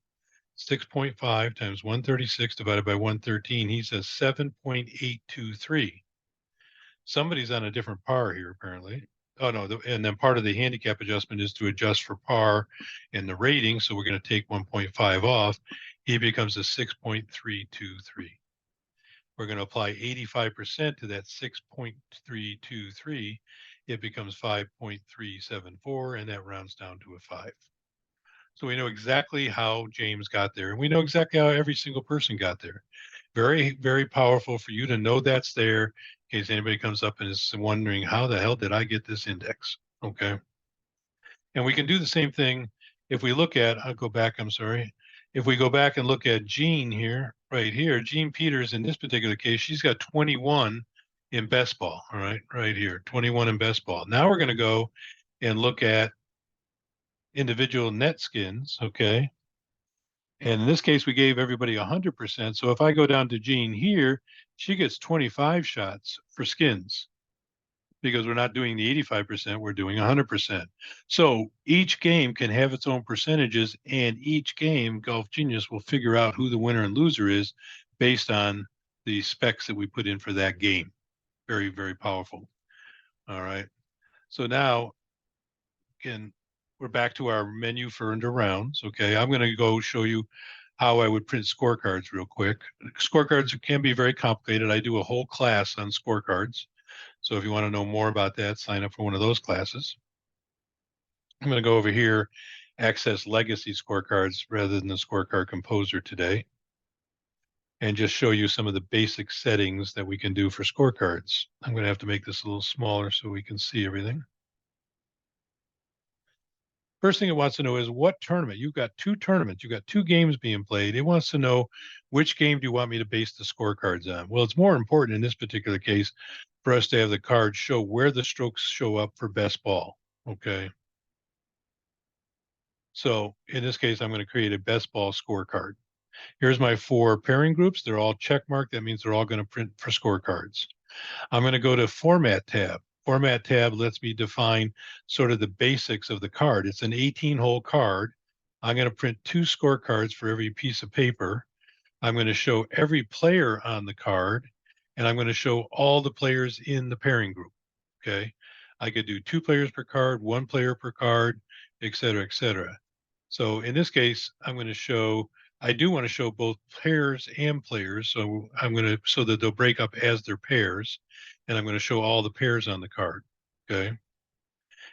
6.5 times 136 divided by 113. He says 7.823. Somebody's on a different par here, apparently. Oh, no. And then part of the handicap adjustment is to adjust for par in the rating. So we're going to take 1.5 off. He becomes a 6.323. We're going to apply 85% to that 6.323. It becomes 5.374, and that rounds down to a 5. So we know exactly how James got there, and we know exactly how every single person got there. Very, very powerful for you to know that's there in case anybody comes up and is wondering, how the hell did I get this index? Okay. And we can do the same thing if we look at, I'll go back, I'm sorry. If we go back and look at Jean here, right here, Jean Peters, in this particular case, she's got 21 in best ball, all right here, 21 in best ball. Now we're going to go and look at individual net skins, okay? And in this case, we gave everybody 100%. So if I go down to Jean here, she gets 25 shots for skins because we're not doing the 85%, we're doing 100%. So each game can have its own percentages, and each game, Golf Genius will figure out who the winner and loser is based on the specs that we put in for that game. Very, very powerful. All right. So now, again, we're back to our menu for under rounds. Okay. I'm going to go show you how I would print scorecards real quick. Scorecards can be very complicated. I do a whole class on scorecards. So if you want to know more about that, sign up for one of those classes. I'm going to go over here, access legacy scorecards rather than the scorecard composer today, and just show you some of the basic settings that we can do for scorecards. I'm going to have to make this a little smaller so we can see everything. First thing it wants to know is what tournament. You've got 2 tournaments. You've got 2 games being played. It wants to know, which game do you want me to base the scorecards on? Well, it's more important in this particular case for us to have the cards show where the strokes show up for best ball. Okay. So in this case, I'm going to create a best ball scorecard. Here's my 4 pairing groups. They're all check marked. That means they're all going to print for scorecards. I'm going to go to Format tab. Format tab lets me define sort of the basics of the card. It's an 18-hole card. I'm going to print 2 scorecards for every piece of paper. I'm going to show every player on the card, and I'm going to show all the players in the pairing group. Okay. I could do 2 players per card, 1 player per card, et cetera, et cetera. So in this case, I'm going to show, I do want to show both pairs and players. So I'm going to, so that they'll break up as their pairs. And I'm going to show all the pairs on the card. Okay.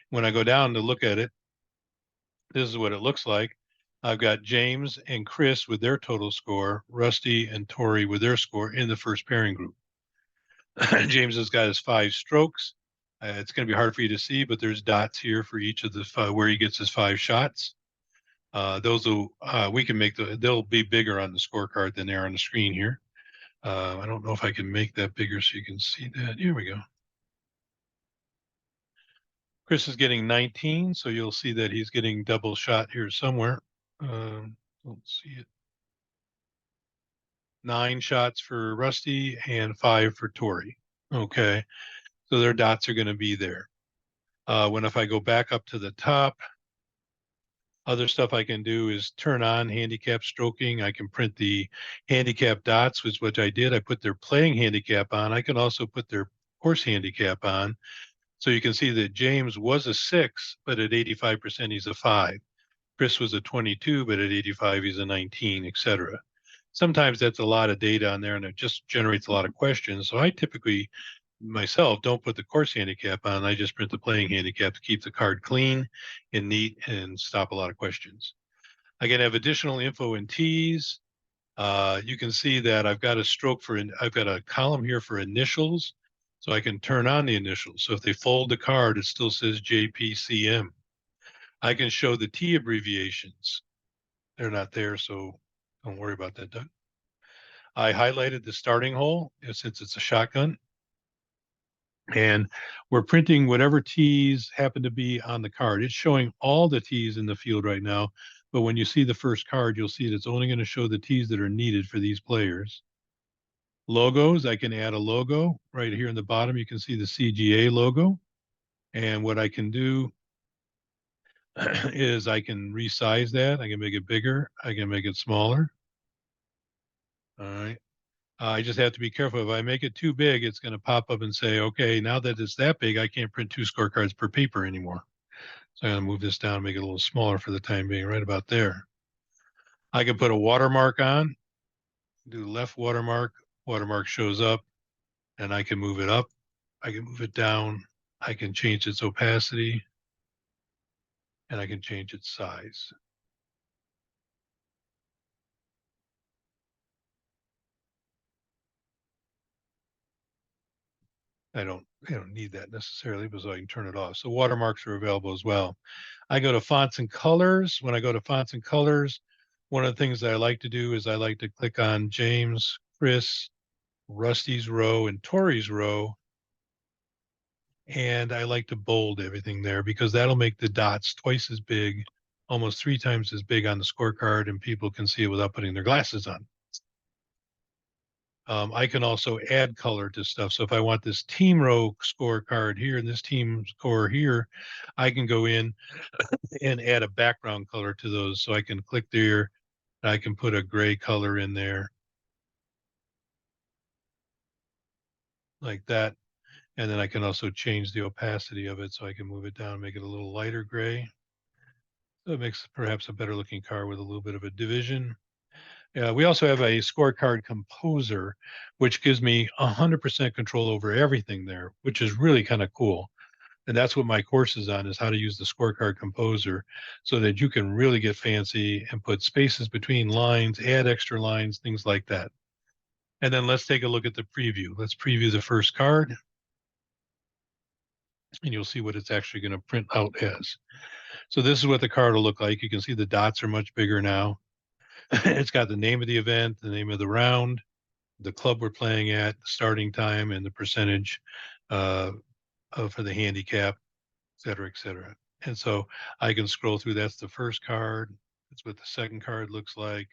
When I go down to look at it, this is what it looks like. I've got James and Chris with their total score, Rusty and Tori with their score in the first pairing group. James has got his 5 strokes. It's going to be hard for you to see, but there's dots here for each of the where he gets his 5 shots. Those will, we can make they'll be bigger on the scorecard than they are on the screen here. I don't know if I can make that bigger so you can see that. Here we go. Chris is getting 19, so you'll see that he's getting double shot here somewhere. Don't see it. 9 shots for Rusty and 5 for Tori. Okay, so their dots are going to be there. If I go back up to the top, other stuff I can do is turn on handicap stroking. I can print the handicap dots, which I did. I put their playing handicap on. I can also put their course handicap on. So you can see that James was a 6, but at 85%, he's a 5. Chris was a 22, but at 85, he's a 19, etc. Sometimes that's a lot of data on there, and it just generates a lot of questions. So I typically, myself, don't put the course handicap on. I just print the playing handicap to keep the card clean and neat and stop a lot of questions. I can have additional info in tees. You can see that I've got I've got a column here for initials, so I can turn on the initials. So if they fold the card, it still says JPCM. I can show the T abbreviations. They're not there, so don't worry about that, Doug. I highlighted the starting hole since it's a shotgun. And we're printing whatever tees happen to be on the card. It's showing all the tees in the field right now. But when you see the first card, you'll see that it's only going to show the tees that are needed for these players. Logos, I can add a logo right here in the bottom. You can see the CGA logo. And what I can do is I can resize that. I can make it bigger. I can make it smaller. All right. I just have to be careful. If I make it too big, it's going to pop up and say, okay, now that it's that big, I can't print 2 scorecards per paper anymore. So I'm going to move this down, make it a little smaller for the time being, right about there. I can put a watermark on, do left watermark, watermark shows up, and I can move it up. I can move it down. I can change its opacity, and I can change its size. I don't need that necessarily, but so I can turn it off. So watermarks are available as well. I go to fonts and colors. When I go to fonts and colors, one of the things that I like to do is I like to click on James, Chris, Rusty's row, and Tori's row. And I like to bold everything there because that'll make the dots twice as big, almost 3 times as big on the scorecard, and people can see it without putting their glasses on. I can also add color to stuff. So if I want this team row scorecard here and this team score here, I can go in and add a background color to those. So I can click there. I can put a gray color in there like that. And then I can also change the opacity of it. So I can move it down, make it a little lighter gray. So it makes perhaps a better looking car with a little bit of a division. We also have a scorecard composer, which gives me 100% control over everything there, which is really kind of cool. And that's what my course is on, is how to use the scorecard composer so that you can really get fancy and put spaces between lines, add extra lines, things like that. And then let's take a look at the preview. Let's preview the first card, and you'll see what it's actually going to print out as. So this is what the card will look like. You can see the dots are much bigger now. It's got the name of the event, the name of the round, the club we're playing at, the starting time, and the percentage for the handicap, et cetera, et cetera. And so I can scroll through. That's the first card. That's what the second card looks like,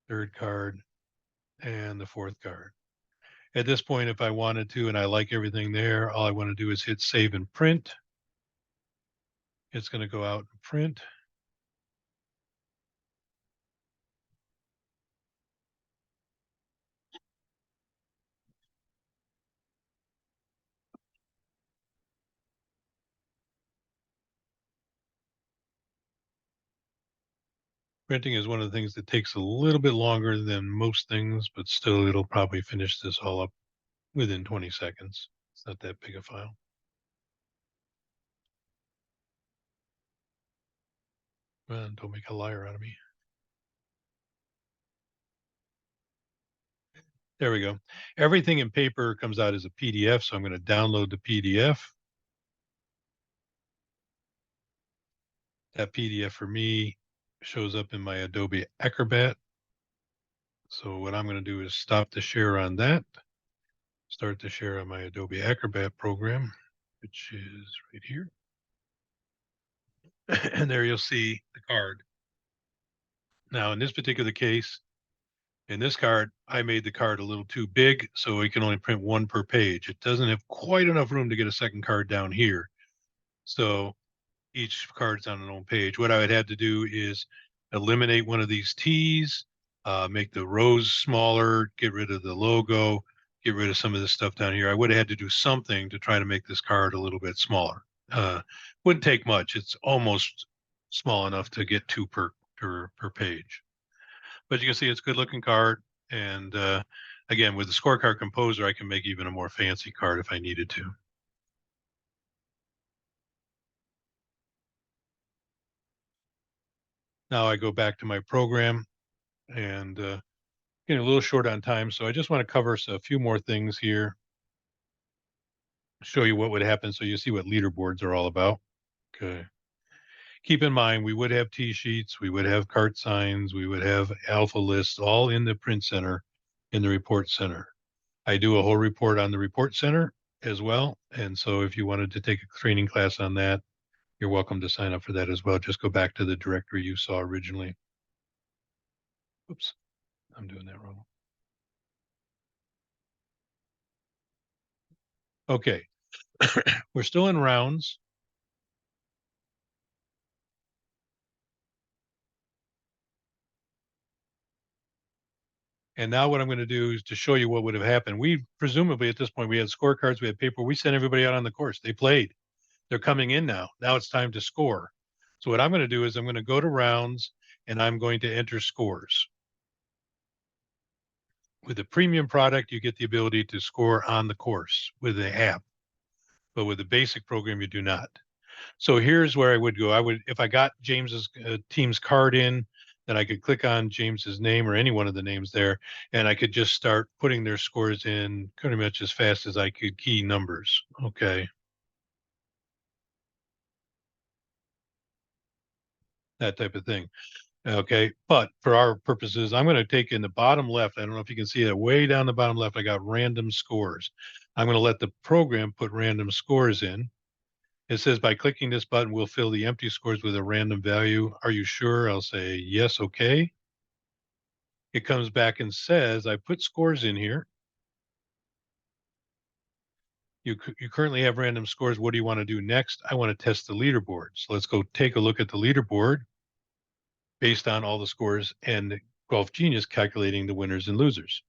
third card, and the fourth card. At this point, if I wanted to, and I like everything there, all I want to do is hit save and print. It's going to go out and print. Printing is one of the things that takes a little bit longer than most things, but still it'll probably finish this all up within 20 seconds. It's not that big a file. Well, don't make a liar out of me. There we go. Everything in paper comes out as a PDF, so I'm going to download the PDF. That PDF for me shows up in my Adobe Acrobat. So what I'm going to do is stop the share on that, start the share on my Adobe Acrobat program, which is right here. And there you'll see the card. Now, in this particular case, in this card, I made the card a little too big, so we can only print 1 per page. It doesn't have quite enough room to get a second card down here. So each card's on an own page. What I would have to do is eliminate one of these T's, make the rows smaller, get rid of the logo, get rid of some of this stuff down here. I would have had to do something to try to make this card a little bit smaller. Wouldn't take much. It's almost small enough to get 2 per page. But you can see it's a good looking card. And again, with the scorecard composer, I can make even a more fancy card if I needed to. Now I go back to my program and getting a little short on time. So I just want to cover a few more things here, show you what would happen so you see what leaderboards are all about. Okay. Keep in mind, we would have T-sheets, we would have cart signs, we would have alpha lists all in the print center, in the report center. I do a whole report on the report center as well. And so if you wanted to take a training class on that, you're welcome to sign up for that as well. Just go back to the directory you saw originally. Oops, I'm doing that wrong. Okay, we're still in rounds. And now what I'm going to do is to show you what would have happened. We presumably at this point, we had scorecards, we had paper, we sent everybody out on the course. They played. They're coming in now. Now it's time to score. So what I'm going to do is I'm going to go to rounds and I'm going to enter scores. With the premium product, you get the ability to score on the course with the app. But with the basic program, you do not. So here's where I would go. I would, if I got James's team's card in, then I could click on James's name or any one of the names there, and I could just start putting their scores in pretty much as fast as I could key numbers. Okay. That type of thing. Okay. But for our purposes, I'm going to take in the bottom left. I don't know if you can see that way down the bottom left, I got random scores. I'm going to let the program put random scores in. It says by clicking this button, we'll fill the empty scores with a random value. Are you sure? I'll say yes, okay. It comes back and says, I put scores in here. You currently have random scores. What do you want to do next? I want to test the leaderboard. So let's go take a look at the leaderboard based on all the scores and Golf Genius calculating the winners and losers.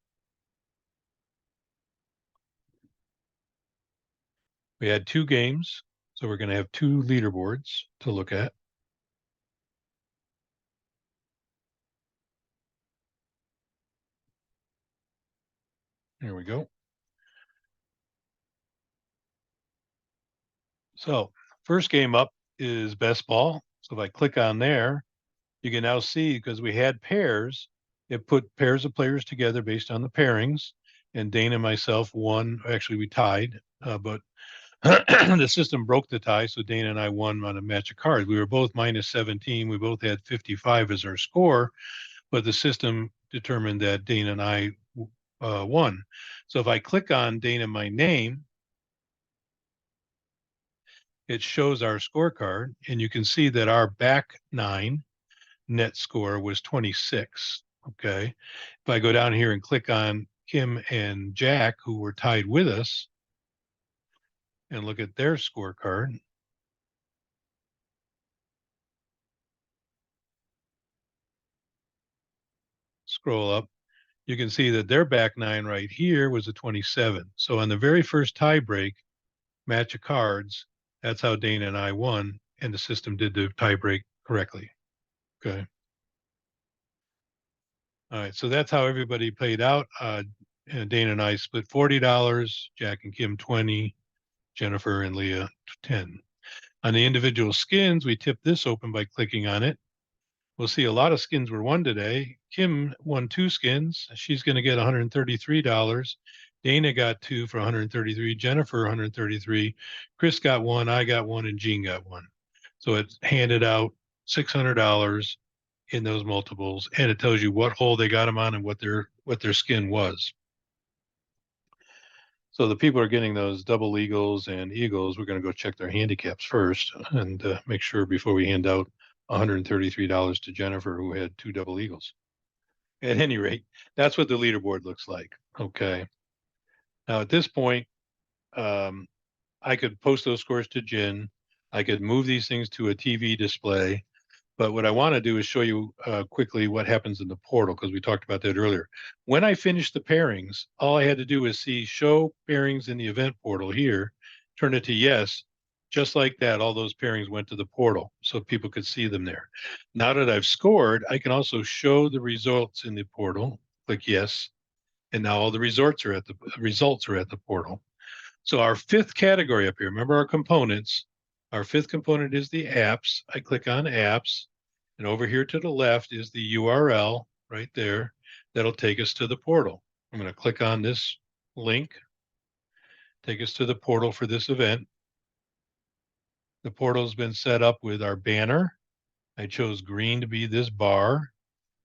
We had 2 games, so we're going to have 2 leaderboards to look at. There we go. So first game up is best ball. So if I click on there, you can now see, because we had pairs, it put pairs of players together based on the pairings. And Dana and myself won. Actually, we tied, but the system broke the tie. So Dana and I won on a match of cards. We were both minus 17. We both had 55 as our score, but the system determined that Dana and I won. So if I click on Dana, my name, it shows our scorecard, and you can see that our back 9 net score was 26. Okay. If I go down here and click on Kim and Jack, who were tied with us, and look at their scorecard, scroll up, you can see that their back 9 right here was a 27. So on the very first tie break, match of cards, that's how Dana and I won, and the system did the tie break correctly. Okay. All right, so that's how everybody played out. And Dana and I split $40, Jack and Kim 20, Jennifer and Leah 10. On the individual skins, we tip this open by clicking on it. We'll see a lot of skins were won today. Kim won 2 skins. She's going to get $133. Dana got 2 for 133. Jennifer 133. Chris got 1. I got 1, and Jean got 1. So it handed out $600 in those multiples, and it tells you what hole they got them on and what their skin was. So the people are getting those double eagles and eagles. We're going to go check their handicaps first and make sure before we hand out $133 to Jennifer, who had 2 double eagles. At any rate, that's what the leaderboard looks like. Okay. Now at this point, I could post those scores to Jen. I could move these things to a TV display. But what I want to do is show you quickly what happens in the portal, because we talked about that earlier. When I finished the pairings, all I had to do was see show pairings in the event portal here, turn it to yes. Just like that, all those pairings went to the portal so people could see them there. Now that I've scored, I can also show the results in the portal. Click yes. And now all the results are at the portal. So our 5th category up here, remember our components. Our 5th component is the apps. I click on apps, and over here to the left is the URL right there. That'll take us to the portal. I'm going to click on this link, take us to the portal for this event. The portal's been set up with our banner. I chose green to be this bar.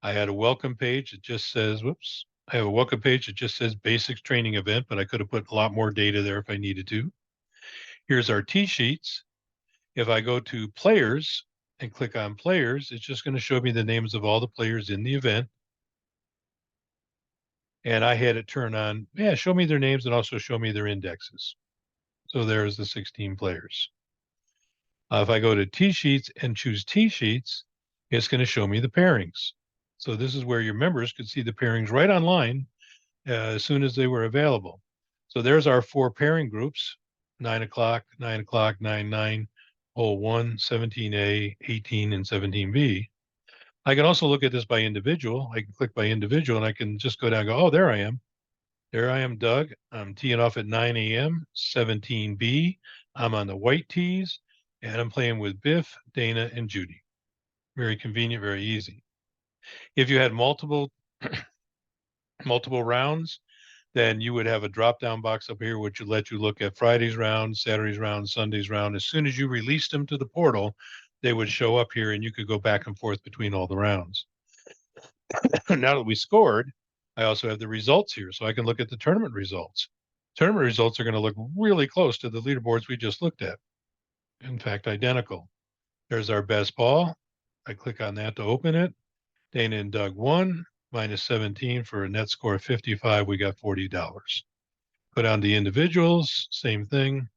I had a welcome page that just says, whoops, I have a welcome page that just says basics training event, but I could have put a lot more data there if I needed to. Here's our tee sheets. If I go to players and click on players, it's just going to show me the names of all the players in the event. And I had it turn on, yeah, show me their names and also show me their indexes. So there's the 16 players. If I go to tee sheets and choose tee sheets, it's going to show me the pairings. So this is where your members could see the pairings right online as soon as they were available. So there's our 4 pairing groups: 9 o'clock, 9 o'clock, 9, 9, hole 1, 17A, 18, and 17B. I can also look at this by individual. I can click by individual and I can just go down and go, oh, there I am. There I am, Doug. I'm teeing off at 9 a.m., 17B. I'm on the white tees, and I'm playing with Biff, Dana, and Judy. Very convenient, very easy. If you had multiple rounds, then you would have a drop-down box up here, which would let you look at Friday's round, Saturday's round, Sunday's round. As soon as you released them to the portal, they would show up here and you could go back and forth between all the rounds. Now that we scored, I also have the results here, so I can look at the tournament results. Tournament results are going to look really close to the leaderboards we just looked at. In fact, identical. There's our best ball. I click on that to open it. Dana and Doug won, minus 17 for a net score of 55. We got $40. Go down to individuals, same thing.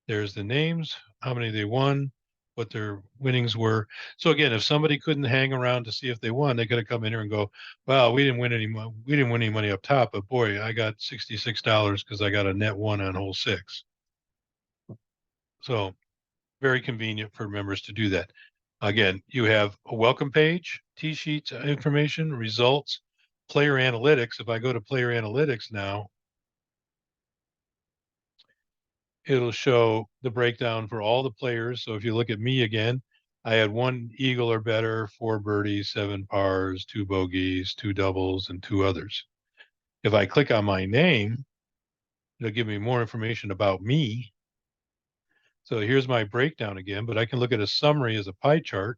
There's the names, how many they won, what their winnings were. So again, if somebody couldn't hang around to see if they won, they could have come in here and go, well, we didn't win any money. We didn't win any money up top, but boy, I got $66 because I got a net 1 on hole 6. So very convenient for members to do that. Again, you have a welcome page, tee sheets, information, results, player analytics. If I go to player analytics now, it'll show the breakdown for all the players. So if you look at me again, I had 1 eagle or better, 4 birdies, 7 pars, 2 bogeys, 2 doubles, and 2 others. If I click on my name, it'll give me more information about me. So here's my breakdown again, but I can look at a summary as a pie chart.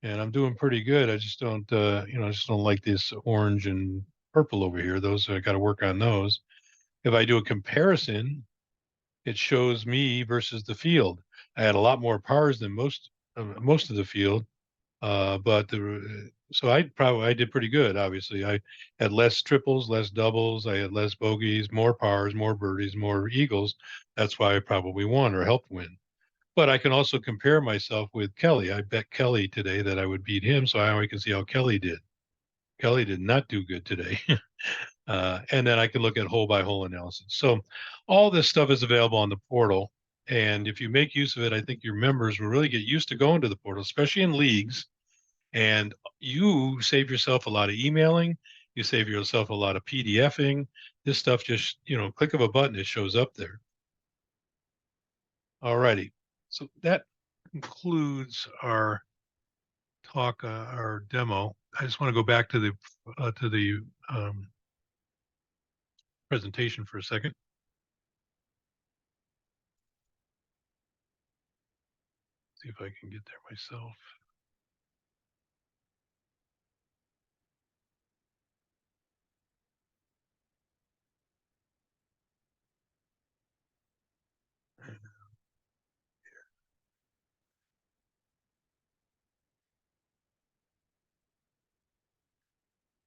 And I'm doing pretty good. I just don't, I just don't like this orange and purple over here. Those, I got to work on those. If I do a comparison, it shows me versus the field. I had a lot more pars than most of the field, so I did pretty good. Obviously, I had less triples, less doubles. I had less bogeys, more pars, more birdies, more eagles. That's why I probably won or helped win. But I can also compare myself with Kelly. I bet Kelly today that I would beat him, so I can see how Kelly did. Kelly did not do good today. And then I can look at hole by hole analysis. So all this stuff is available on the portal. And if you make use of it, I think your members will really get used to going to the portal, especially in leagues. And you save yourself a lot of emailing. You save yourself a lot of PDFing. This stuff just, click of a button, it shows up there. All righty. So that concludes our talk, our demo. I just want to go back to the presentation for a second. See if I can get there myself.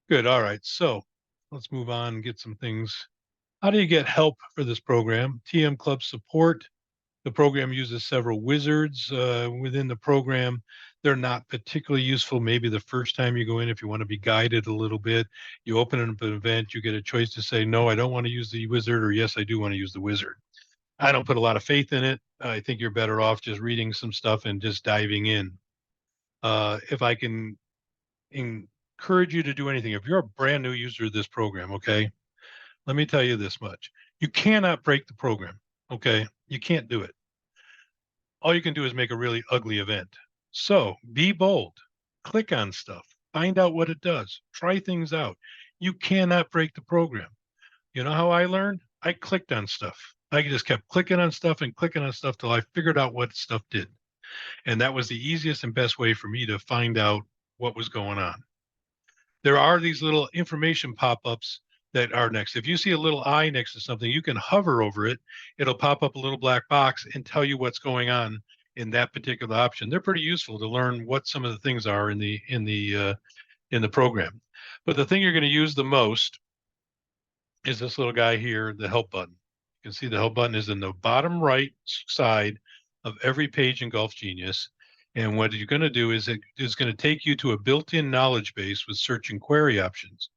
Good. All right. So let's move on and get some things. How do you get help for this program? TM Club support. The program uses several wizards within the program. They're not particularly useful. Maybe the first time you go in, if you want to be guided a little bit, you open up an event, you get a choice to say, no, I don't want to use the wizard, or yes, I do want to use the wizard. I don't put a lot of faith in it. I think you're better off just reading some stuff and just diving in. If I can encourage you to do anything, if you're a brand new user of this program, okay, let me tell you this much. You cannot break the program, okay? You can't do it. All you can do is make a really ugly event. So be bold, click on stuff, find out what it does, try things out. You cannot break the program. You know how I learned? I clicked on stuff. I just kept clicking on stuff and clicking on stuff till I figured out what stuff did. And that was the easiest and best way for me to find out what was going on. There are these little information pop-ups that are next. If you see a little eye next to something, you can hover over it. It'll pop up a little black box and tell you what's going on in that particular option. They're pretty useful to learn what some of the things are in the program. But the thing you're going to use the most is this little guy here, the help button. You can see the help button is in the bottom right side of every page in Golf Genius. And what you're going to do is it is going to take you to a built-in knowledge base with search and query options.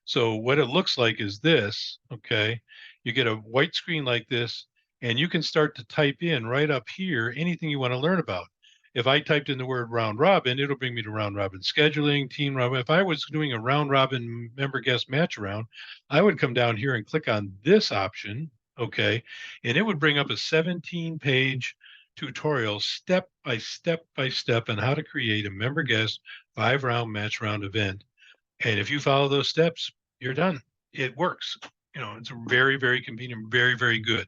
So what it looks like is this, okay? You get a white screen like this, and you can start to type in right up here anything you want to learn about. If I typed in the word round robin, it'll bring me to round robin scheduling, team robin. If I was doing a round robin member guest match around, I would come down here and click on this option, okay? And it would bring up a 17-page tutorial step by step by step on how to create a member guest 5-round match round event. And if you follow those steps, you're done. It works. You know, it's very, very convenient, very, very good.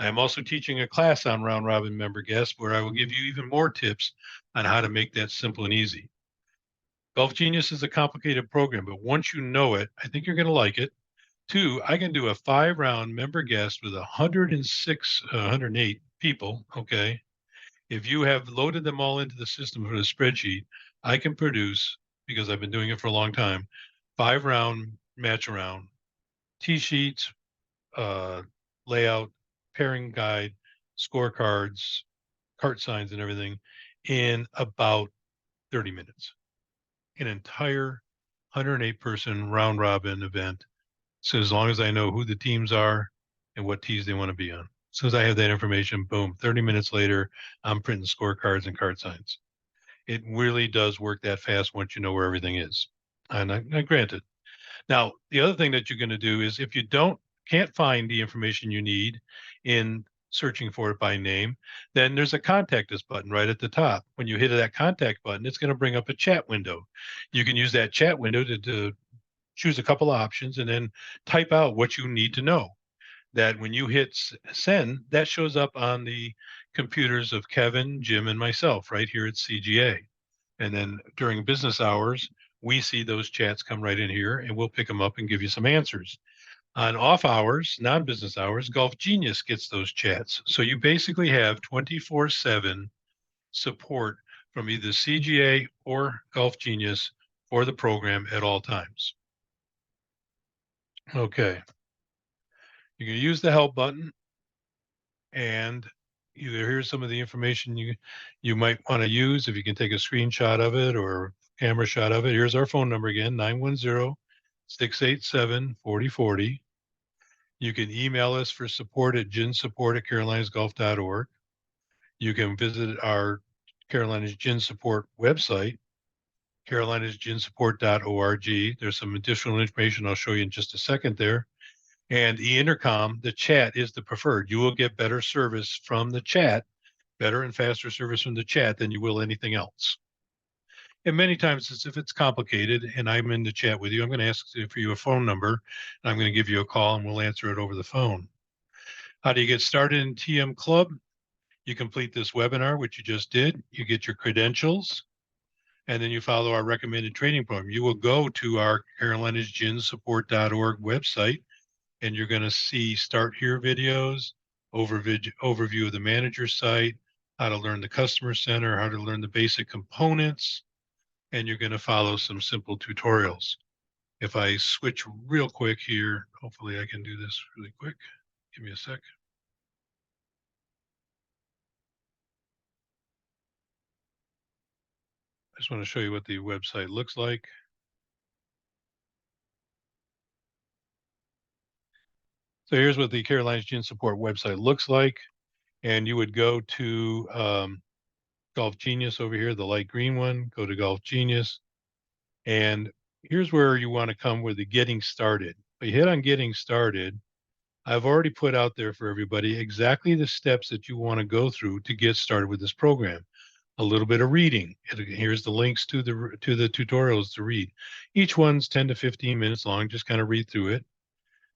I am also teaching a class on round robin member guests where I will give you even more tips on how to make that simple and easy. Golf Genius is a complicated program, but once you know it, I think you're going to like it. 2, I can do a 5-round member guest with 106, 108 people. Okay. If you have loaded them all into the system for the spreadsheet, I can produce, because I've been doing it for a long time, 5-round match around, tee sheets, layout, pairing guide, scorecards, cart signs, and everything in about 30 minutes. An entire 108-person round robin event. So as long as I know who the teams are and what tees they want to be on. As soon as I have that information, boom, 30 minutes later, I'm printing scorecards and card signs. It really does work that fast once you know where everything is. And I granted. Now, the other thing that you're going to do is if you can't find the information you need in searching for it by name, then there's a contact us button right at the top. When you hit that contact button, it's going to bring up a chat window. You can use that chat window to choose a couple of options and then type out what you need to know. That when you hit send, that shows up on the computers of Kevin, Jim, and myself right here at CGA. And then during business hours, we see those chats come right in here and we'll pick them up and give you some answers. On off hours, non-business hours, Golf Genius gets those chats. So you basically have 24/7 support from either CGA or Golf Genius for the program at all times. Okay. You can use the help button and either here's some of the information you might want to use if you can take a screenshot of it or camera shot of it. Here's our phone number again, 910-687-4040. You can email us for support at ginsupport@carolinasgolf.org. You can visit our Carolinas Gin Support website, carolinasginsupport.org. There's some additional information I'll show you in just a second there. And the intercom, the chat is the preferred. You will get better service from the chat, better and faster service from the chat than you will anything else. And many times if it's complicated and I'm in the chat with you, I'm going to ask for you a phone number and I'm going to give you a call and we'll answer it over the phone. How do you get started in TM Club? You complete this webinar, which you just did. You get your credentials and then you follow our recommended training program. You will go to our carolinasginsupport.org website and you're going to see start here videos, overview of the manager site, how to learn the customer center, how to learn the basic components, and you're going to follow some simple tutorials. If I switch real quick here, hopefully I can do this really quick. Give me a sec. I just want to show you what the website looks like. So here's what the Carolinas Gin Support website looks like. And you would go to Golf Genius over here, the light green one, go to Golf Genius. And here's where you want to come with the getting started. But you hit on getting started. I've already put out there for everybody exactly the steps that you want to go through to get started with this program. A little bit of reading. Here's the links to the tutorials to read. Each one's 10 to 15 minutes long. Just kind of read through it.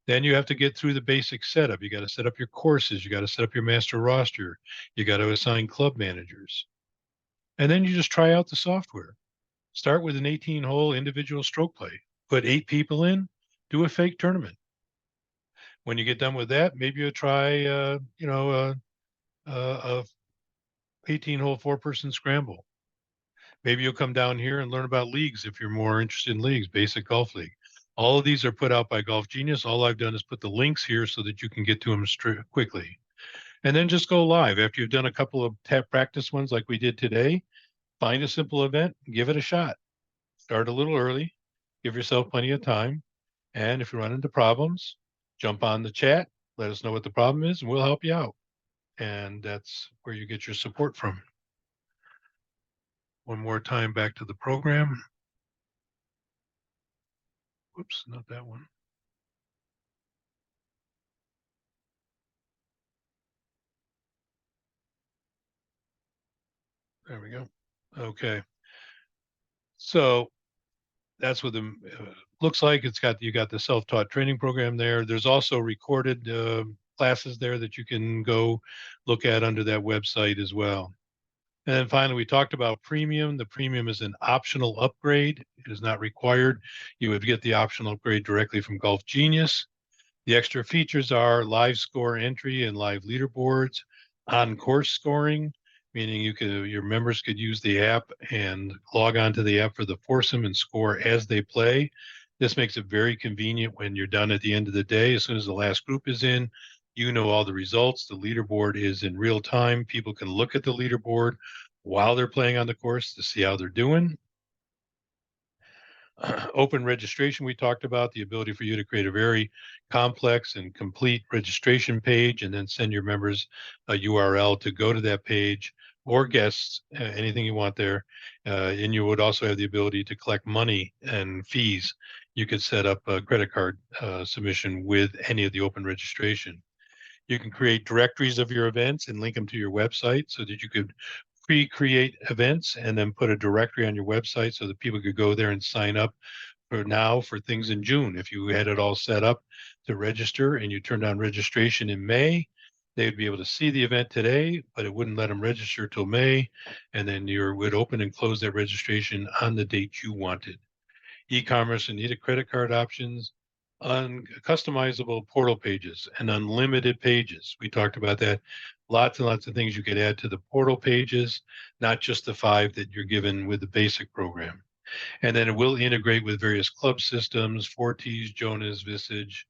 Then you have to get through the basic setup. You got to set up your courses. You got to set up your master roster. You got to assign club managers. And then you just try out the software. Start with an 18-hole individual stroke play. Put 8 people in. Do a fake tournament. When you get done with that, maybe you'll try, a 18-hole 4-person scramble. Maybe you'll come down here and learn about leagues if you're more interested in leagues, basic golf league. All of these are put out by Golf Genius. All I've done is put the links here so that you can get to them quickly. And then just go live. After you've done a couple of practice ones like we did today, find a simple event, give it a shot. Start a little early, give yourself plenty of time. And if you run into problems, jump on the chat, let us know what the problem is, and we'll help you out. And that's where you get your support from. One more time back to the program. Whoops, not that one. There we go. Okay. So that's what the looks like. It's got, you got the self-taught training program there. There's also recorded classes there that you can go look at under that website as well. And then finally, we talked about premium. The premium is an optional upgrade. It is not required. You would get the optional upgrade directly from Golf Genius. The extra features are live score entry and live leaderboards, on course scoring, meaning you could, your members could use the app and log on to the app for the foursome and score as they play. This makes it very convenient when you're done at the end of the day. As soon as the last group is in, you know all the results. The leaderboard is in real time. People can look at the leaderboard while they're playing on the course to see how they're doing. Open registration, we talked about the ability for you to create a very complex and complete registration page and then send your members a URL to go to that page, or guests, anything you want there. And you would also have the ability to collect money and fees. You could set up a credit card submission with any of the open registration. You can create directories of your events and link them to your website so that you could pre-create events and then put a directory on your website so that people could go there and sign up for things in June. If you had it all set up to register and you turned on registration in May, they would be able to see the event today, but it wouldn't let them register till May. And then you would open and close that registration on the date you wanted. E-commerce and needed credit card options, customizable portal pages, and unlimited pages. We talked about that. Lots and lots of things you could add to the portal pages, not just the 5 that you're given with the basic program. And then it will integrate with various club systems, Fortis, Jonas, Visage,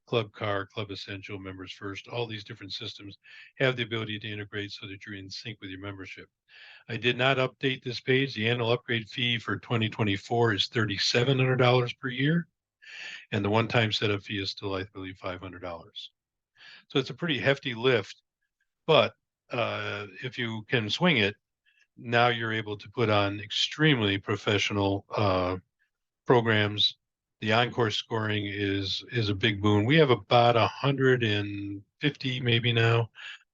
Club Car, Club Essential, Members First. All these different systems have the ability to integrate so that you're in sync with your membership. I did not update this page. The annual upgrade fee for 2024 is $3,700 per year. And the one-time setup fee is still, I believe, $500. So it's a pretty hefty lift, but if you can swing it, now you're able to put on extremely professional programs. The on-course scoring is a big boon. We have about 150, maybe now,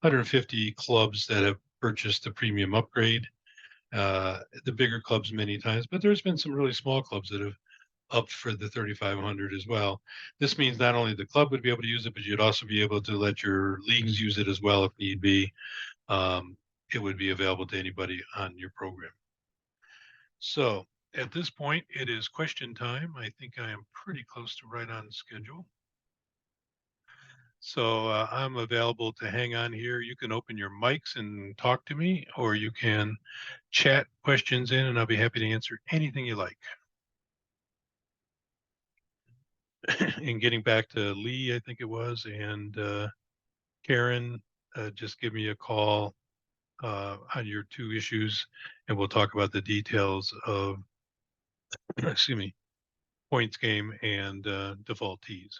150 clubs that have purchased the premium upgrade. The bigger clubs many times, but there's been some really small clubs that have up for the 3,500 as well. This means not only the club would be able to use it, but you'd also be able to let your leagues use it as well if need be. It would be available to anybody on your program. So at this point, it is question time. I think I am pretty close to right on schedule. So I'm available to hang on here. You can open your mics and talk to me, or you can chat questions in, and I'll be happy to answer anything you like. And getting back to Lee, I think it was, and Karen, just give me a call on your 2 issues, and we'll talk about the details of, excuse me, points game and default tees.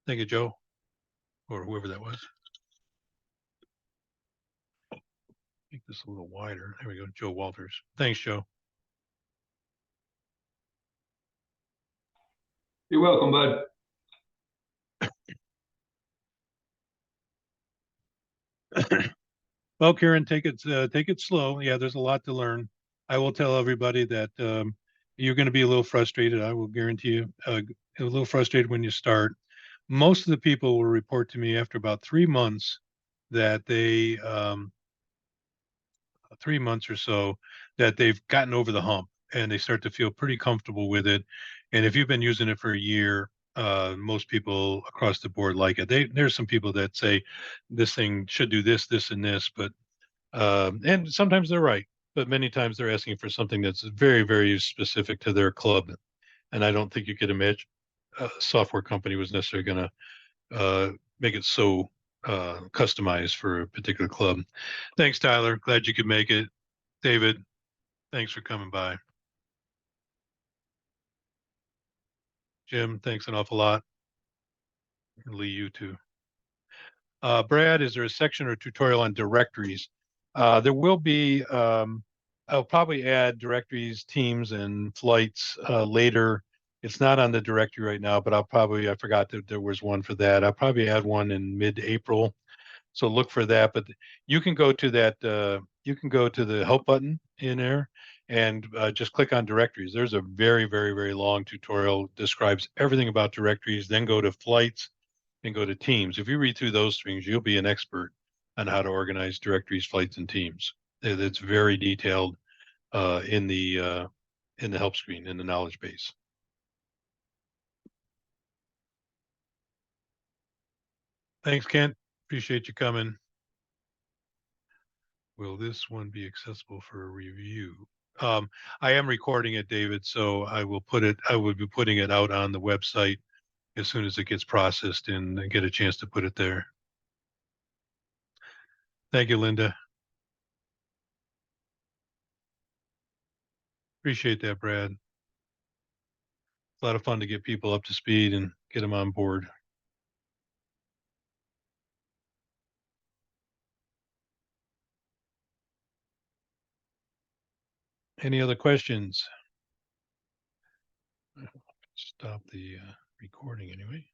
Thank you, Joe, or whoever that was. Make this a little wider. There we go, Joe Walters. Thanks, Joe. You're welcome, bud. Well, Karen, take it slow. Yeah, there's a lot to learn. I will tell everybody that you're going to be a little frustrated. I will guarantee you, a little frustrated when you start. Most of the people will report to me after about 3 months that they 3 months or so that they've gotten over the hump and they start to feel pretty comfortable with it. And if you've been using it for a year, most people across the board like it. There's some people that say this thing should do this, this, and this, but and sometimes they're right, but many times they're asking for something that's very, very specific to their club. And I don't think you could imagine a software company was necessarily going to make it so customized for a particular club. Thanks, Tyler. Glad you could make it. David, thanks for coming by. Jim, thanks an awful lot. And Lee, you too. Brad, is there a section or tutorial on directories? There will be. I'll probably add directories, teams, and flights later. It's not on the directory right now, but I forgot that there was one for that. I'll probably add one in mid-April. So look for that. But you can go to that. You can go to the help button in there and just click on directories. There's a very, very, very long tutorial, describes everything about directories. Then go to flights and go to teams. If you read through those things, you'll be an expert on how to organize directories, flights, and teams. It's very detailed in the help screen in the knowledge base. Thanks, Kent. Appreciate you coming. Will this one be accessible for a review? I am recording it, David, so I will be putting it out on the website as soon as it gets processed and get a chance to put it there. Thank you, Linda. Appreciate that, Brad. It's a lot of fun to get people up to speed and get them on board. Any other questions? Stop the recording anyway.